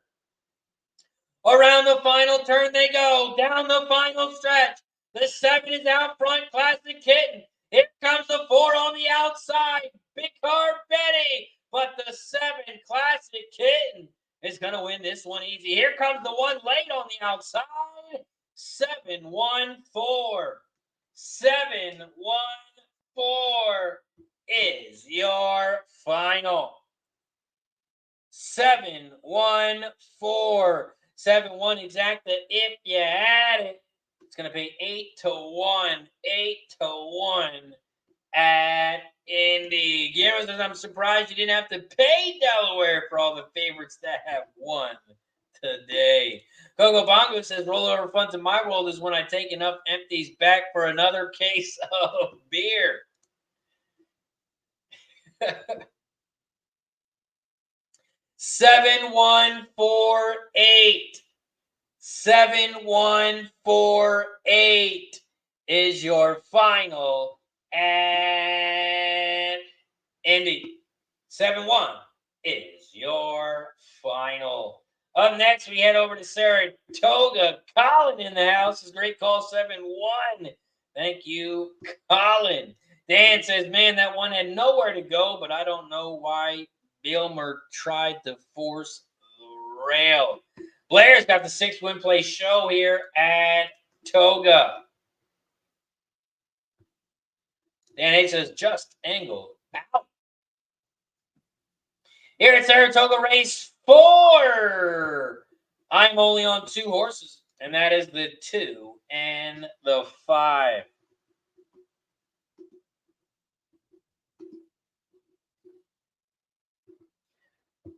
Around the final turn they go. Down the final stretch. The 7 is out front, Classic Kitten. Here comes the 4 on the outside, Big Car Betty. But the 7, Classic Kitten, is going to win this one easy. Here comes the 1 late on the outside. 7-1-4. 7-1-4 is your final. 7-1-4. 7-1 exacta if you had it. It's going to be 8-1. 8-1 at Indy. Guillermo says, I'm surprised you didn't have to pay Delaware for all the favorites that have won today. Coco Bongo says, rollover funds in my world is when I take enough empties back for another case of beer. 7-1-4-8. 7-1-4-8 is your final at Indy. 7-1 is your final. Up next, we head over to Saratoga. Colin in the house. Is great call, 7-1. Thank you, Colin. Dan says, man, that one had nowhere to go, but I don't know why Bilmer tried to force the rail. Blair's got the 6-win play show here at Toga. Dan H says, just angled out. Here at Saratoga race 4. I'm only on 2 horses, and that is the 2 and the 5.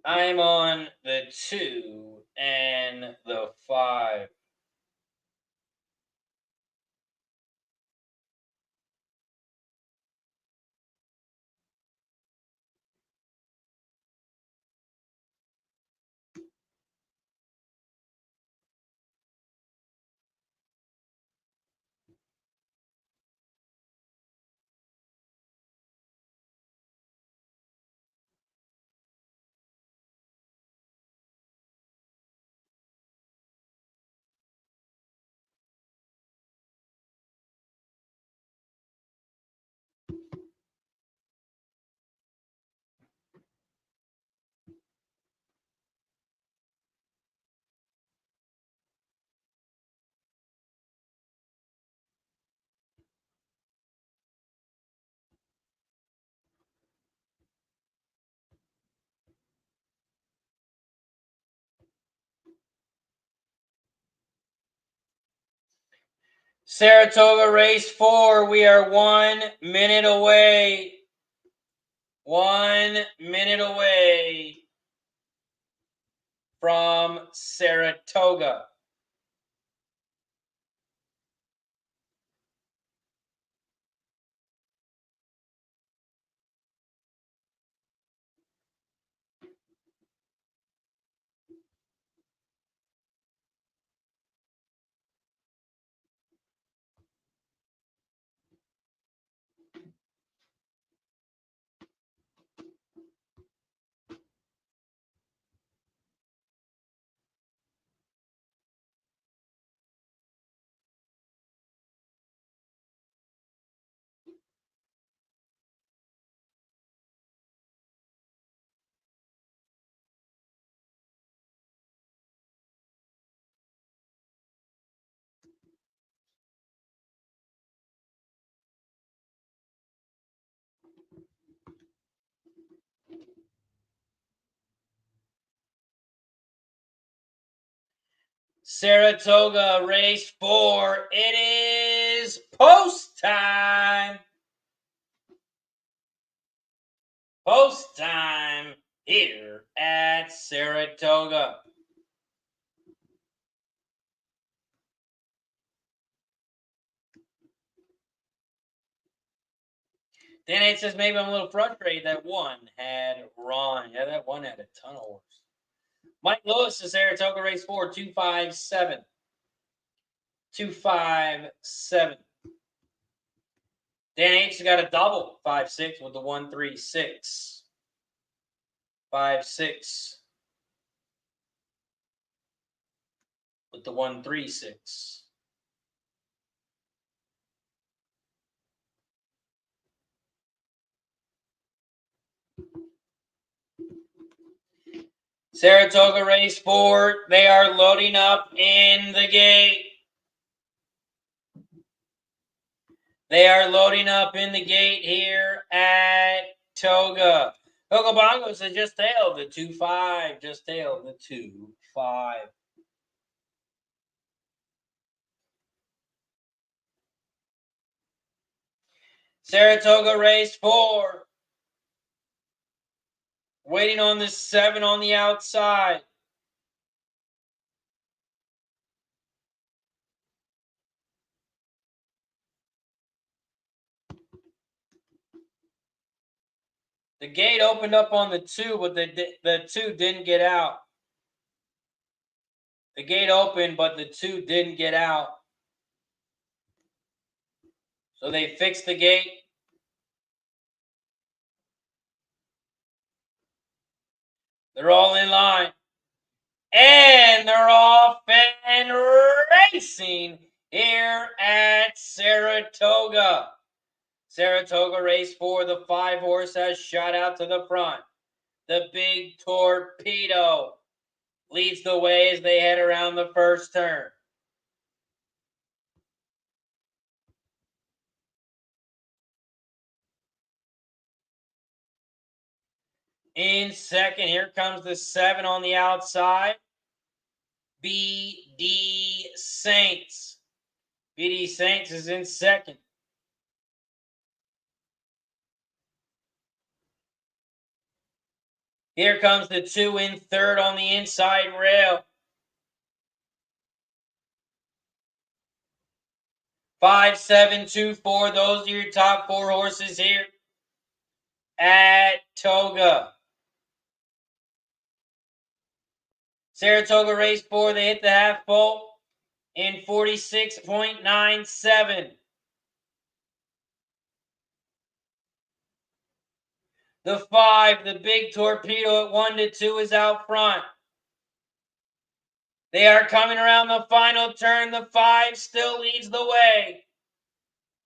I'm on the 2 and the 5. Saratoga race 4. We are 1 minute away. 1 minute away from Saratoga. Saratoga race 4. It is post time. Post time here at Saratoga. Dan H says, maybe I'm a little frustrated that 1 had Ron. Yeah, that 1 had a ton of horse. Mike Lewis to Saratoga, race 4, 257. 257. Dan H has got a double, 5-6 with the 1-3-6. 5-6 with the 1-3-6. Saratoga race 4. They are loading up in the gate. They are loading up in the gate here at Toga. Toga Bongos has just tailed the 2-5. Just tailed the 2-5. Saratoga race 4. Waiting on the 7 on the outside. The gate opened up on the 2, but the 2 didn't get out. The gate opened, but the 2 didn't get out. So they fixed the gate. They're all in line. And they're off and racing here at Saratoga. Saratoga race 4. The 5 horse has shot out to the front. The Big Torpedo leads the way as they head around the first turn. In second, here comes the 7 on the outside. BD Saints. BD Saints is in second. Here comes the 2 in third on the inside rail. 5, 7, 2, 4. Those are your top 4 horses here at Toga. Saratoga race 4. They hit the half pole in 46.97. The 5, the Big Torpedo at 1-2 is out front. They are coming around the final turn. The 5 still leads the way.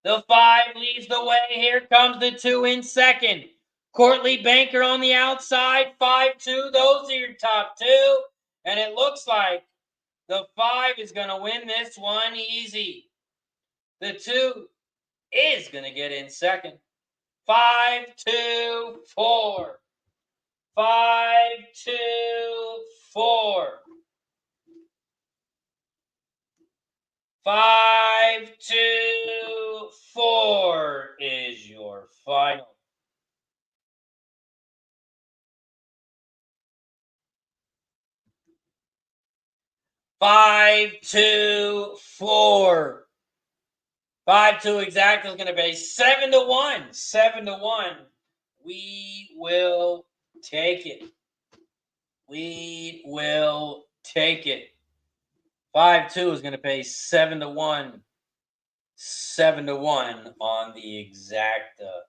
The 5 leads the way. Here comes the 2 in second. Courtly Banker on the outside. 5-2. Those are your top 2. And it looks like the 5 is going to win this one easy. The 2 is going to get in second. 5, 2, 4. 5, 2, 4. 5, 2, 4 is your final. Five, 2, 4. 5-2 exactly is going to be 7-1. 7-1. We will take it. We will take it. 5-2 is going to pay 7-1. 7-1 on the exacta.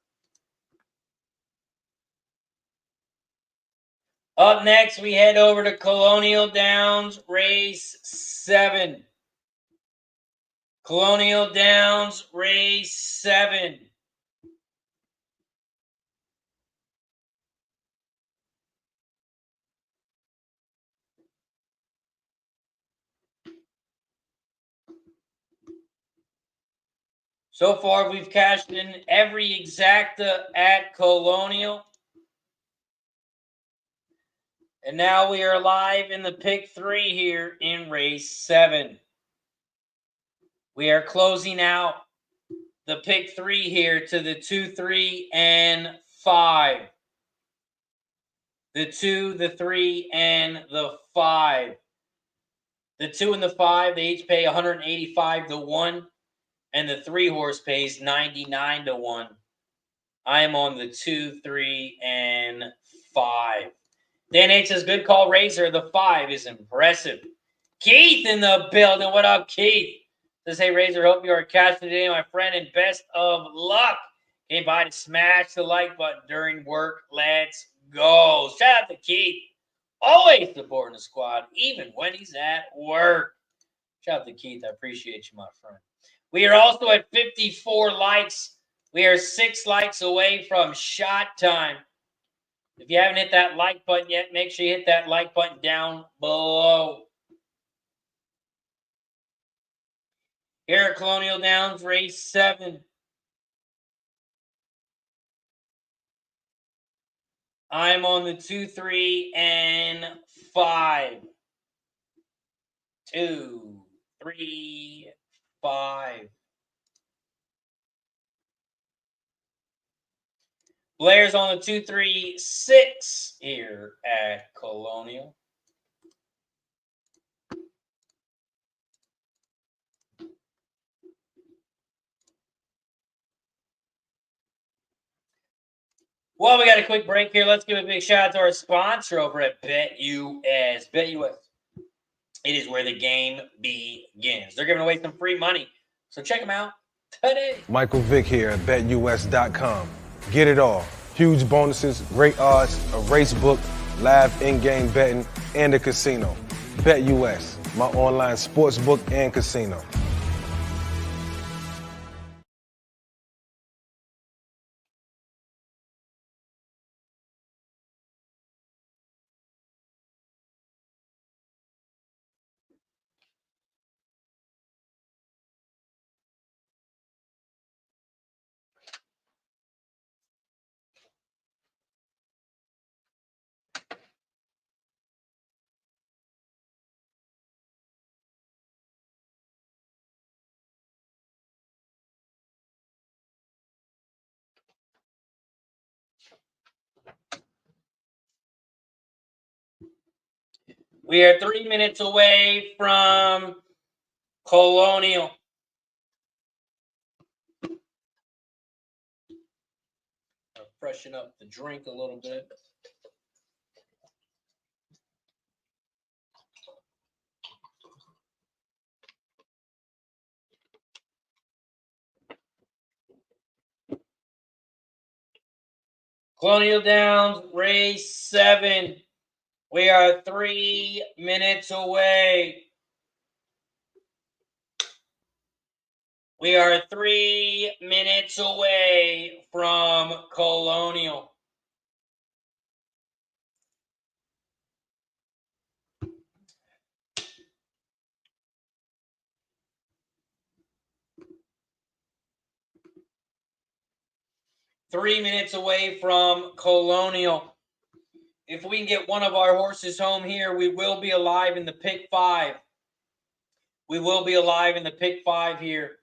Up next, we head over to Colonial Downs, race 7. Colonial Downs, race 7. So far, we've cashed in every exacta at Colonial. And now we are live in the pick 3 here in race 7. We are closing out the pick 3 here to the 2, 3, and 5. The 2, the 3, and the 5. The 2 and the 5, they each pay 185-1. And the 3 horse pays 99-1. I am on the 2, 3, and 5. Dan H says, good call, Razor. The 5 is impressive. Keith in the building. What up, Keith? Says, hey, Razor, hope you are catching today, my friend, and best of luck. Came by to smash the like button during work. Let's go. Shout out to Keith. Always supporting the squad, even when he's at work. Shout out to Keith. I appreciate you, my friend. We are also at 54 likes. We are 6 likes away from shot time. If you haven't hit that like button yet, make sure you hit that like button down below. Here at Colonial Downs, race 7. I'm on the 2, 3, and 5. 2, 3, 5. Blair's on the 2, 3, 6 here at Colonial. Well, we got a quick break here. Let's give a big shout out to our sponsor over at BetUS. BetUS. It is where the game begins. They're giving away some free money, so check them out today. Michael Vick here at BetUS.com. Get it all. Huge bonuses, great odds, a race book, live in-game betting, and a casino. BetUS, my online sports book and casino. We are 3 minutes away from Colonial. I'll freshen up the drink a little bit. Colonial Downs, race 7. We are 3 minutes away. We are 3 minutes away from Colonial. Three minutes away from Colonial. If we can get one of our horses home here, we will be alive in the pick 5. We will be alive in the pick 5 here.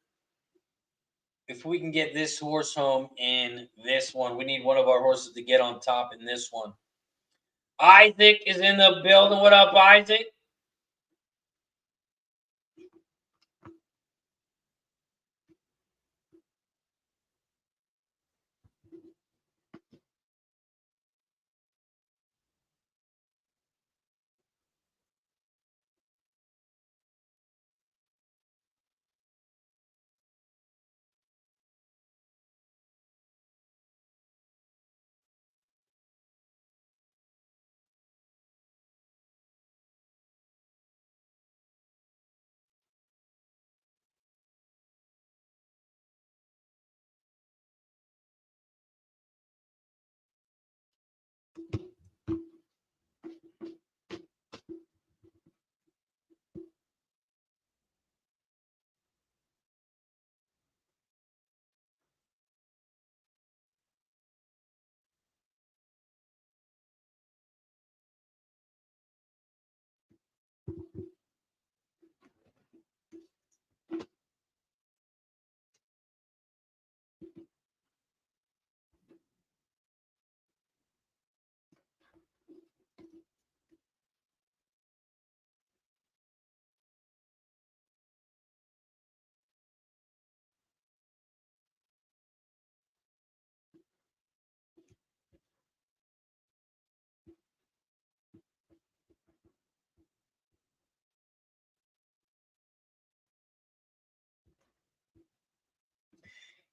If we can get this horse home in this one, we need one of our horses to get on top in this one. Isaac is in the building. What up, Isaac?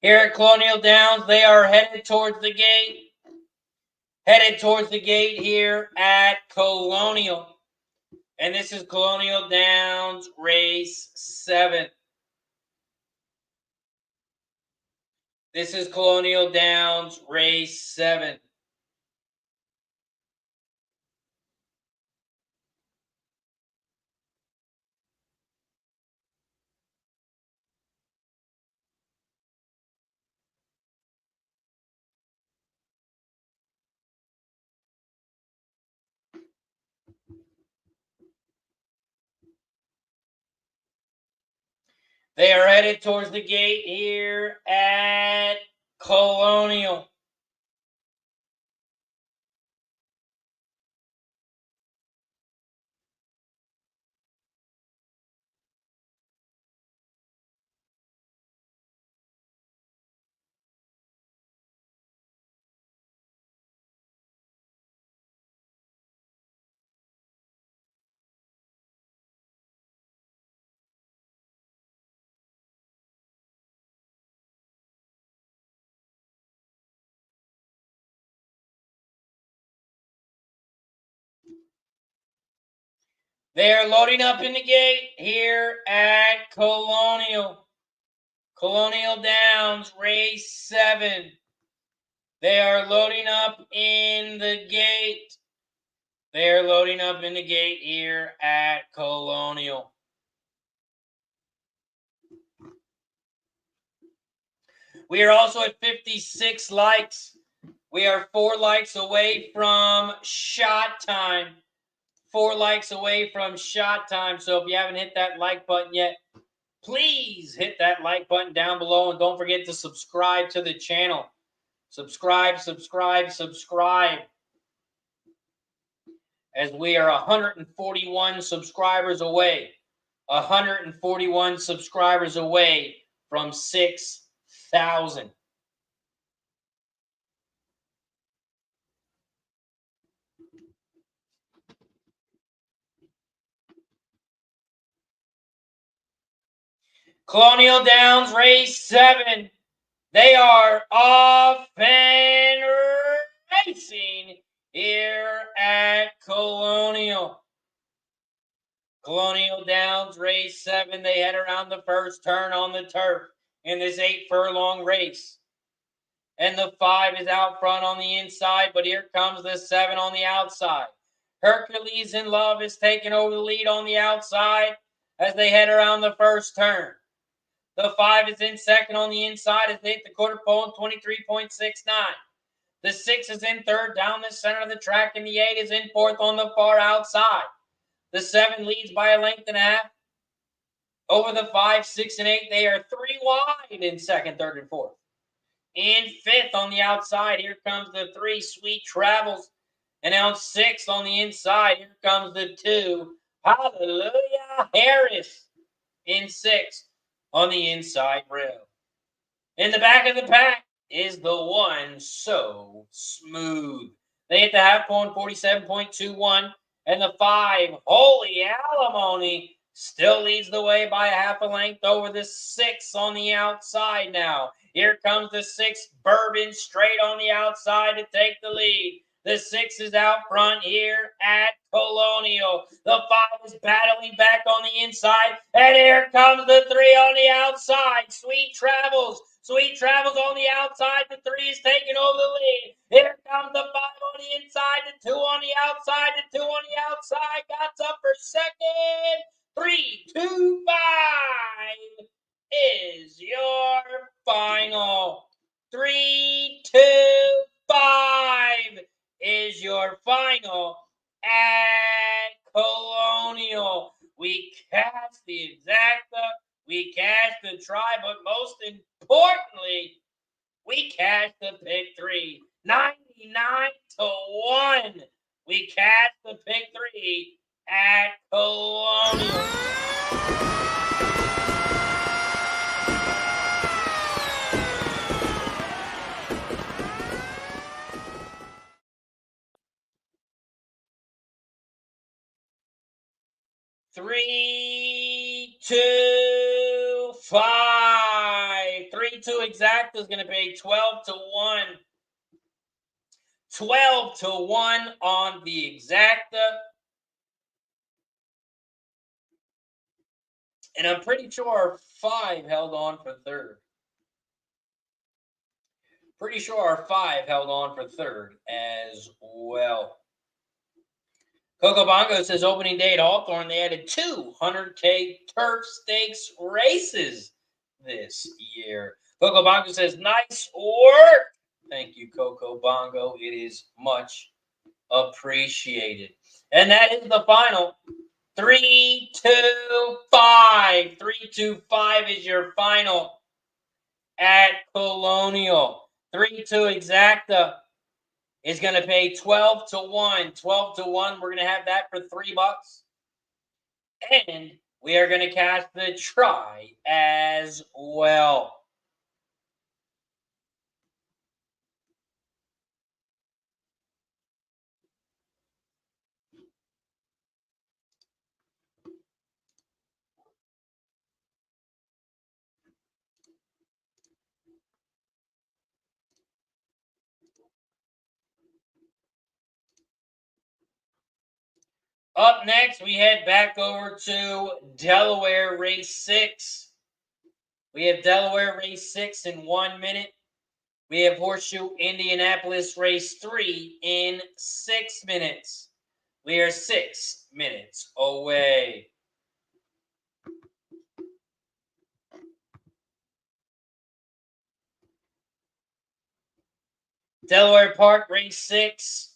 Here at Colonial Downs, they are headed towards the gate. Headed towards the gate here at Colonial. And this is Colonial Downs Race 7. This is Colonial Downs Race 7. They are headed towards the gate here at Colonial. They are loading up in the gate here at Colonial. Colonial Downs, race 7. They are loading up in the gate. They are loading up in the gate here at Colonial. We are also at 56 likes. We are 4 likes away from shot time. 4 likes away from shot time. So if you haven't hit that like button yet, please hit that like button down below. And don't forget to subscribe to the channel. Subscribe, subscribe, subscribe. As we are 141 subscribers away. 141 subscribers away from 6,000. Colonial Downs, race 7. They are off and racing here at Colonial. Colonial Downs, race 7. They head around the first turn on the turf in this 8-furlong race. And the 5 is out front on the inside, but here comes the 7 on the outside. Hercules in Love is taking over the lead on the outside as they head around the first turn. The 5 is in second on the inside as they hit the quarter pole in 23.69. The 6 is in third down the center of the track, and the 8 is in fourth on the far outside. The 7 leads by a length and a half. Over the 5, 6, and 8, they are 3 wide in second, third, and fourth. In fifth on the outside, here comes the 3, Sweet Travels. And now 6 on the inside, here comes the 2, Hallelujah Harris. In 6 on the inside rail. In the back of the pack is the 1, So Smooth. They hit the half pole in 47.21. And the 5, Holy Alimony, still leads the way by a half a length over the 6 on the outside now. Here comes the 6, Bourbon, straight on the outside to take the lead. The 6 is out front here at Colonial. The 5 is battling back on the inside. And here comes the 3 on the outside. Sweet Travels. Sweet Travels on the outside. The 3 is taking over the lead. Here comes the 5 on the inside. The 2 on the outside. The 2 on the outside. Got up for second. 3, 2, 5 is your final. 3, 2, 5 is your final at Colonial. We cast the exacta, we cast the try, but most importantly, we cast the pick 3. 99-1. We cast the pick 3 at Colonial. Three, 2, 5. 3, 3-2 exacta is going to pay 12 to 1. 12 to 1 on the exacta. And I'm pretty sure 5 held on for third. Pretty sure our 5 held on for third as well. Coco Bongo says opening day at Hawthorne, they added 2 100K turf stakes races this year. Coco Bongo says, nice work. Thank you, Coco Bongo. It is much appreciated. And that is the final. 3-2-5. 3-2-5 is your final at Colonial. 3-2 exacta is going to pay 12 to 1. 12 to 1. We're going to have that for $3. And we are going to cash the try as well. Up next, we head back over to Delaware Race 6. We have Delaware Race 6 in 1 minute. We have Horseshoe Indianapolis Race 3 in 6 minutes. We are 6 minutes away. Delaware Park Race 6.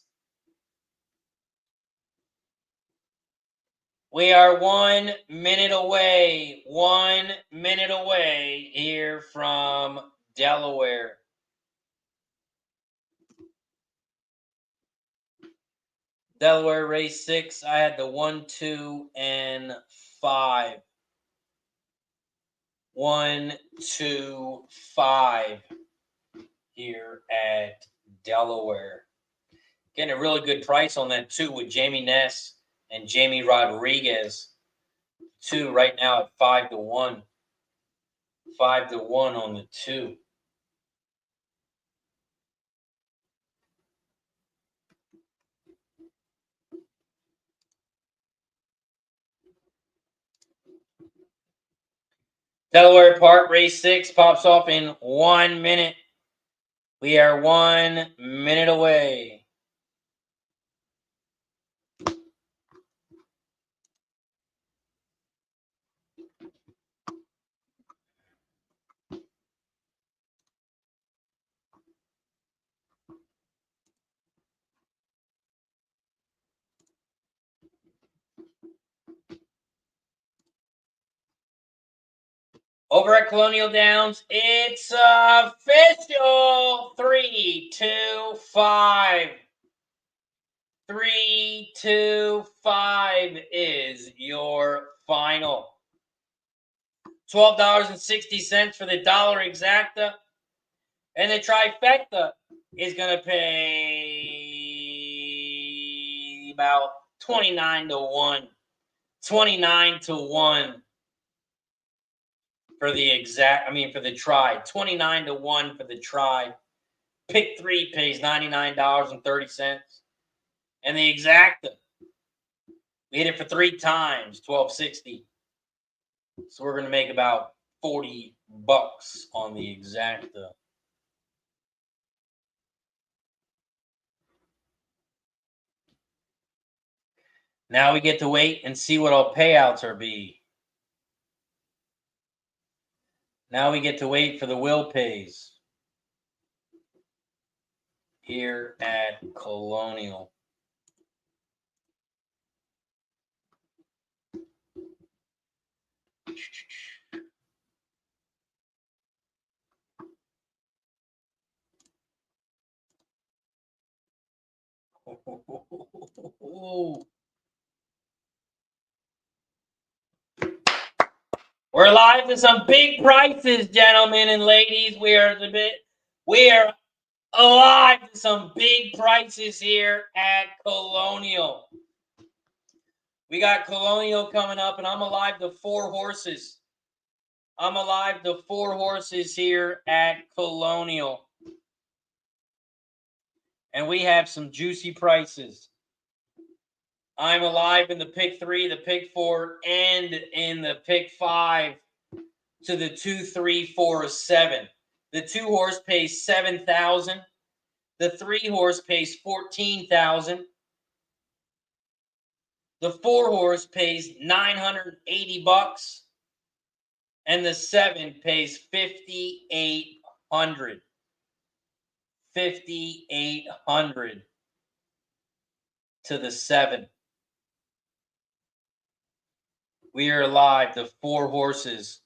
We are 1 minute away. 1 minute away here from Delaware. Delaware Race 6. I had the 1, 2, and 5. 1, 2, 5 here at Delaware. Getting a really good price on that 2 with Jamie Ness and Jamie Rodriguez. 2 right now at 5 to 1. 5 to 1 on the 2. Delaware Park Race 6 pops off in 1 minute. We are 1 minute away. Over at Colonial Downs, it's official. 3, 2, 5. 3, 2, 5 is your final. $12.60 for the dollar exacta. And the trifecta is going to pay about 29 to 1. 29 to 1 for the for the try. 29 to 1 for the try. Pick 3 pays $99.30. And the exacta, we hit it for 3 times, $12.60. So we're going to make about $40 on the exacta. Now we get to wait and see what our payouts are be. Now we get to wait for the will pays here at Colonial. We're live to some big prices, gentlemen and ladies. We are alive to some big prices here at Colonial. We got Colonial coming up, and I'm alive to 4 horses. I'm alive to 4 horses here at Colonial. And we have some juicy prices. I'm alive in the pick 3, the pick 4, and in the pick 5 to the 2, 3, 4, 7. The 2 horse pays $7,000. The 3 horse pays $14,000. The 4 horse pays $980, and the 7 pays $5,800. $5,800 to the 7. We are live to 4 horses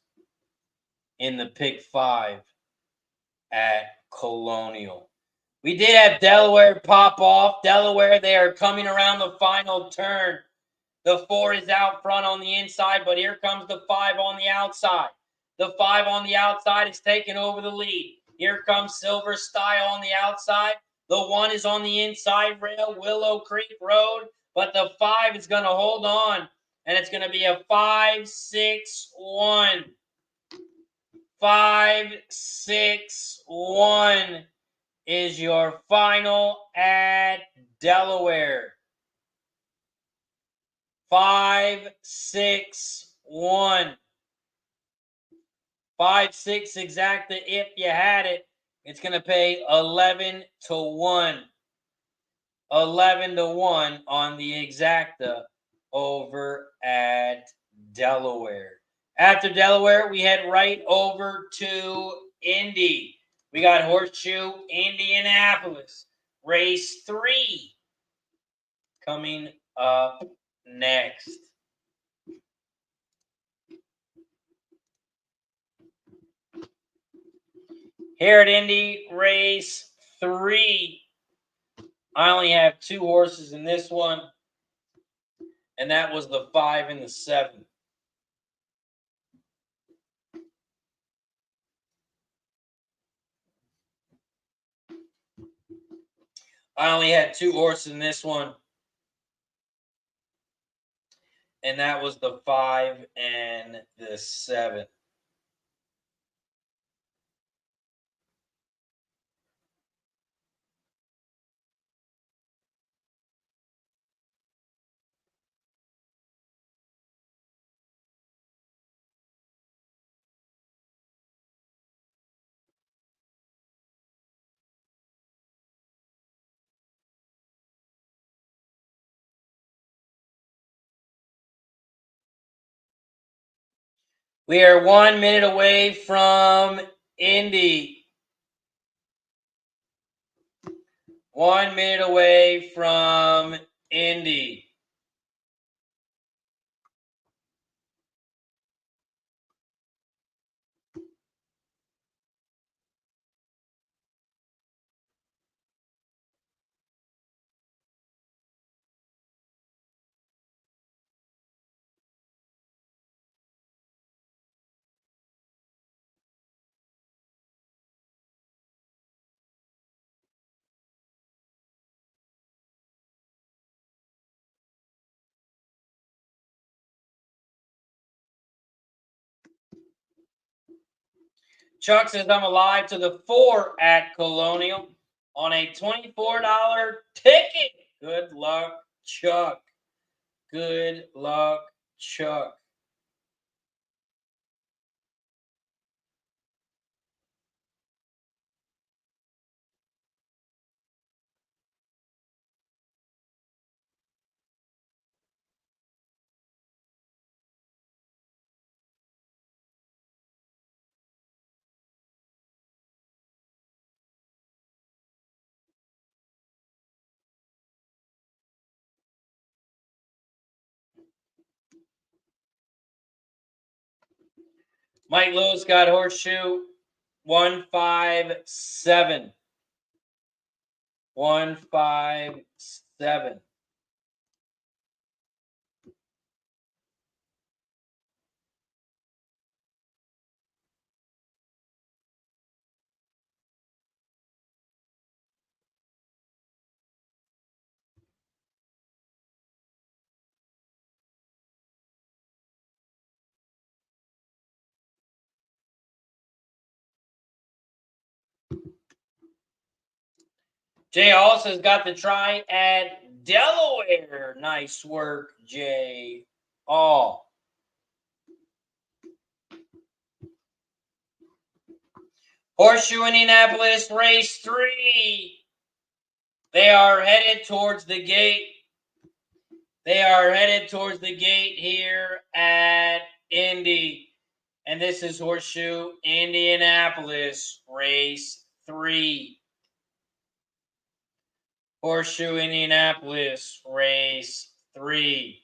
in the pick 5 at Colonial. We did have Delaware pop off. Delaware, they are coming around the final turn. The 4 is out front on the inside, but here comes the 5 on the outside. The 5 on the outside is taking over the lead. Here comes Silver Style on the outside. The 1 is on the inside rail, Willow Creek Road, but the 5 is going to hold on, and it's going to be a 5-6-1. 5-6-1 is your final at Delaware. 5-6-1. 5-6 exacta if you had it. It's going to pay 11-1. 11-1 on the exacta over at Delaware. After Delaware, we head right over to Indy. We got Horseshoe Indianapolis, race 3 coming up next. Here at Indy, race 3. I only have 2 horses in this one, and that was the 5 and the 7. I only had 2 horses in this one, and that was the 5 and the 7. We are 1 minute away from Indy. 1 minute away from Indy. Chuck says I'm alive to the 4 at Colonial on a $24 ticket. Good luck, Chuck. Good luck, Chuck. Mike Lewis got Horseshoe 157. 157. Jay also has got the try at Delaware. Nice work, Jay. All. Horseshoe Indianapolis, race 3. They are headed towards the gate. They are headed towards the gate here at Indy. And this is Horseshoe Indianapolis, race 3. Horseshoe Indianapolis, race 3.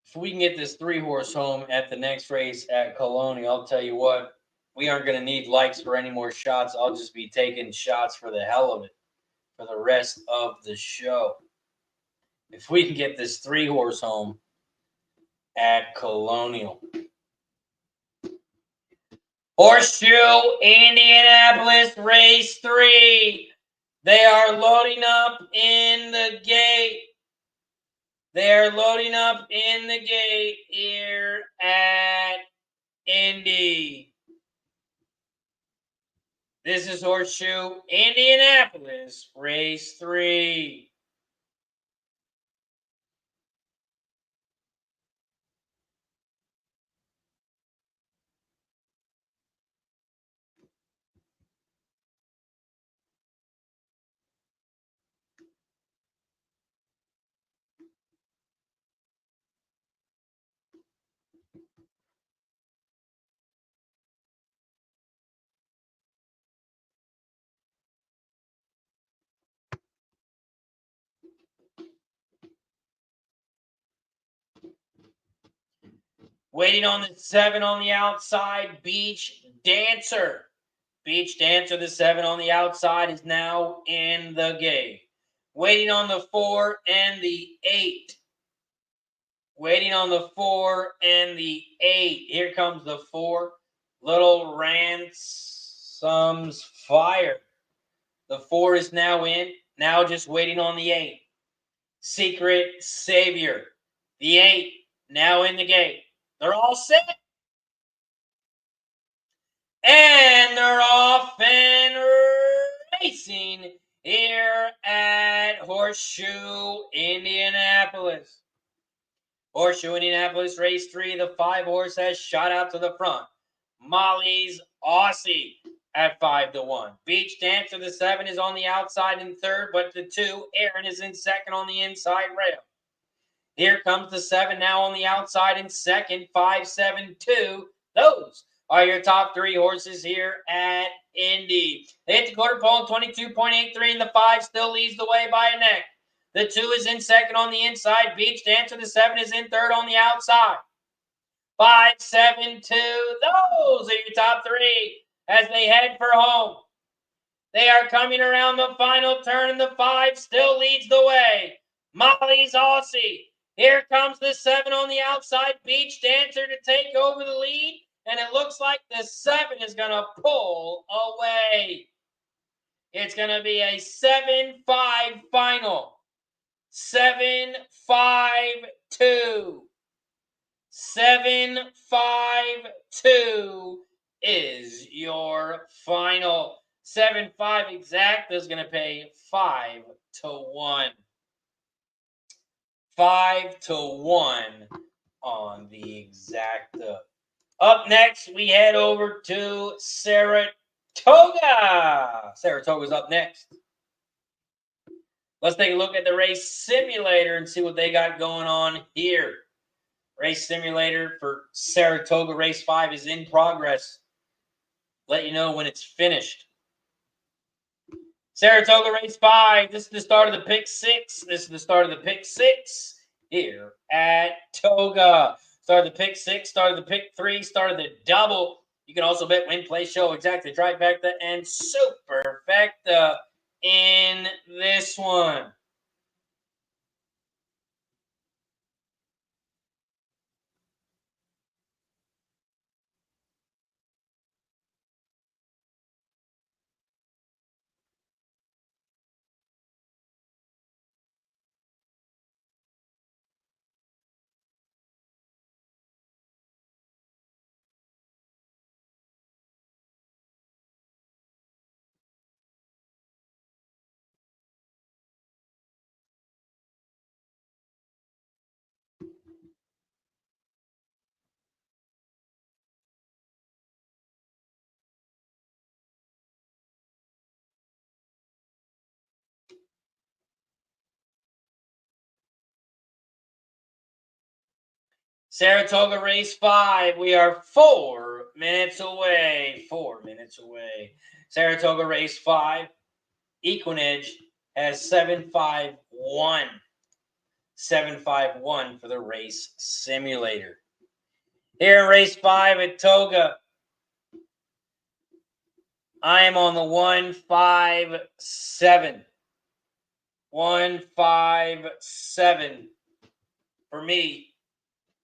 If we can get this 3-horse home at the next race at Colonial, I'll tell you what, we aren't going to need likes for any more shots. I'll just be taking shots for the hell of it for the rest of the show. If we can get this 3-horse home at Colonial. Horseshoe Indianapolis, race 3. They are loading up in the gate. They are loading up in the gate here at Indy. This is Horseshoe Indianapolis, race 3. Waiting on the 7 on the outside, Beach Dancer. Beach Dancer, the 7 on the outside, is now in the gate. Waiting on the 4 and the 8. Waiting on the 4 and the 8. Here comes the 4. Little Ransom's Fire. The 4 is now in. Now just waiting on the 8. Secret Savior. The 8 now in the gate. They're all set. And they're off and racing here at Horseshoe Indianapolis. Horseshoe Indianapolis, race 3. The 5-horse has shot out to the front. Molly's Aussie at 5-1. Beach Dancer, the 7, is on the outside in third, but the 2, Aaron, is in second on the inside rail. Here comes the 7 now on the outside in second, 5, 7, 2. Those are your top 3 horses here at Indy. They hit the quarter pole, 22.83, and the 5 still leads the way by a neck. The 2 is in second on the inside. Beach Dancer, the 7, is in third on the outside. 5, 7, 2. Those are your top 3 as they head for home. They are coming around the final turn, and the 5 still leads the way. Molly's Aussie. Here comes the 7 on the outside, Beach Dancer, to take over the lead, and it looks like the 7 is going to pull away. It's going to be a 7-5 final. 7-5-2. 7-5-2 is your final. 7-5 exact is going to pay 5-1. 5-1 on the exacta. Up next, we head over to Saratoga. Saratoga's up next. Let's take a look at the race simulator and see what they got going on here. Race simulator for Saratoga race 5 is in progress. Let you know when it's finished. Saratoga race 5. This is the start of the pick 6. This is the start of the pick 6 here at Toga. Start of the pick 6, start of the pick 3, start of the double. You can also bet win, play, show, exacta, trifecta, and superfecta in this one. Saratoga race 5. We are 4 minutes away. 4 minutes away. Saratoga race 5. Equinedge has 751. 751 for the race simulator. Here in race 5 at Toga, I am on the 157. 157 for me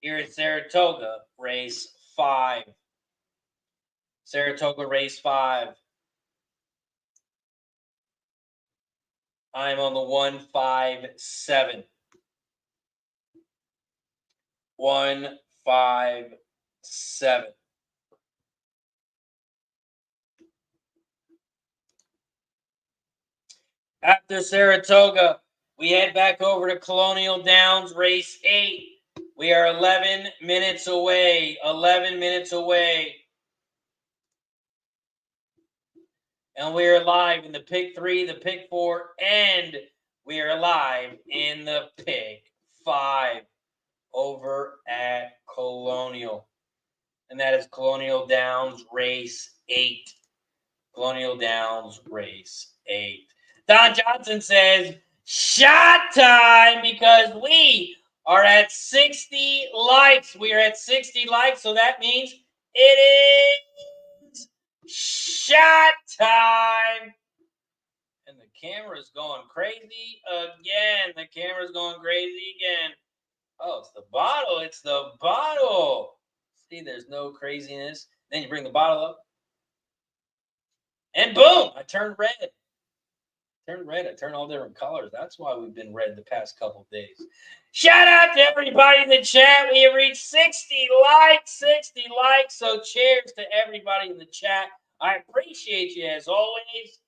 here at Saratoga race 5. Saratoga race 5. I'm on the 157. 157. After Saratoga, we head back over to Colonial Downs, race 8. We are 11 minutes away. 11 minutes away. And we are live in the pick 3, the pick 4, and we are live in the pick 5 over at Colonial. And that is Colonial Downs race 8. Colonial Downs race 8. Don Johnson says, shot time, because we are at 60 likes. We are at 60 likes, so that means it is shot time. And the camera's going crazy again. The camera's going crazy again. Oh, it's the bottle. It's the bottle. See, there's no craziness. Then you bring the bottle up. And boom, I turned red. I turned all different colors. That's why we've been red the past couple of days. Shout out to everybody in the chat. We have reached 60 likes. 60 likes. So cheers to everybody in the chat. I appreciate you as always.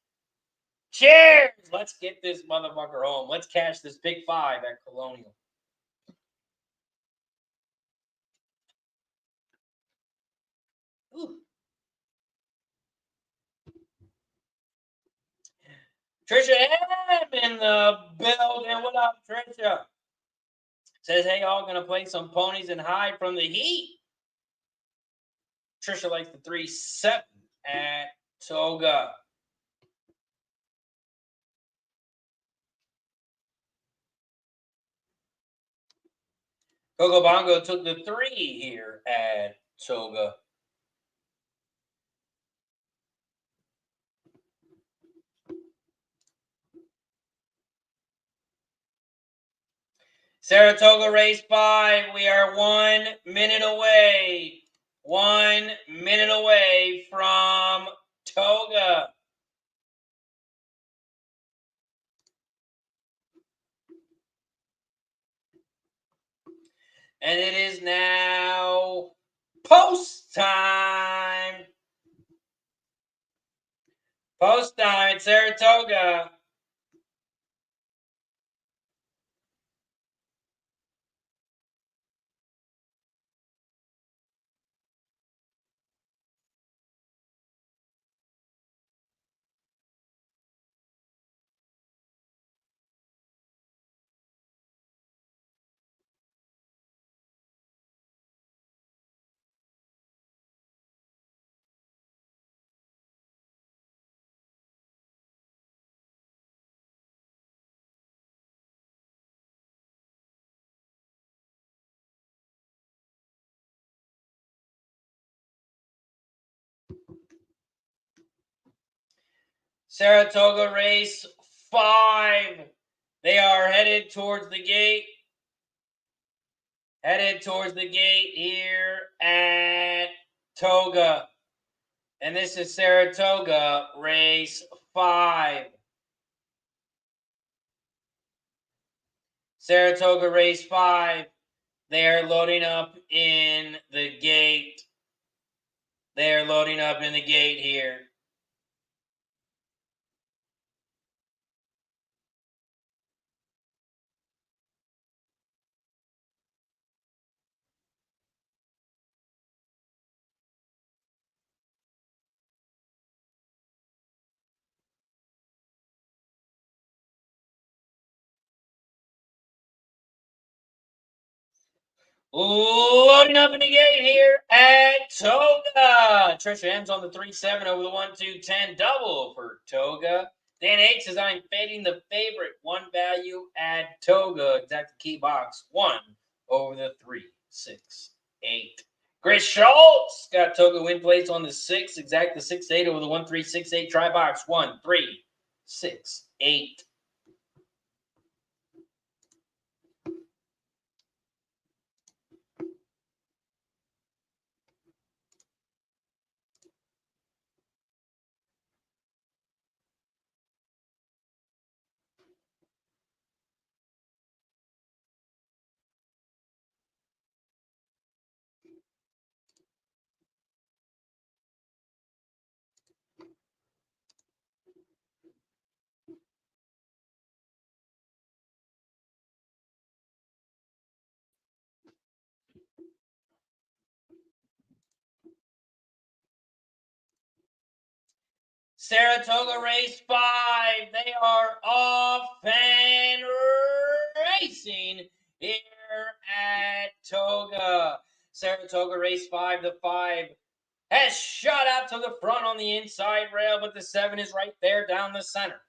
Cheers. Let's get this motherfucker home. Let's cash this pick 5 at Colonial. Ooh. Trisha M in the building. What up, Trisha? Says, hey, y'all going to play some ponies and hide from the heat. Trisha likes the 3-7 at Toga. Coco Bongo took the 3 here at Toga. Saratoga race 5. We are 1 minute away. 1 minute away from Toga. And it is now post time. Post time at Saratoga. Saratoga race 5. They are headed towards the gate. Headed towards the gate here at Toga. And this is Saratoga race 5. Saratoga race 5. They are loading up in the gate. They are loading up in the gate here. Loading up in the gate here at Toga. Trisha M's on the 3-7 over the 1-2-10 double for Toga. Dan H says I'm fading the favorite. One value at Toga. Exact key box. 1 over the 3-6-8. Chris Schultz got Toga win place on the 6. Exact the 6-8 over the 1-3-6-8 try box. 1-3-6-8. Saratoga race 5. They are off and racing here at Toga. Saratoga race 5. The 5 has shot out to the front on the inside rail, but the 7 is right there down the center.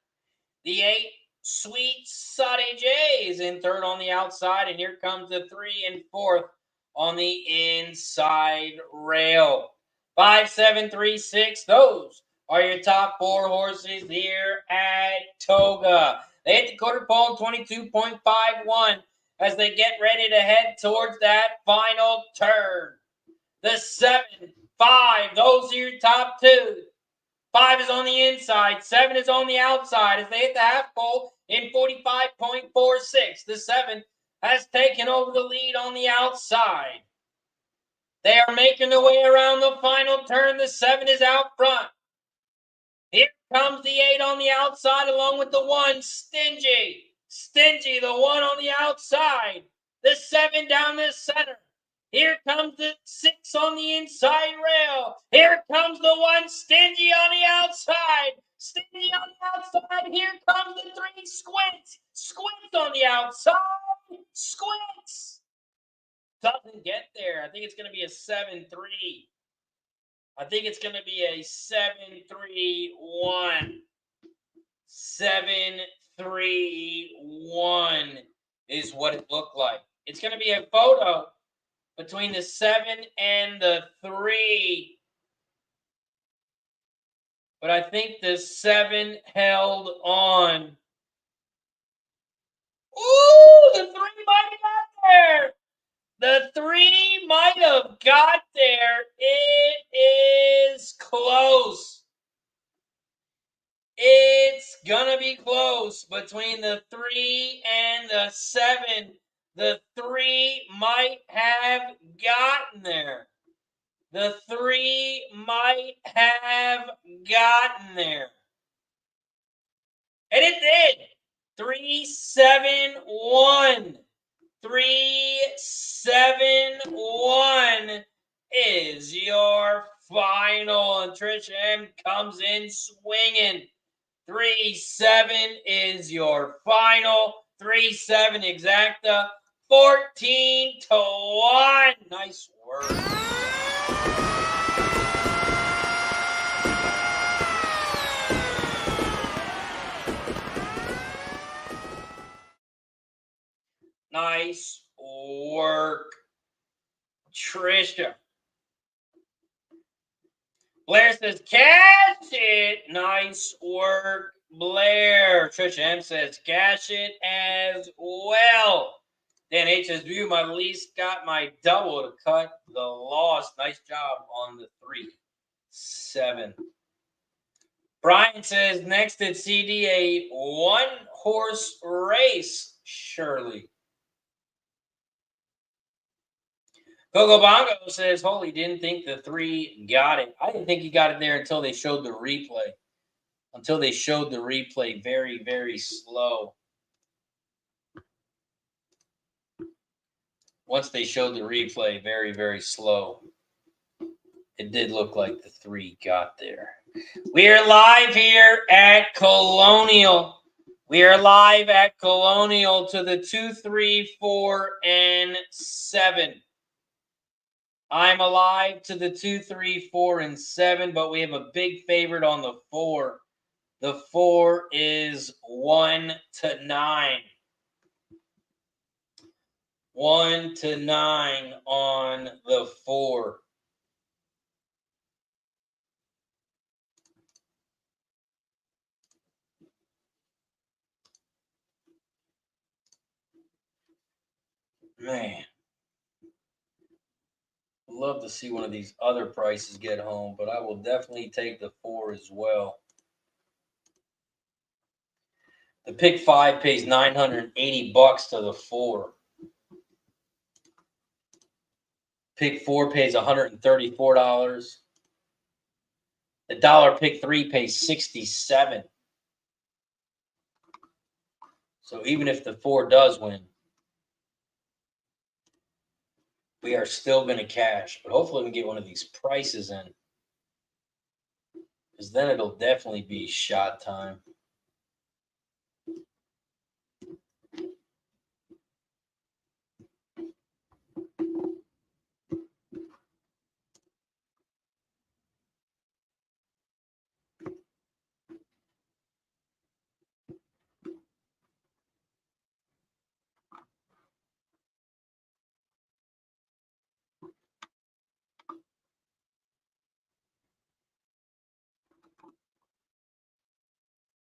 The 8, Sweet Sade J, is in third on the outside, and here comes the 3 and 4th on the inside rail. 5, 7, 3, 6. Those are your top 4 horses here at Toga. They hit the quarter pole 22.51 as they get ready to head towards that final turn. The 7, 5, those are your top 2. 5 is on the inside. 7 is on the outside as they hit the half pole in 45.46. The 7 has taken over the lead on the outside. They are making their way around the final turn. The 7 is out front. Here comes the 8 on the outside along with the 1, Stingy. Stingy, the 1 on the outside. The 7 down the center. Here comes the 6 on the inside rail. Here comes the 1, Stingy on the outside. Stingy on the outside. Here comes the 3, Squints. Squints on the outside. Squints. Doesn't get there. I think it's going to be a 7-3. I think it's going to be a 7-3-1. 7-3-1 is what it looked like. It's going to be a photo between the 7 and the 3. But I think the 7 held on. Ooh, the 3 might have got there. The 3 might have got there. It is close. It's going to be close between the 3 and the 7. The 3 might have gotten there. The 3 might have gotten there. And it did. 3-7-1. 3-7-1 is your final. And Trisha M comes in swinging. 3-7 is your final. 3-7 exacta. 14-1. Nice work. Nice work, Trisha. Blair says, cash it. Nice work, Blair. Trisha M says, cash it as well. Dan H says, view my least got my double to cut the loss. Nice job on the 3-7. Brian says, next at CD, a 1-horse race, surely. Gogo Bongo says, holy, didn't think the 3 got it. I didn't think he got it there until they showed the replay. Until they showed the replay very, very slow. Once they showed the replay very, very slow, it did look like the 3 got there. We are live here at Colonial. We are live at Colonial to the 2, 3, 4, and 7. I'm alive to the 2, 3, 4, and 7, but we have a big favorite on the 4. The 4 is 1 to 9. 1 to 9 on the 4. Man, I'd love to see one of these other prices get home, but I will definitely take the 4 as well. The pick 5 pays $980 to the 4. Pick 4 pays $134. The dollar pick 3 pays $67. So even if the 4 does win, we are still going to cash. But hopefully we can get one of these prices in, because then it'll definitely be shot time.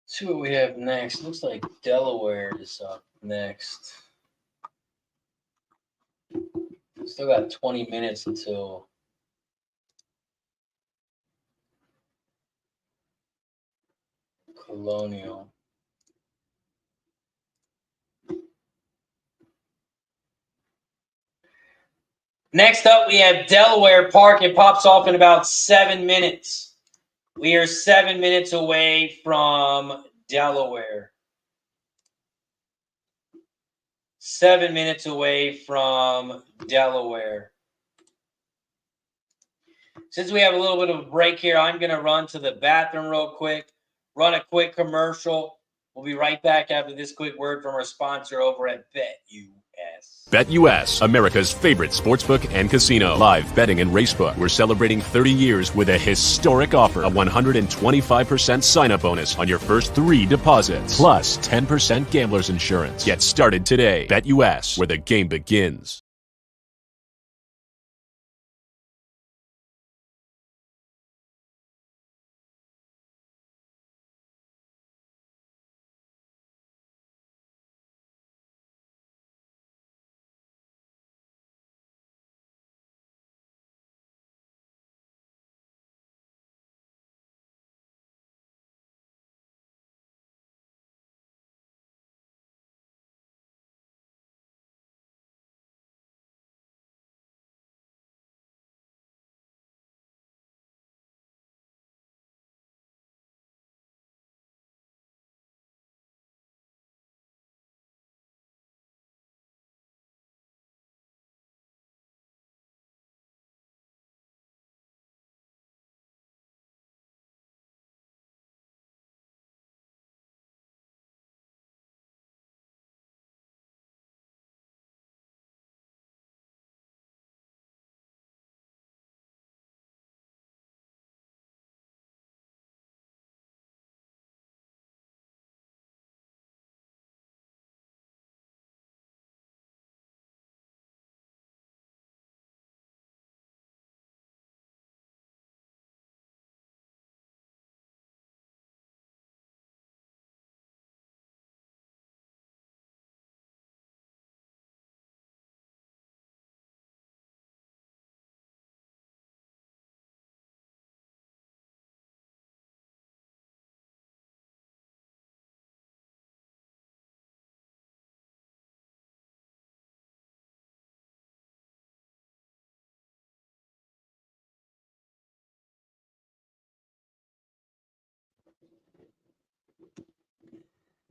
See what we have next. Looks like Delaware is up next. Still got 20 minutes until Colonial. Next up, we have Delaware Park. It pops off in about 7 minutes. We are 7 minutes away from Delaware. 7 minutes away from Delaware. Since we have a little bit of a break here, I'm going to run to the bathroom real quick, run a quick commercial. We'll be right back after this quick word from our sponsor over at BetUS. BetUS, America's favorite sportsbook and casino. Live betting and racebook. We're celebrating 30 years with a historic offer. A 125% sign-up bonus on your first 3 deposits. Plus 10% gambler's insurance. Get started today. BetUS, where the game begins.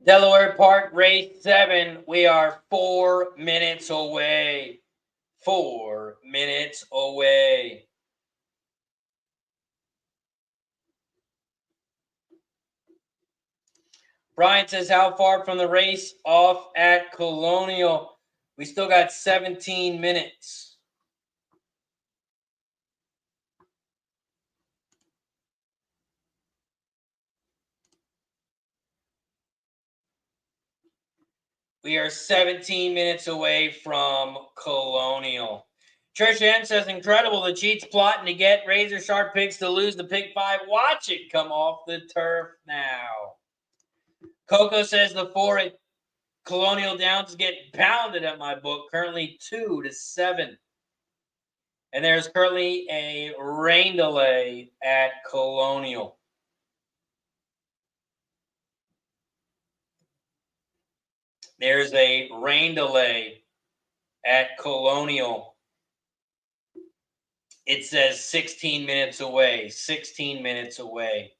Delaware Park, race 7. We are 4 minutes away. 4 minutes away. Brian says, how far from the race off at Colonial? We still got 17 minutes. We are 17 minutes away from Colonial. Trish N says, incredible. The Cheats plotting to get RazorSharpPicks to lose the Pick 5. Watch it come off the turf now. Coco says the 4 at Colonial Downs get pounded at my book, currently 2-7. And there's currently a rain delay at Colonial. There's a rain delay at Colonial. It says 16 minutes away. 16 minutes away.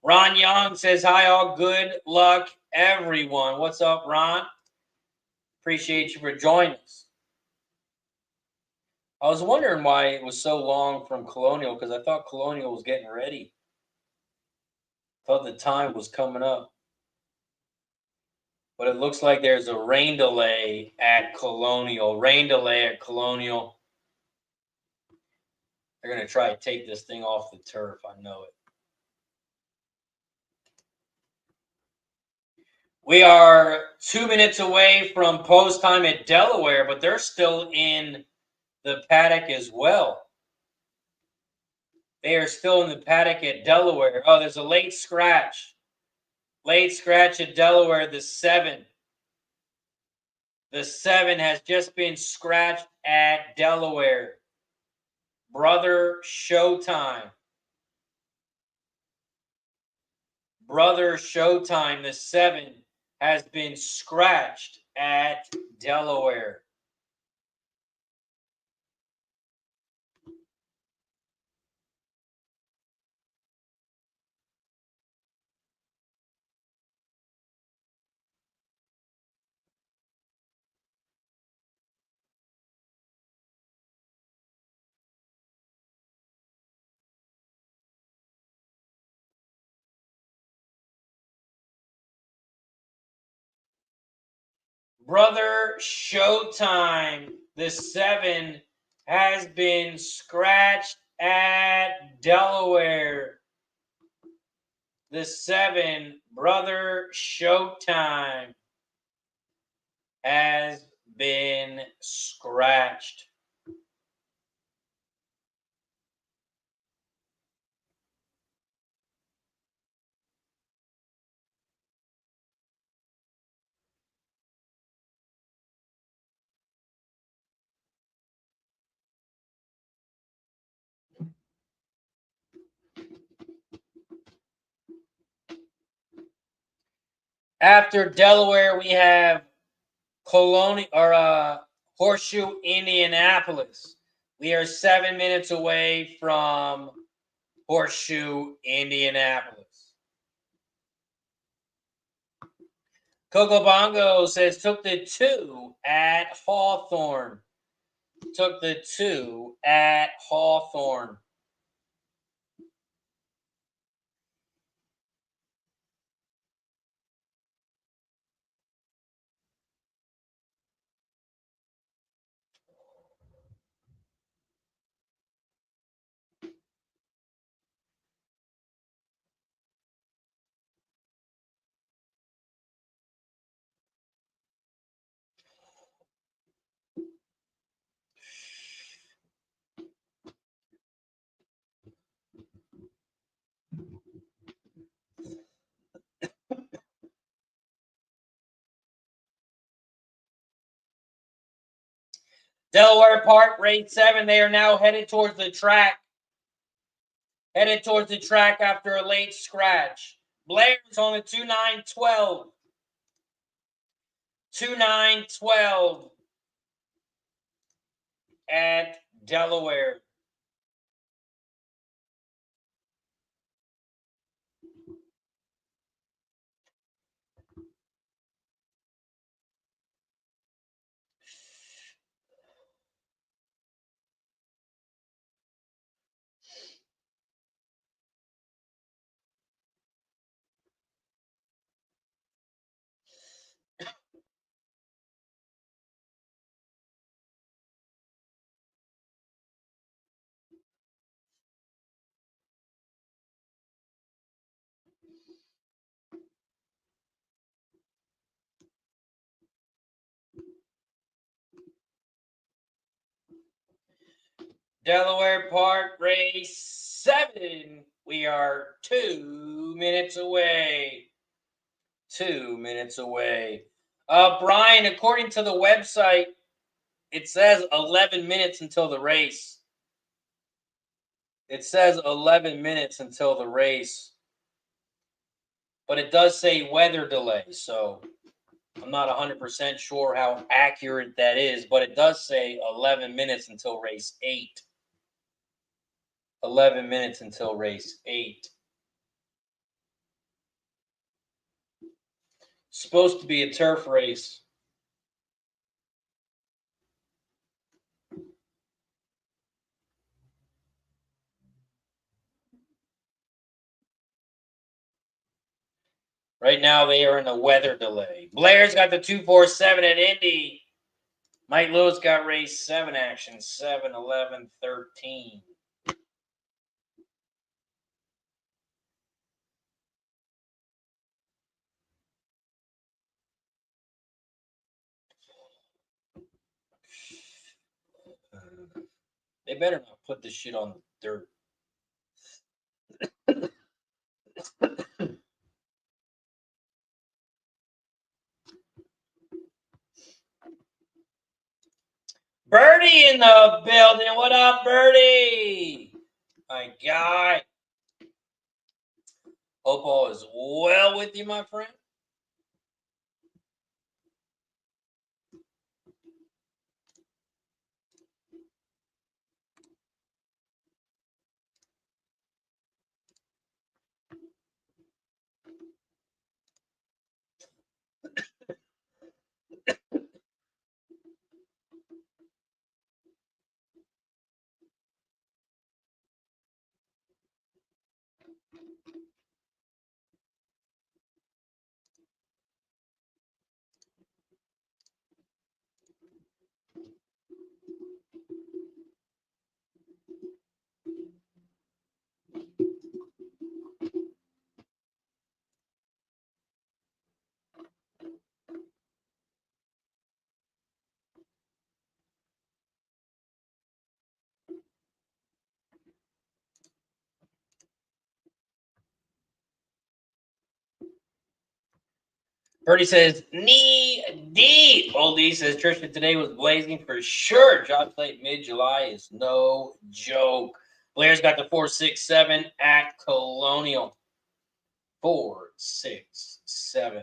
Ron Young says, hi, all. Good luck, everyone. What's up, Ron? Appreciate you for joining us. I was wondering why it was so long from Colonial, because I thought Colonial was getting ready. Thought the time was coming up. But it looks like there's a rain delay at Colonial. Rain delay at Colonial. They're going to try to take this thing off the turf. I know it. We are 2 minutes away from post time at Delaware, but they're still in the paddock as well. They are still in the paddock at Delaware. Oh, there's a late scratch. Late scratch at Delaware, the 7. The 7 has just been scratched at Delaware. Brother Showtime. Brother Showtime, the 7, has been scratched at Delaware. Brother Showtime, the 7, has been scratched at Delaware. The 7, Brother Showtime, has been scratched. After Delaware, we have Horseshoe Indianapolis. We are 7 minutes away from Horseshoe Indianapolis. Coco Bongo says, took the 2 at Hawthorne. Took the 2 at Hawthorne. Delaware Park, race 7. They are now headed towards the track. Headed towards the track after a late scratch. Blair's on the 2-9-12. 2-9-12 at Delaware. Delaware Park, race 7. We are 2 minutes away. 2 minutes away. Brian, according to the website, it says 11 minutes until the race. It says 11 minutes until the race. But it does say weather delay, so I'm not 100% sure how accurate that is, but it does say 11 minutes until race 8. 11 minutes until race 8. Supposed to be a turf race. Right now, they are in a weather delay. Blair's got the 247 at Indy. Mike Lewis got race 7 action, 7, 11, 13. They better not put this shit on the dirt. Birdie in the building. What up, Birdie? My guy. Hope all is well with you, my friend. Birdie says, knee deep. Old D says, Trisha, today was blazing for sure. Job late mid-July is no joke. Blair's got the 4.67 at Colonial. 4.67.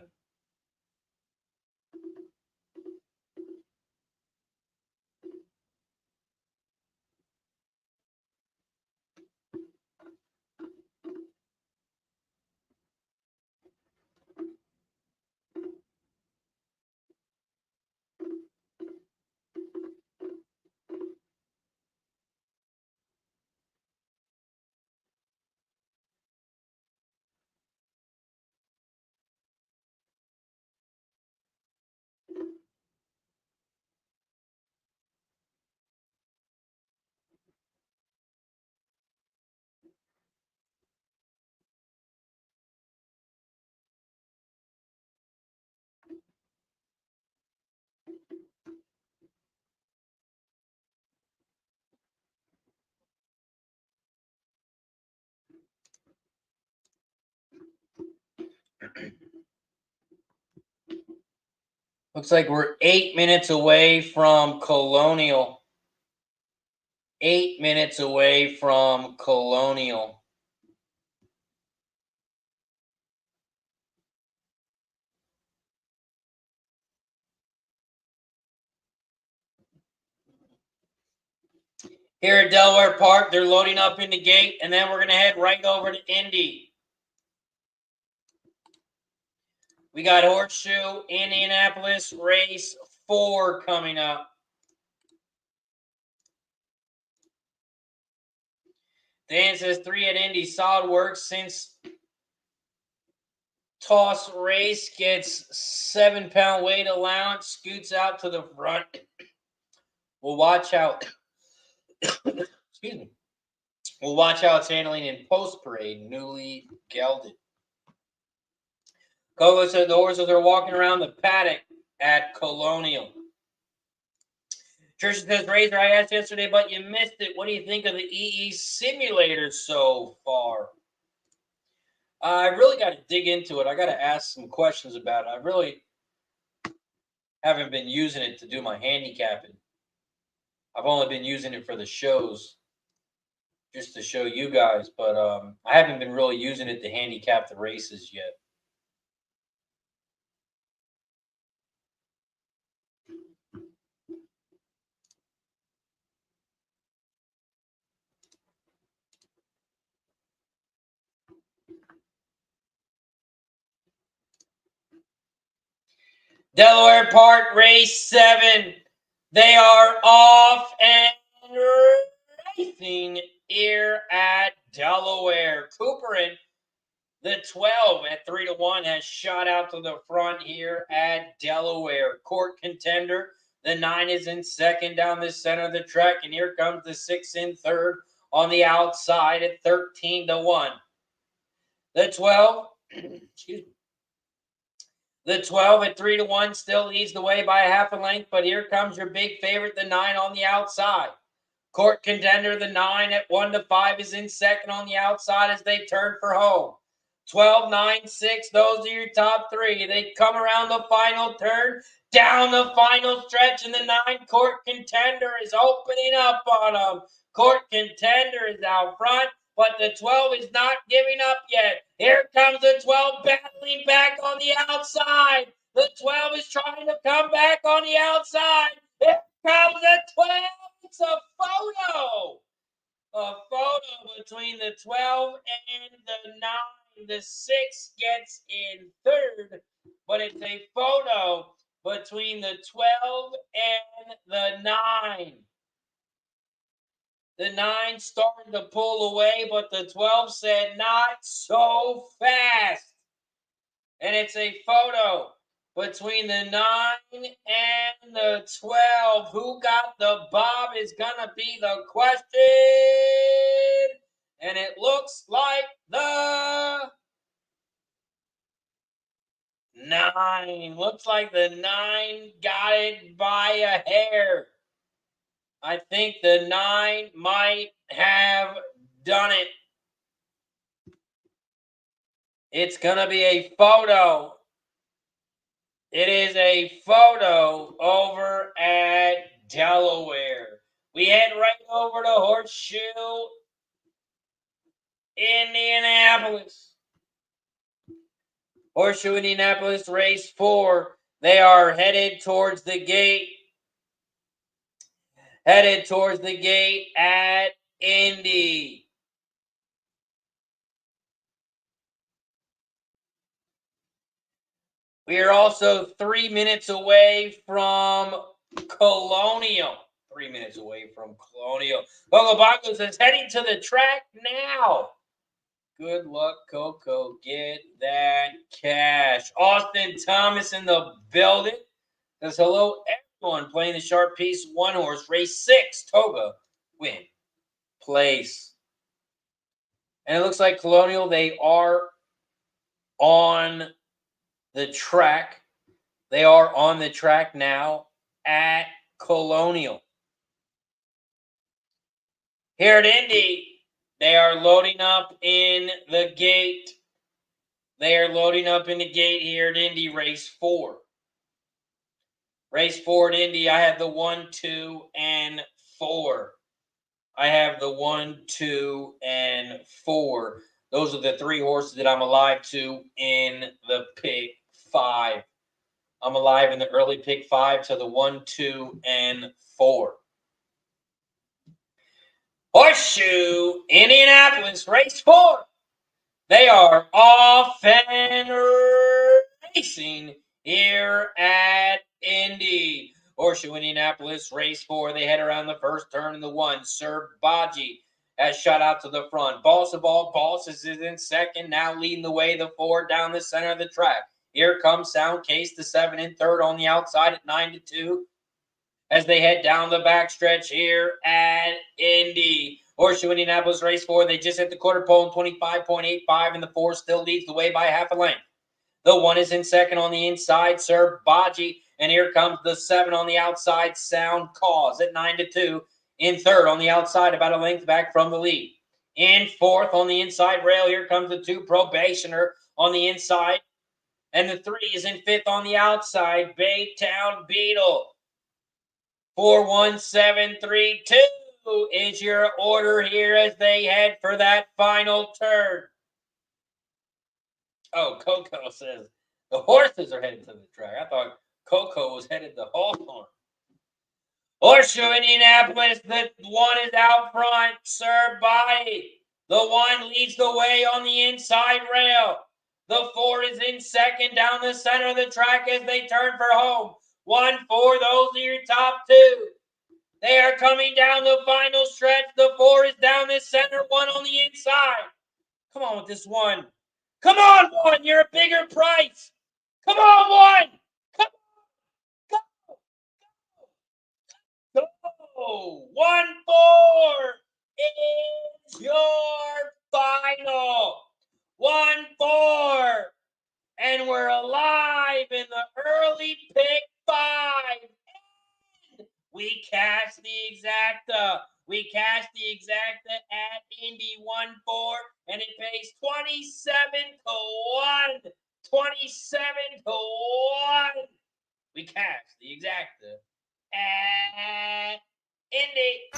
Looks like we're 8 minutes away from Colonial. 8 minutes away from Colonial. Here at Delaware Park, they're loading up in the gate, and then we're going to head right over to Indy. We got Horseshoe Indianapolis race 4 coming up. Dan says 3 at Indy. Solid work since toss race gets 7-pound weight allowance. Scoots out to the front. We'll watch out. Excuse me. We'll watch how it's handling in post-parade. Newly gelded. Coco said the horses are walking around the paddock at Colonial. Trisha says, Razor, I asked yesterday, but you missed it. What do you think of the EE simulator so far? I really got to dig into it. I got to ask some questions about it. I really haven't been using it to do my handicapping. I've only been using it for the shows, just to show you guys. But I haven't been really using it to handicap the races yet. Delaware Park, race 7. They are off and racing here at Delaware. Cooperin, the 12 at 3-1, has shot out to the front here at Delaware. Court Contender, the 9 is in second down the center of the track, and here comes the 6 in third on the outside at 13-1. The 12, excuse me. The 12 at 3-1 still leads the way by a half a length, but here comes your big favorite, the 9 on the outside. Court Contender, the 9 at 1-5 is in second on the outside as they turn for home. 12, 9, 6, those are your top 3. They come around the final turn, down the final stretch, and the 9 Court Contender is opening up on them. Court Contender is out front, but the 12 is not giving up yet. Here comes the 12 battling back on the outside. The 12 is trying to come back on the outside. Here comes the 12. It's a photo. A photo between the 12 and the 9. The 6 gets in third, but it's a photo between the 12 and the 9. The 9 started to pull away, but the 12 said, not so fast. And it's a photo between the 9 and the 12. Who got the bob is going to be the question. And it looks like the 9. Looks like the 9 got it by a hair. I think the 9 might have done it. It's going to be a photo. It is a photo over at Delaware. We head right over to Horseshoe Indianapolis. Horseshoe Indianapolis, race 4. They are headed towards the gate. Headed towards the gate at Indy. We are also 3 minutes away from Colonial. 3 minutes away from Colonial. Coco Bongo says, heading to the track now. Good luck, Coco. Get that cash. Austin Thomas in the building. Says, hello, everyone playing the Sharp Piece 1 horse. Race 6, Toga, win, place. And it looks like Colonial, they are on the track. They are on the track now at Colonial. Here at Indy, they are loading up in the gate. They are loading up in the gate here at Indy, race 4. Race 4 at Indy, I have the 1, 2, and 4. I have the 1, 2, and 4. Those are the 3 horses that I'm alive to in the pick 5. I'm alive in the early pick 5 to the 1, 2, and 4. Horseshoe Indianapolis, race 4. They are off and racing here at Indy. Horseshoe Indianapolis, race 4. They head around the first turn in the 1. Sir Baji has shot out to the front. Boss of all bosses is in second, now leading the way, the 4 down the center of the track. Here comes Sound Case, the 7 in third on the outside at 9-2. As they head down the backstretch here at Indy. Horseshoe Indianapolis, race 4. They just hit the quarter pole in 25.85, and the 4 still leads the way by half a length. The 1 is in second on the inside, Sir Baji, And here comes the 7 on the outside, Sound Cause at 9-2. In third on the outside, about a length back from the lead. In fourth on the inside rail, here comes the 2, Probationer on the inside. And the 3 is in fifth on the outside, Baytown Beetle. 4-1-7-3-2 is your order here as they head for that final turn. Oh, Coco says the horses are headed to the track. I thought Coco was headed to Hawthorne. Horseshoe Indianapolis, the 1 is out front, served by the 1 leads the way on the inside rail. The 4 is in second down the center of the track as they turn for home. 1-4, those are your top 2. They are coming down the final stretch. The 4 is down the center, 1 on the inside. Come on with this 1. Come on, 1. You're a bigger price. Come on, 1. Come on. Go. 1-4 is your final. 1-4. And we're alive in the early pick 5. And we cash the exacta. We cash the exacta at Indy 1-4, and it pays 27-1. 27-1. We cash the exacta at Indy.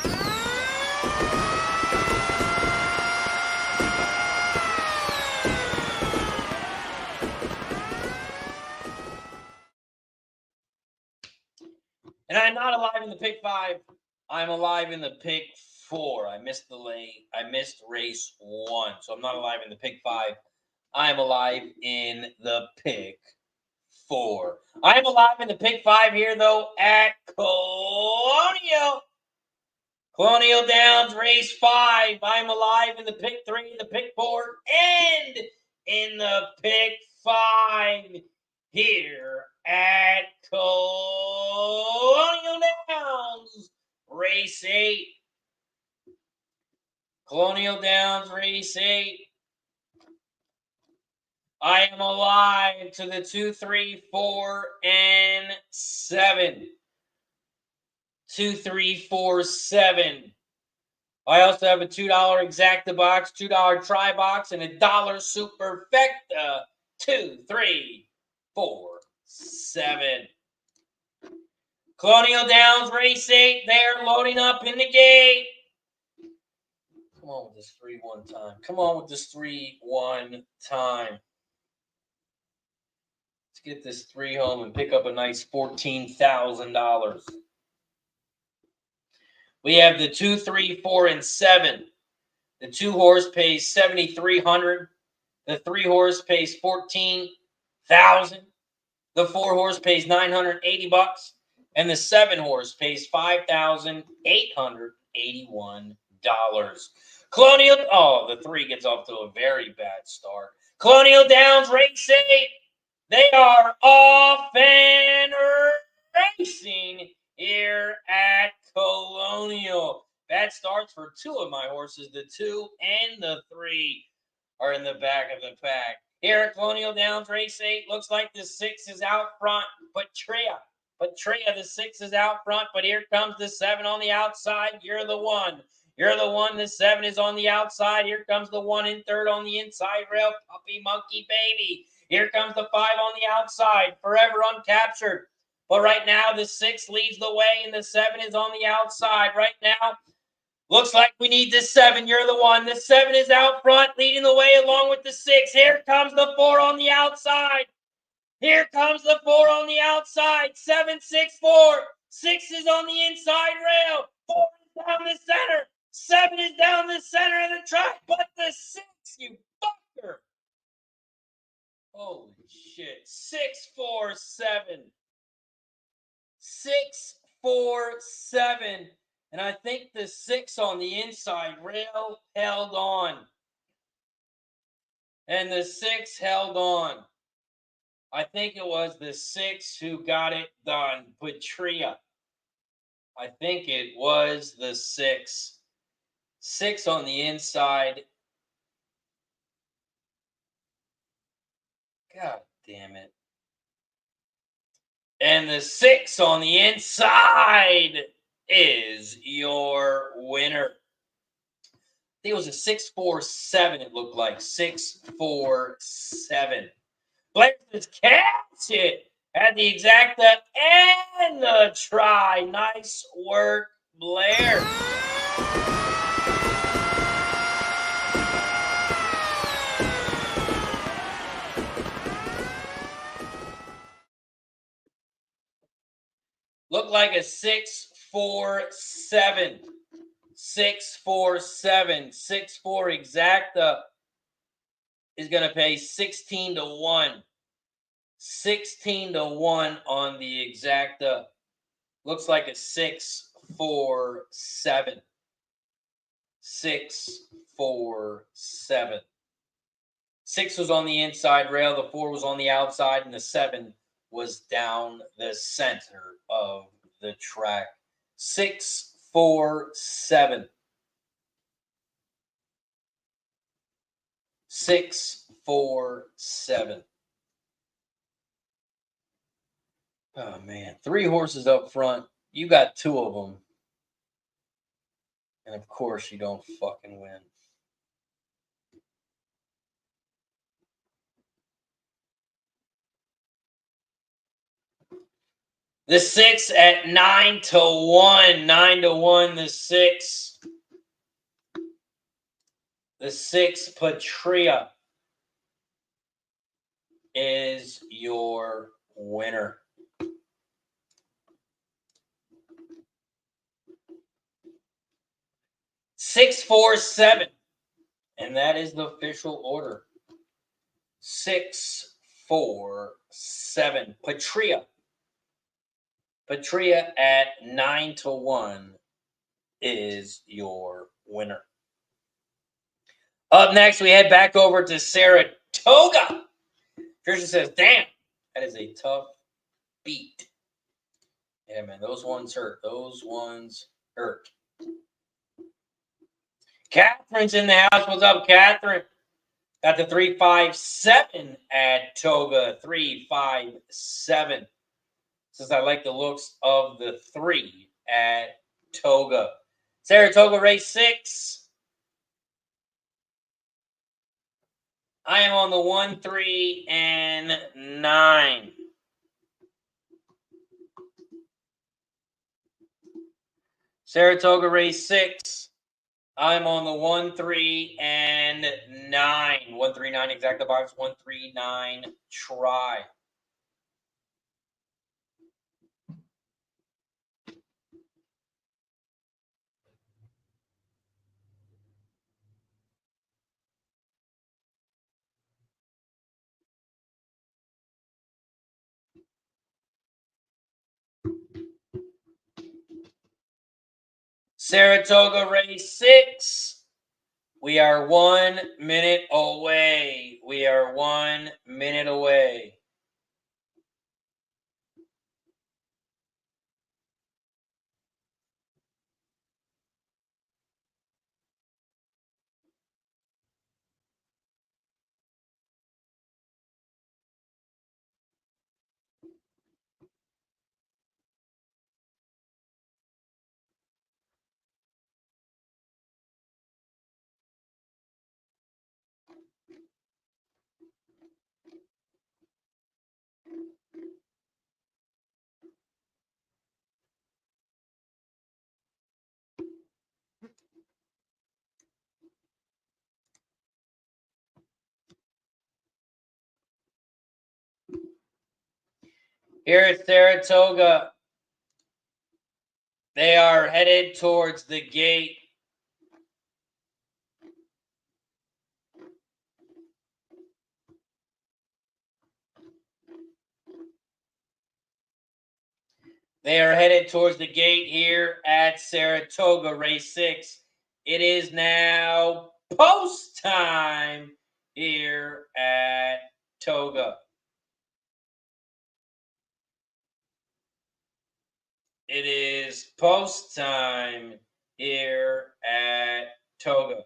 And I'm not alive in the pick 5. I'm alive in the pick 4. I missed race 1. So I'm not alive in the pick 5. I'm alive in the pick 4. I'm alive in the pick 5 here, though, at Colonial Downs, race 5. I'm alive in the pick 3, the pick 4, and in the pick 5 here at Colonial Downs, race 8. Colonial Downs, race 8. I am alive to the 2, 3, 4, and 7. 2, 3, 4, 7. I also have a $2 exacta box, $2 try box, and a $1 superfecta. 2, 3, 4, 7. Colonial Downs, race 8. They're loading up in the gate. Come on with this 3-1 time. Come on with this 3-1 time. Let's get this 3 home and pick up a nice $14,000. We have the 2, 3, 4, and 7. The 2 horse pays $7,300. The 3 horse pays $14,000. The 4 horse pays $980, and the 7 horse pays $5,881. Colonial. Oh, the 3 gets off to a very bad start. Colonial Downs, race 8. They are off and racing here at Colonial. Bad starts for 2 of my horses. The 2 and the 3 are in the back of the pack. Here at Colonial Downs, race 8. Looks like the 6 is out front. Patria, the 6 is out front, but here comes the 7 on the outside. You're the 1. You're the 1. The 7 is on the outside. Here comes the 1 in third on the inside rail. Puppy Monkey Baby. Here comes the 5 on the outside. Forever Uncaptured. But right now, the 6 leads the way, and the 7 is on the outside. Right now, looks like we need the 7. You're the 1. The 7 is out front, leading the way along with the 6. Here comes the 4 on the outside. Here comes the 4 on the outside. 7, 6, 4. 6 is on the inside rail. 4 is down the center. 7 is down the center of the track. But the 6, you fucker. Holy shit. 6, 4, 7. 6, 4, 7. And I think the 6 on the inside rail held on. And the 6 held on. I think it was the 6 who got it done. Patria. I think it was the 6. 6 on the inside. God damn it. And the 6 on the inside is your winner. I think it was a 647, it looked like. 647. Blair just catch it at the exacta and the try. Nice work, Blair. Looked like a 647. 647. 6-4 exacta is going to pay 16 to 1. 16 to 1 on the exacta. Looks like a 647. 647. 6 was on the inside rail, the 4 was on the outside, and the 7 was down the center of the track. 647. 647. Oh, man. 3 horses up front. You got 2 of them. And, of course, you don't fucking win. The 6 at 9 to 1. 9 to 1, the 6. The 6, Patria, is your winner. Six, 4, 7. And that is the official order. 6, 4, 7. Patria. Patria at 9 to 1 is your winner. Up next, we head back over to Saratoga. Trisha says, damn, that is a tough beat. Yeah, man, those ones hurt. Those ones hurt. Catherine's in the house. What's up, Catherine? Got the 357 at Toga. 357. Says I like the looks of the 3 at Toga. Saratoga race 6. I am on the 1, 3, and 9. Saratoga race 6. I'm on the 1, 3, and 9. 1, 3, 9 exacta box. 1, 3, 9 try. Saratoga race 6. We are 1 minute away. We are 1 minute away. Here at Saratoga, they are headed towards the gate. They are headed towards the gate here at Saratoga, race 6. It is now post time here at Toga. It is post time here at Toga.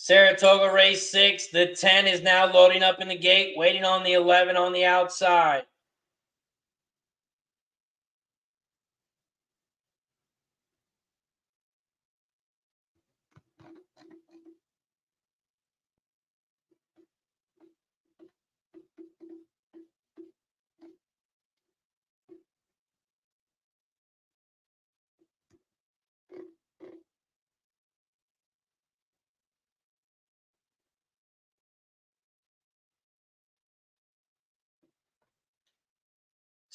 Saratoga race 6. The 10 is now loading up in the gate, waiting on the 11 on the outside.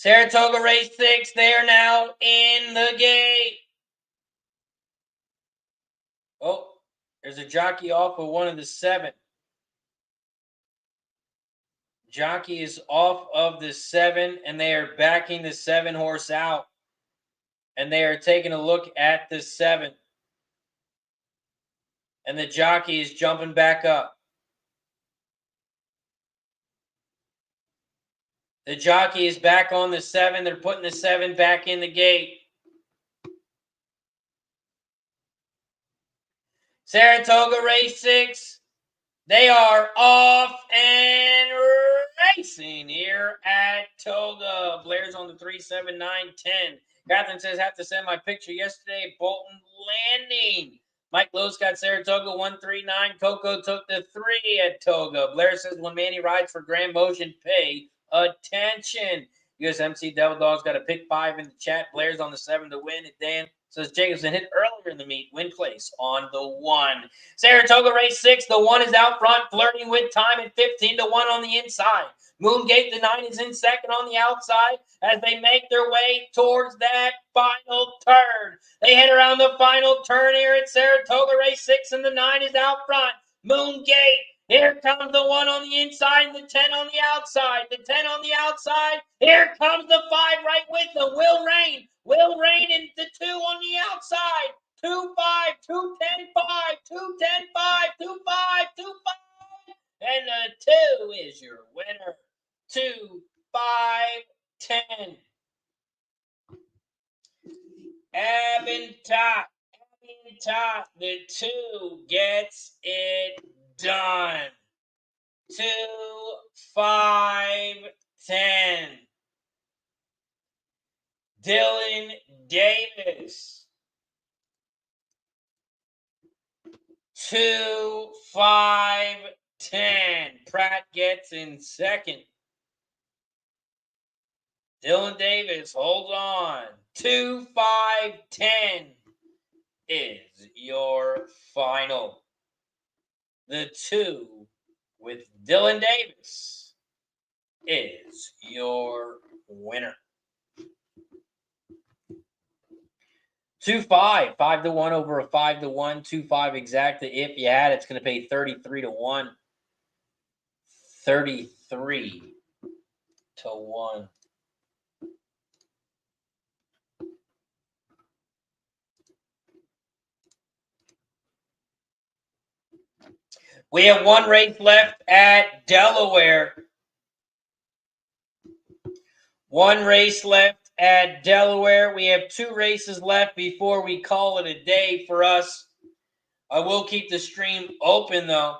Saratoga race 6, they are now in the gate. Oh, there's a jockey off of one of the 7. Jockey is off of the 7, and they are backing the 7 horse out. And they are taking a look at the 7. And the jockey is jumping back up. The jockey is back on the 7. They're putting the 7 back in the gate. Saratoga race 6. They are off and racing here at Toga. Blair's on the 3, 7, 9, 10. Catherine says, have to send my picture yesterday at Bolton Landing. Mike Lowe's got Saratoga 139. Coco took the 3 at Toga. Blair says, when Manny rides for Grand Motion, pay attention. USMC Devil Dog's got a pick 5 in the chat. Blair's on the 7 to win. And Dan says Jacobson hit earlier in the meet. Win place on the 1. Saratoga race 6. The 1 is out front, flirting with time at 15 to 1 on the inside. Moongate, the 9, is in second on the outside as they make their way towards that final turn. They head around the final turn here at Saratoga race 6, and the 9 is out front. Moongate. Here comes the 1 on the inside and the 10 on the outside. The 10 on the outside. Here comes the 5 right with them. Will Rain. Will Rain and the 2 on the outside. 2, 5, 2, 10, 5, 2, 10, 5, 2, 5, 2, 5. And the 2 is your winner. 2, 5, 10. Abenteuer. The 2 gets it done. 2, 5, 10. Dylan Davis. 2, 5, 10. Pratt gets in second. Dylan Davis holds on. 2, 5, 10 is your final. The 2 with Dylan Davis is your winner. 2, 5, 5 to 1 over a 5 to 1, 2, 5 exacta. If you had it, it's going to pay 33 to 1. 33 to 1. We have 1 race left at Delaware. 1 race left at Delaware. We have 2 races left before we call it a day for us. I will keep the stream open, though,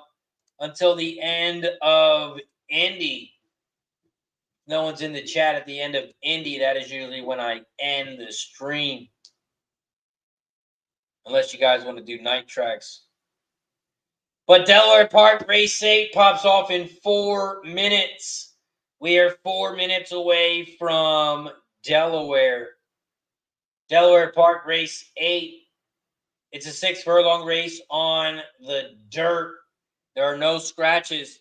until the end of Indy. No one's in the chat at the end of Indy. That is usually when I end the stream. Unless you guys want to do night tracks. But Delaware Park race 8 pops off in 4 minutes. We are 4 minutes away from Delaware. Delaware Park race 8. It's a 6 furlong race on the dirt. There are no scratches.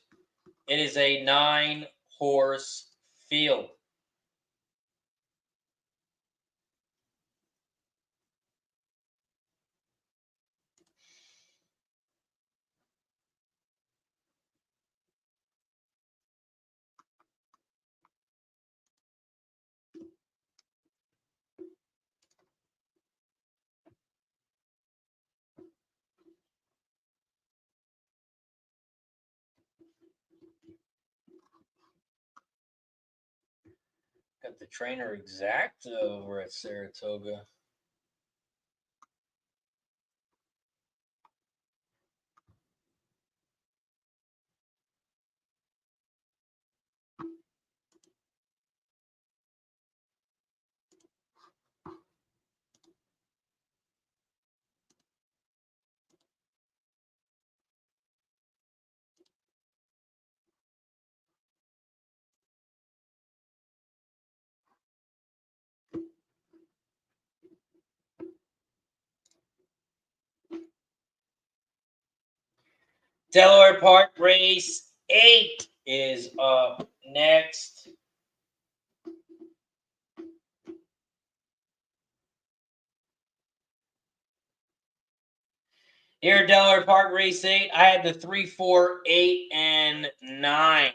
It is a 9-horse field. Got the trainer exacta over at Saratoga. Delaware Park race 8 is up next. Here at Delaware Park race 8, I had the 3, 4, 8, and 9.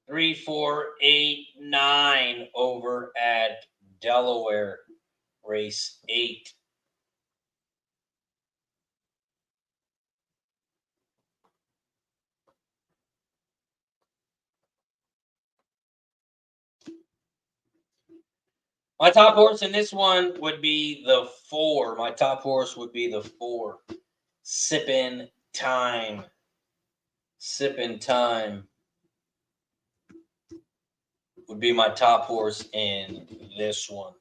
3, 4, 8, 9 over at Delaware race 8. My top horse in this one would be the 4. My top horse would be the 4. Sippin' Time. Sippin' Time would be my top horse in this one.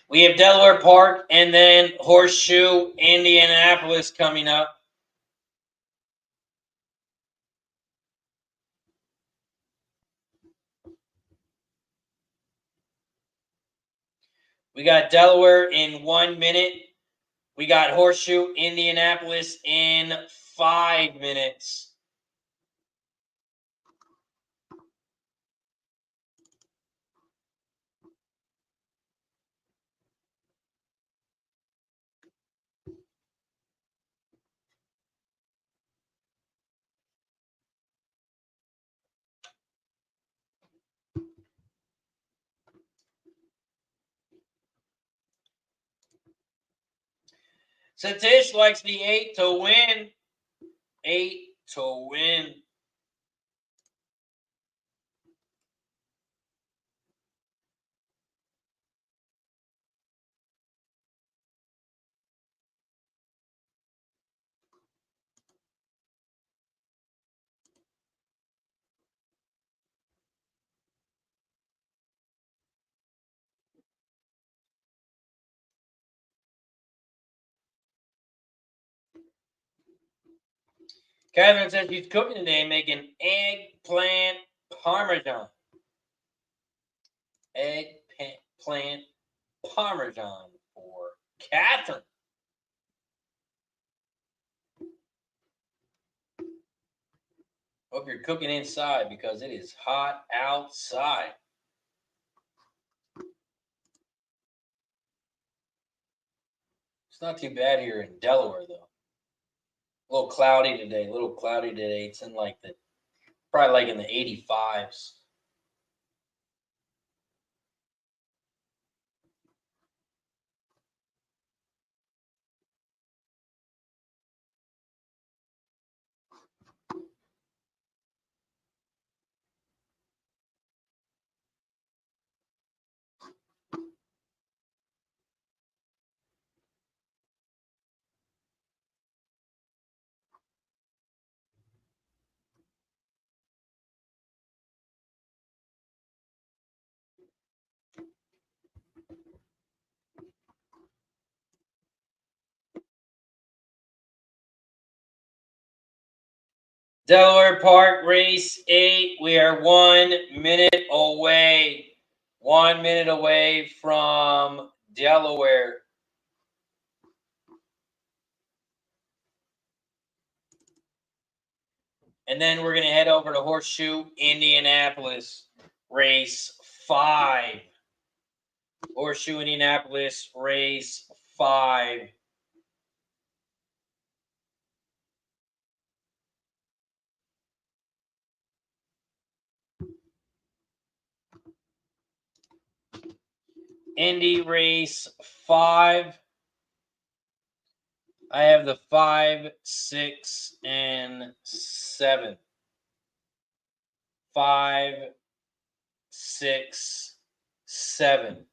We have Delaware Park and then Horseshoe Indianapolis coming up. We got Delaware in 1 minute. We got Horseshoe Indianapolis in 5 minutes. Satish likes the 8 to win. 8 to win. Catherine says she's cooking today, making eggplant parmesan. Eggplant parmesan for Catherine. Hope you're cooking inside because it is hot outside. It's not too bad here in Delaware, though. A little cloudy today. It's in probably like in the 85s. Delaware Park race 8. We are 1 minute away. 1 minute away from Delaware. And then we're going to head over to Horseshoe Indianapolis race 5. Horseshoe Indianapolis race 5. Indy race 5. I have the 5, 6, and 7. 5, 6, 7.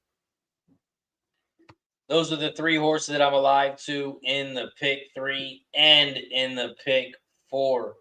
Those are the 3 horses that I'm alive to in the pick 3 and in the pick 4.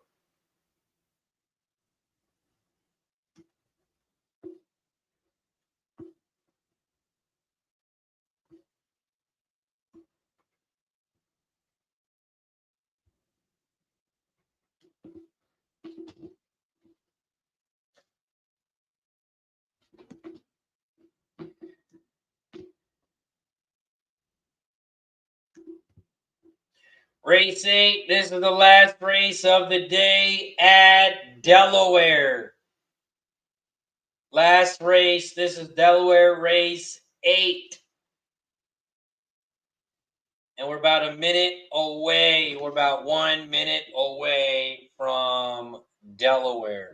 Race 8. This is the last race of the day at Delaware. Last race. This is Delaware race 8. And we're about a minute away. We're about 1 minute away from Delaware.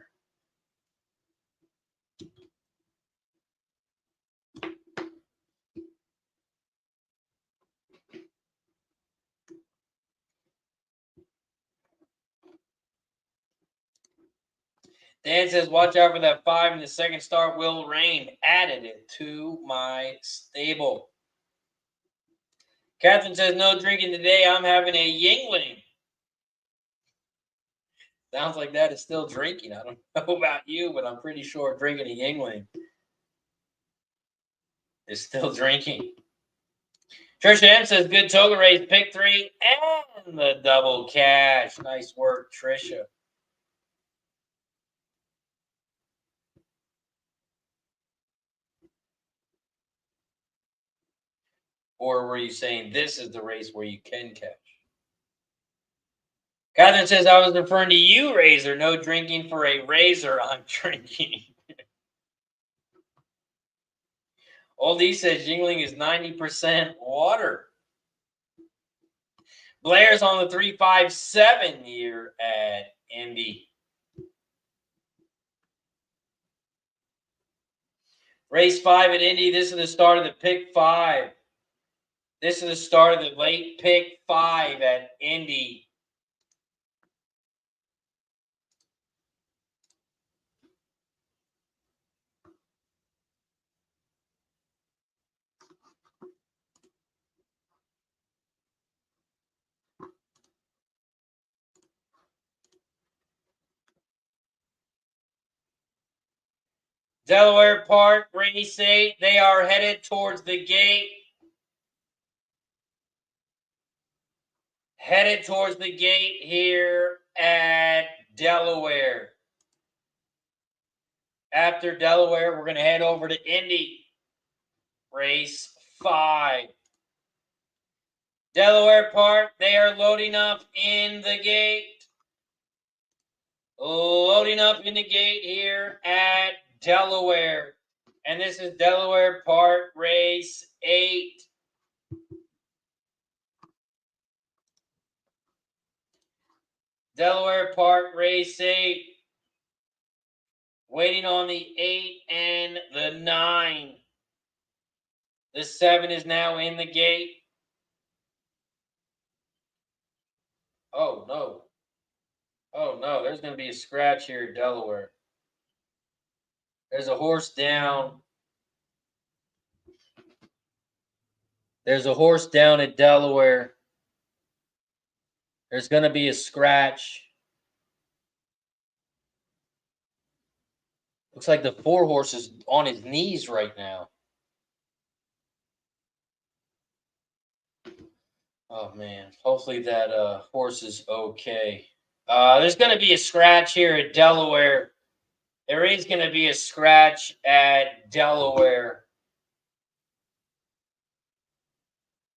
Dan says, watch out for that 5 in the second start. Will Rain added it to my stable. Catherine says, no drinking today. I'm having a Yingling. Sounds like that is still drinking. I don't know about you, but I'm pretty sure drinking a Yingling is still drinking. Trisha M says, good toga race, pick 3, and the double cash. Nice work, Trisha. Or were you saying this is the race where you can catch? Catherine says, I was referring to you, Razor. No drinking for a Razor. I'm drinking. Oldie says, Yingling is 90% water. Blair's on the 3.57 here at Indy. Race 5 at Indy. This is the start of the pick 5. This is the start of the late pick 5 at Indy. Delaware Park, race 8. They are headed towards the gate. Headed towards the gate here at Delaware. After Delaware, we're going to head over to Indy. Race 5. Delaware Park, they are loading up in the gate. Loading up in the gate here at Delaware. And this is Delaware Park, race 8. Delaware Park, race 8. Waiting on the 8 and the 9. The 7 is now in the gate. Oh, no. Oh, no. There's going to be a scratch here at Delaware. There's a horse down. There's a horse down at Delaware. There's going to be a scratch. Looks like the 4 horse is on his knees right now. Oh, man. Hopefully that horse is okay. There's going to be a scratch here at Delaware. There is going to be a scratch at Delaware.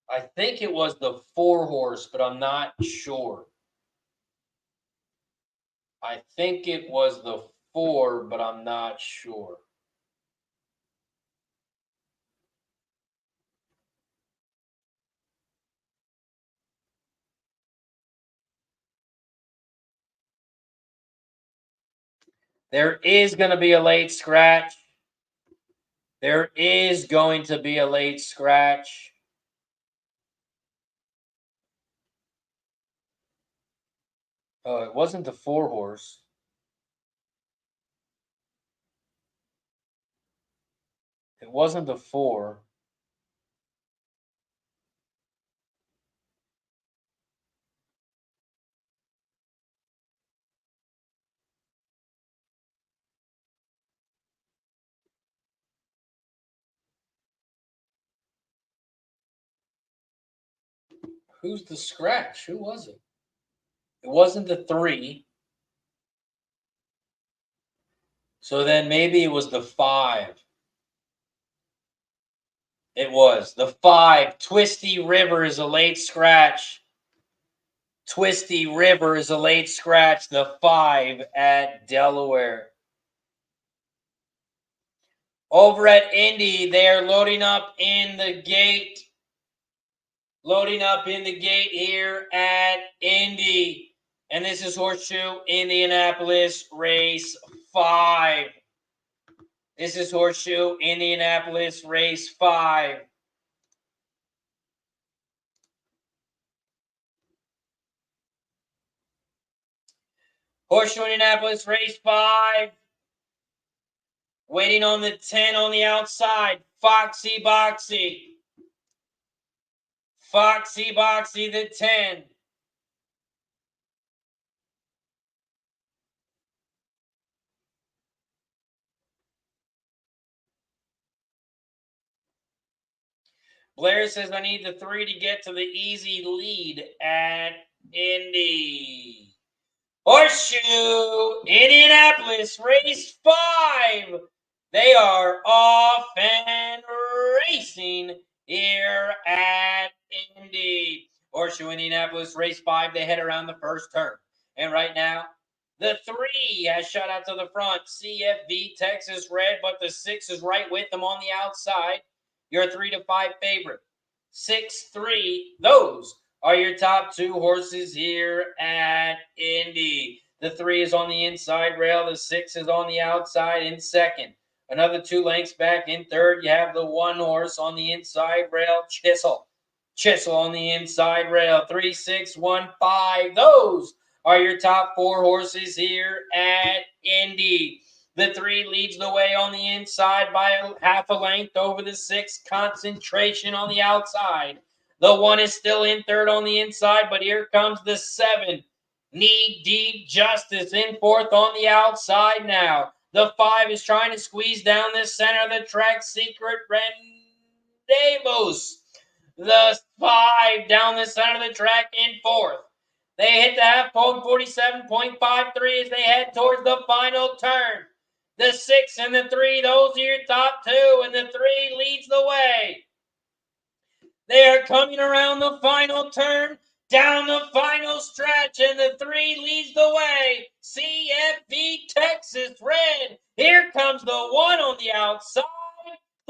I think it was the 4 horse, but I'm not sure. I think it was the 4, but I'm not sure. There is going to be a late scratch. There is going to be a late scratch. Oh, it wasn't the 4 horse. It wasn't the 4. Who's the scratch? Who was it? It wasn't the 3. So then maybe it was the 5. It was the 5. Twisty River is a late scratch. Twisty River is a late scratch. The 5 at Delaware. Over at Indy, they are loading up in the gate. Loading up in the gate here at Indy. And this is Horseshoe Indianapolis race 5. This is Horseshoe Indianapolis race 5. Horseshoe Indianapolis race 5. Waiting on the 10 on the outside. Foxy Boxy. Foxy Boxy, the 10. Blair says, I need the 3 to get to the easy lead at Indy. Horseshoe Indianapolis race 5. They are off and racing here at Indy. Horseshoe Indianapolis race 5. They head around the first turn. And right now, the 3 has shot out to the front. CFV Texas Red, but the 6 is right with them on the outside. Your 3 to 5 favorite. 6-3. Those are your top 2 horses here at Indy. The 3 is on the inside rail. The 6 is on the outside in second. Another 2 lengths back in third. You have the 1 horse on the inside rail, Chisel. Chisel on the inside rail. 3, 6, 1, 5. Those are your top 4 horses here at Indy. The 3 leads the way on the inside by half a length over the 6. Concentration on the outside. The 1 is still in third on the inside, but here comes the 7. Need Deep Justice in fourth on the outside now. The 5 is trying to squeeze down the center of the track. Secret Rendezvous. The 5 down the center of the track in fourth. They hit the half pole 47.53 as they head towards the final turn. The 6 and the 3, those are your top 2, and the 3 leads the way. They are coming around the final turn, down the final stretch, and the 3 leads the way. CFV Texas Red. Here comes the 1 on the outside,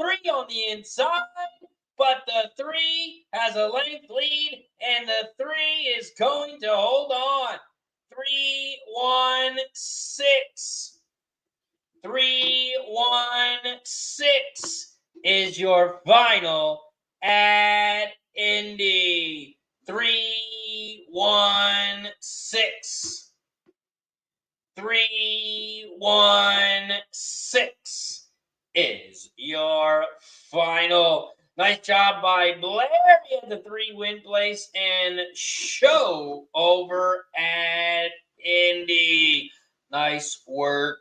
3 on the inside, but the 3 has a length lead, and the 3 is going to hold on. 3-1-6. 3-1-6 is your final at Indy. 3-1-6. 3-1-6 is your final. Nice job by Blair. He had the 3-win place and show over at Indy. Nice work,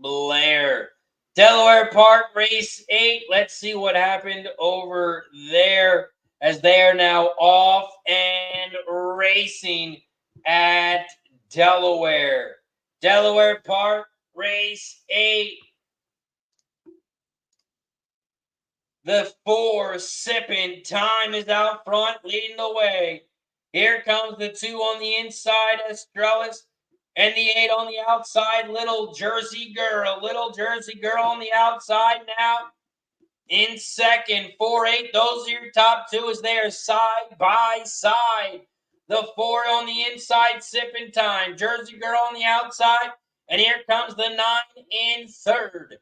Blair. Delaware Park race 8. Let's see what happened over there as they are now off and racing at Delaware. Delaware Park race 8. The 4 Sipping Time is out front leading the way. Here comes the 2 on the inside, Estrellas. And the 8 on the outside, Little Jersey Girl. Little Jersey Girl on the outside now. In second, 4-8. Those are your top 2 as they are side by side. The 4 on the inside, Sipping Time. Jersey Girl on the outside. And here comes the 9 in third.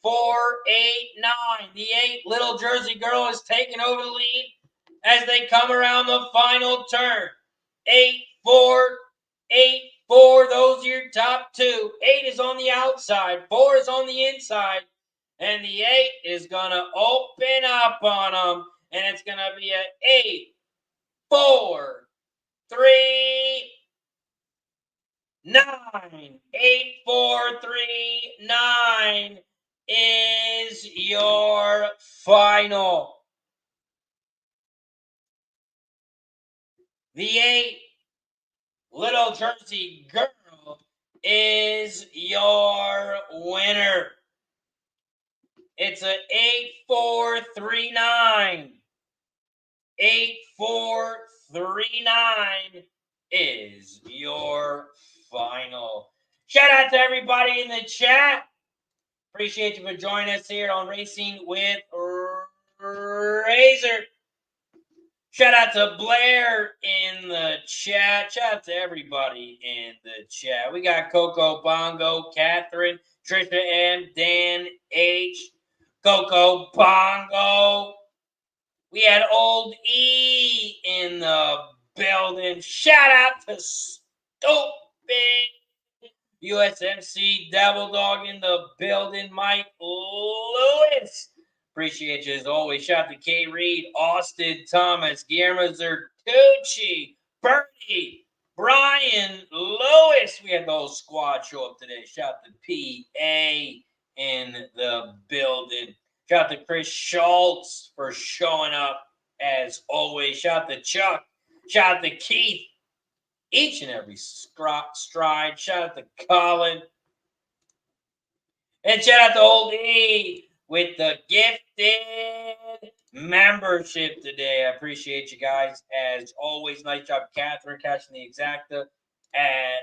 4-8-9. The 8, Little Jersey Girl, is taking over the lead as they come around the final turn. 8-4. 8-4, those are your top 2. 8 is on the outside. 4 is on the inside. And the 8 is going to open up on them. And it's going to be an 8-4-3-9. 8-4-3-9 is your final. The 8, Little Jersey Girl, is your winner. It's a 8439. 8439 is your final. Shout out to everybody in the chat. Appreciate you for joining us here on Racing with Razor. Shout out to Blair in the chat. Shout out to everybody in the chat. We got Coco Bongo, Catherine, Trisha M, Dan H, Coco Bongo. We had Old E in the building. Shout out to Stupid. USMC Devil Dog in the building. Mike Lewis. Appreciate you as always. Shout out to K. Reed, Austin Thomas, Guillermo Zertucci, Bernie, Brian Lewis. We had the whole squad show up today. Shout out to PA in the building. Shout out to Chris Schultz for showing up as always. Shout out to Chuck. Shout out to Keith. Each and every stride. Shout out to Colin. And shout out to Old E with the gifted membership today. I appreciate you guys. As always, nice job, Catherine, catching the exacta at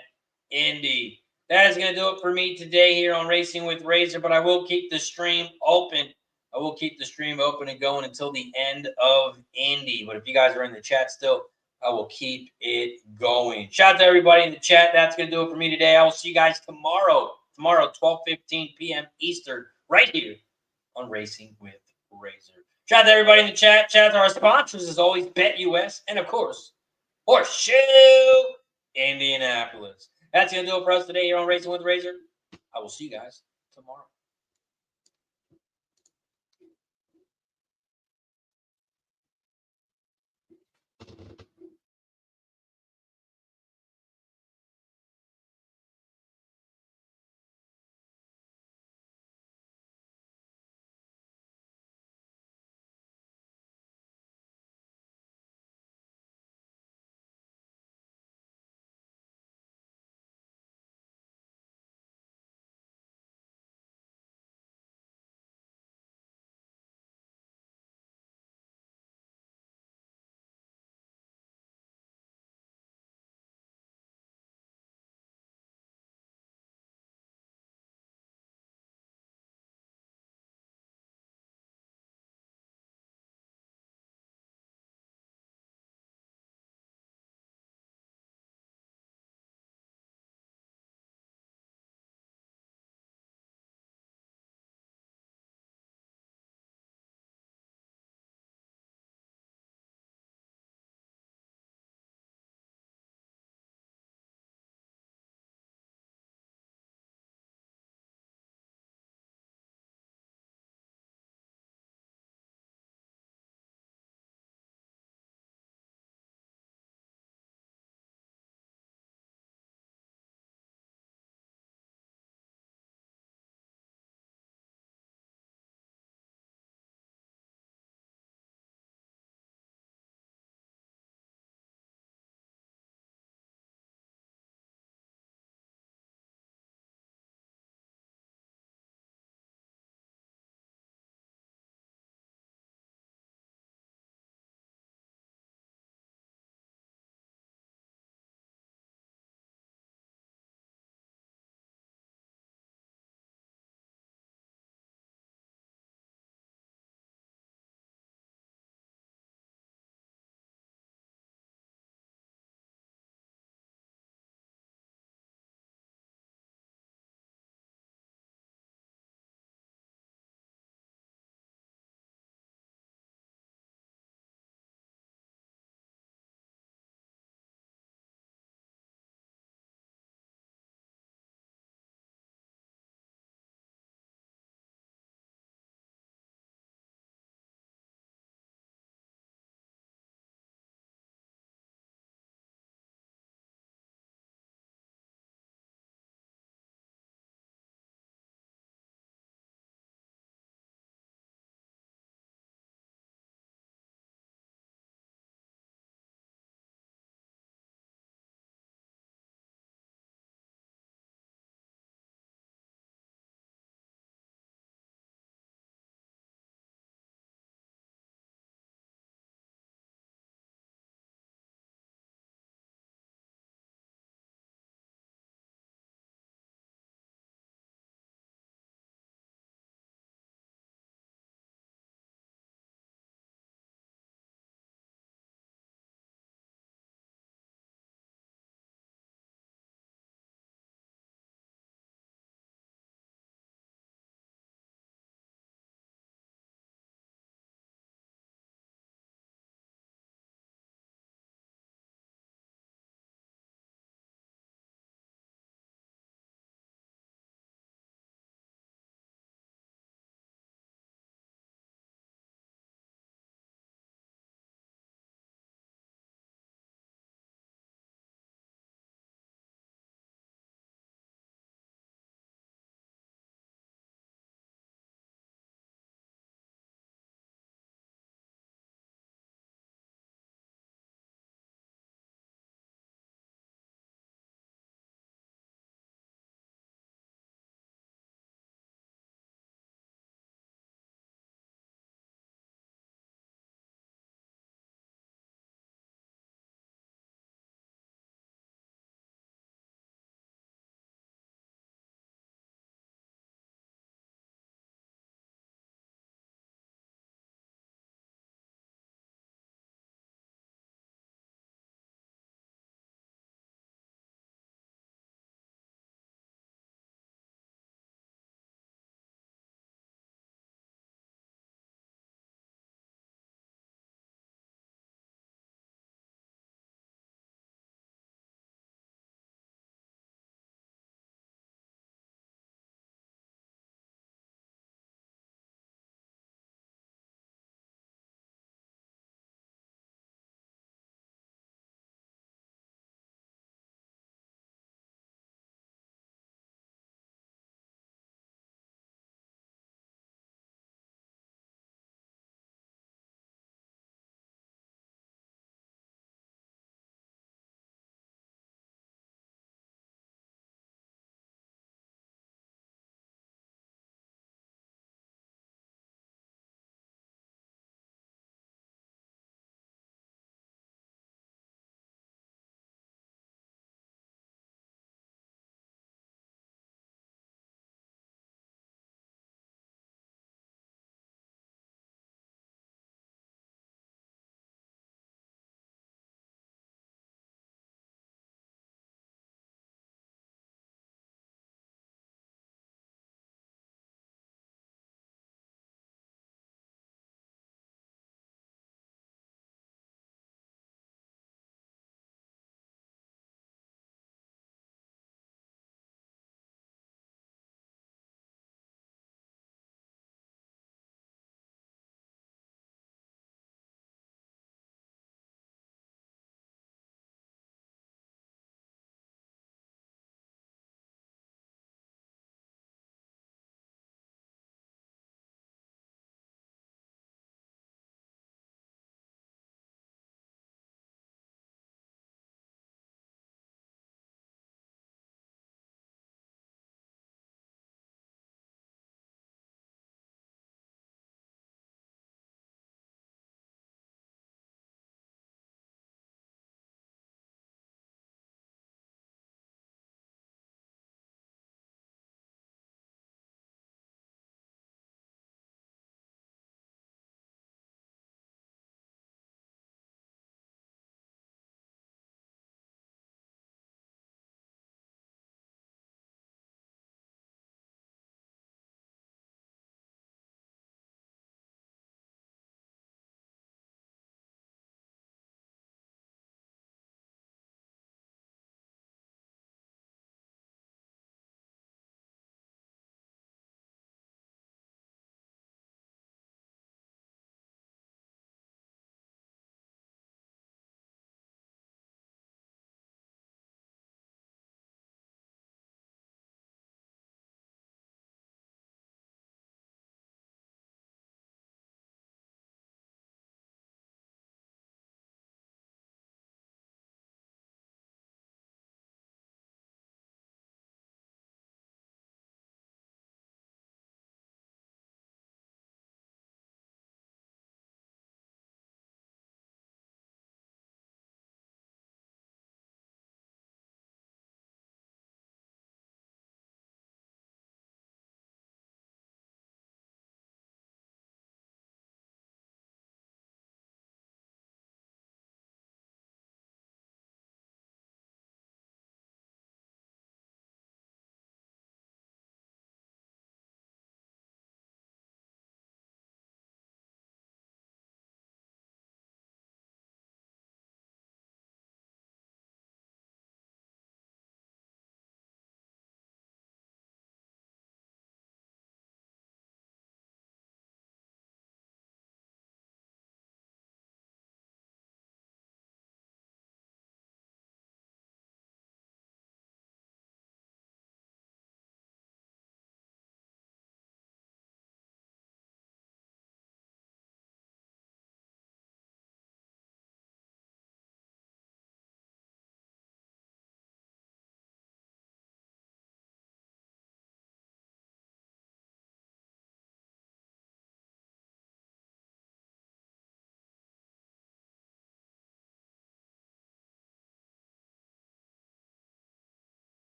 Indy. That is going to do it for me today here on Racing with Razor, but I will keep the stream open. I will keep the stream open and going until the end of Indy. But if you guys are in the chat still, I will keep it going. Shout out to everybody in the chat. That's going to do it for me today. I will see you guys tomorrow. Tomorrow, 12:15 p.m. Eastern, right here on Racing with Razor. Shout out to everybody in the chat. Shout out to our sponsors, as always, BetUS, and, of course, Horseshoe Indianapolis. That's going to do it for us today here on Racing with Razor. I will see you guys tomorrow.